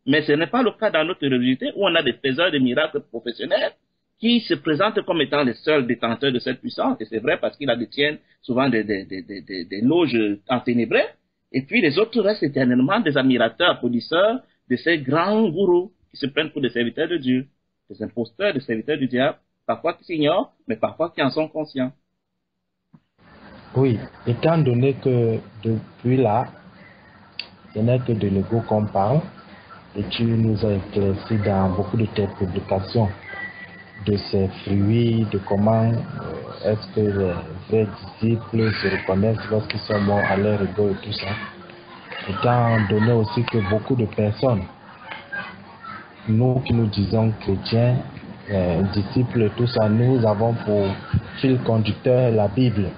Mais ce n'est pas le cas dans notre religiosité où on a des faiseurs de miracles professionnels qui se présentent comme étant les seuls détenteurs de cette puissance. Et c'est vrai parce qu'ils la détiennent souvent des loges enténébrées. Et puis les autres restent éternellement des admirateurs, applaudisseurs de ces grands gourous qui se prennent pour des serviteurs de Dieu, des imposteurs, des serviteurs du diable, parfois qui s'ignorent, mais parfois qui en sont conscients. Oui, étant donné que depuis là, ce n'est que de l'ego qu'on parle, et tu nous as éclairci dans beaucoup de tes publications de ces fruits, de comment est-ce que les vrais disciples se reconnaissent lorsqu'ils sont morts à leur ego et tout ça. Étant donné aussi que beaucoup de personnes, nous qui nous disons chrétiens, disciples et tout ça, nous avons pour fil conducteur la Bible.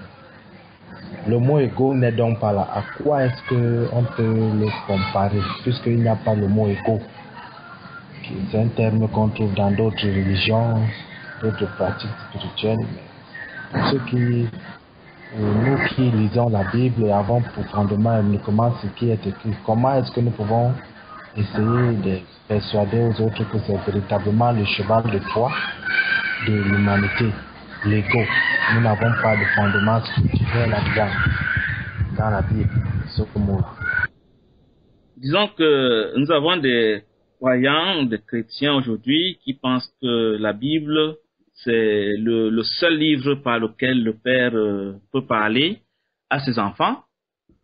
Le mot ego n'est donc pas là. À quoi est-ce qu'on peut le comparer, puisqu'il n'y a pas le mot ego? C'est un terme qu'on trouve dans d'autres religions, d'autres pratiques spirituelles. Pour ceux nous qui lisons la Bible et avons pour fondement uniquement ce qui est écrit, comment est-ce que nous pouvons essayer de persuader aux autres que c'est véritablement le cheval de Troie de l'humanité, l'ego? Nous n'avons pas de fondement spirituel là-dedans, dans la Bible, ce mot-là. Disons que nous avons des croyants, des chrétiens aujourd'hui qui pensent que la Bible, c'est le seul livre par lequel le Père peut parler à ses enfants.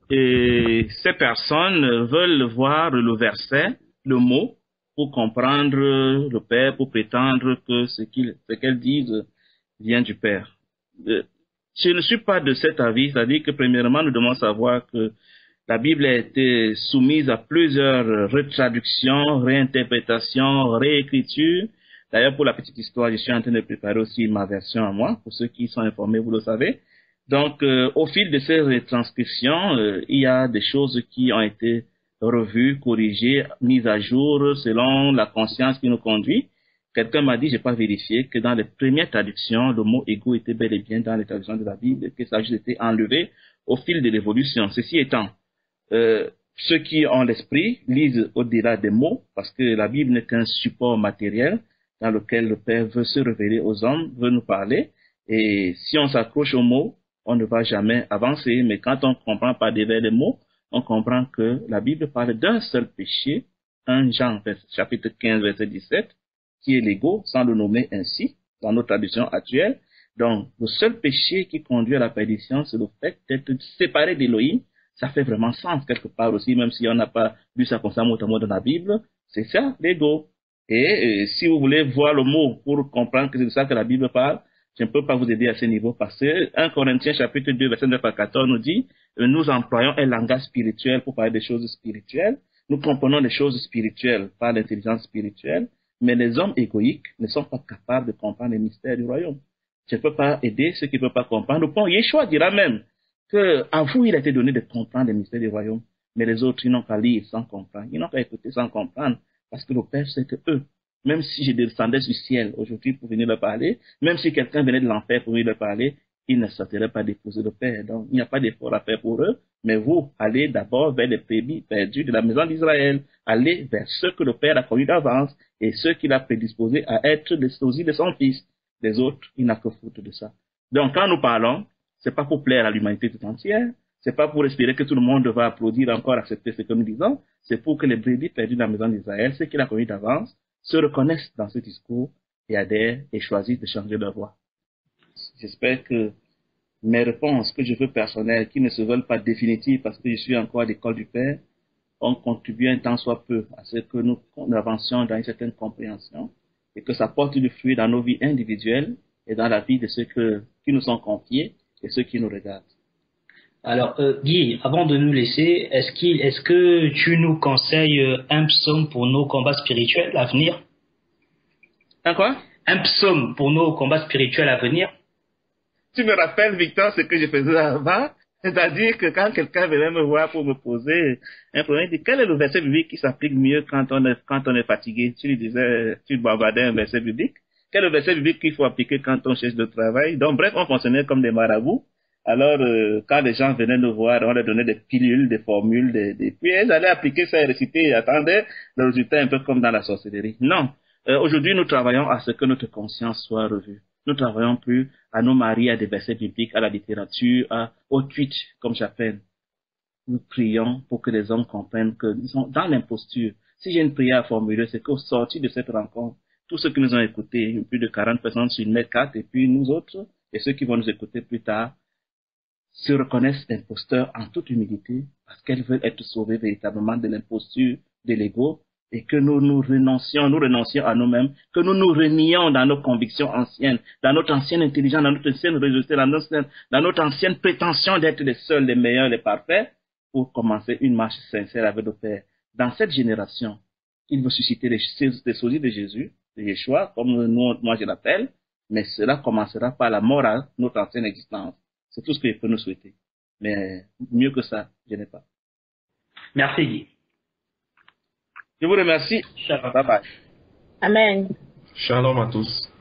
Et ces personnes veulent voir le verset, le mot, pour comprendre le Père, pour prétendre que ce qu'elles disent vient du Père. Je ne suis pas de cet avis, c'est-à-dire que premièrement, nous devons savoir que la Bible a été soumise à plusieurs retraductions, réinterprétations, réécritures. D'ailleurs, pour la petite histoire, je suis en train de préparer aussi ma version à moi, pour ceux qui sont informés, vous le savez. Donc, au fil de ces retranscriptions, il y a des choses qui ont été revues, corrigées, mises à jour selon la conscience qui nous conduit. Quelqu'un m'a dit, j'ai pas vérifié, que dans les premières traductions, le mot égo était bel et bien dans les traductions de la Bible, que ça a juste été enlevé au fil de l'évolution. Ceci étant, ceux qui ont l'esprit lisent au-delà des mots, parce que la Bible n'est qu'un support matériel dans lequel le Père veut se révéler aux hommes, veut nous parler. Et si on s'accroche aux mots, on ne va jamais avancer. Mais quand on comprend par derrière les mots, on comprend que la Bible parle d'un seul péché, 1 Jean chapitre 15, verset 17, qui est l'ego, sans le nommer ainsi, dans nos traductions actuelles. Donc, le seul péché qui conduit à la perdition, c'est le fait d'être séparé d'Élohim. Ça fait vraiment sens quelque part aussi, même si on n'a pas vu ça comme ça mot à mot dans la Bible. C'est ça, l'ego. Et si vous voulez voir le mot pour comprendre que c'est de ça que la Bible parle, je ne peux pas vous aider à ce niveau parce que 1 Corinthiens chapitre 2, verset 9 à 14 nous dit nous employons un langage spirituel pour parler des choses spirituelles. Nous comprenons les choses spirituelles par l'intelligence spirituelle, mais les hommes égoïques ne sont pas capables de comprendre les mystères du royaume. Je ne peux pas aider ceux qui ne peuvent pas comprendre. Bon, Yeshua dira même que à vous, il a été donné de comprendre les mystères du royaume, mais les autres, ils n'ont qu'à lire sans comprendre. Ils n'ont qu'à écouter sans comprendre, parce que le Père sait que eux, même si je descendais du ciel aujourd'hui pour venir leur parler, même si quelqu'un venait de l'enfer pour venir leur parler, ils ne sortiraient pas d'épouser le Père. Donc, il n'y a pas d'effort à faire pour eux, mais vous, allez d'abord vers les brebis perdus de la maison d'Israël. Allez vers ceux que le Père a connus d'avance et ceux qu'il a prédisposés à être les sosies de son Fils. Les autres, il n'a que foutre de ça. Donc, quand nous parlons, c'est pas pour plaire à l'humanité tout entière, c'est pas pour espérer que tout le monde va applaudir encore, accepter ce que nous disons, c'est pour que les brebis perdus de la maison d'Israël, ceux qu'il a connus d'avance, se reconnaissent dans ce discours et adhèrent et choisissent de changer leur voie. J'espère que mes réponses que je veux personnelles, qui ne se veulent pas définitives parce que je suis encore à l'école du Père, ont contribué un tant soit peu à ce que nous avancions dans une certaine compréhension et que ça porte du fruit dans nos vies individuelles et dans la vie de ceux qui nous sont confiés et ceux qui nous regardent. Alors, Guy, avant de nous laisser, est-ce que tu nous conseilles un psaume pour nos combats spirituels à venir? Un quoi? Un psaume pour nos combats spirituels à venir? Tu me rappelles, Victor, ce que je faisais avant? C'est-à-dire que quand quelqu'un venait me voir pour me poser un problème, il dit, quel est le verset biblique qui s'applique mieux quand on est fatigué? Tu lui disais, tu bavardais un verset biblique. Quel est le verset biblique qu'il faut appliquer quand on cherche de travail? Donc, bref, on fonctionnait comme des marabouts. Alors, quand les gens venaient nous voir, on leur donnait des pilules, des formules, puis ils allaient appliquer ça et réciter et attendaient le résultat un peu comme dans la sorcellerie. Non. Aujourd'hui, nous travaillons à ce que notre conscience soit revue. Nous travaillons plus à nous marier à des versets bibliques, à la littérature, au tweet, comme j'appelle. Nous prions pour que les hommes comprennent que nous sommes dans l'imposture. Si j'ai une prière à formuler, c'est qu'au sortir de cette rencontre, tous ceux qui nous ont écoutés, plus de 40 personnes sur une 4, et puis nous autres, et ceux qui vont nous écouter plus tard, se reconnaissent imposteurs en toute humilité, parce qu'elles veulent être sauvées véritablement de l'imposture, de l'ego, et que nous renoncions à nous-mêmes, que nous nous renions dans nos convictions anciennes, dans notre ancienne intelligence, dans notre ancienne résultat, dans notre ancienne prétention d'être les seuls, les meilleurs, les parfaits, pour commencer une marche sincère avec le Père. Dans cette génération, il veut susciter les sosies de Jésus, de Yeshua, comme moi je l'appelle, mais cela commencera par la mort à notre ancienne existence. C'est tout ce que je peux nous souhaiter. Mais mieux que ça, je n'ai pas. Merci Guy. Je vous remercie. Bye bye. Amen. Shalom à tous.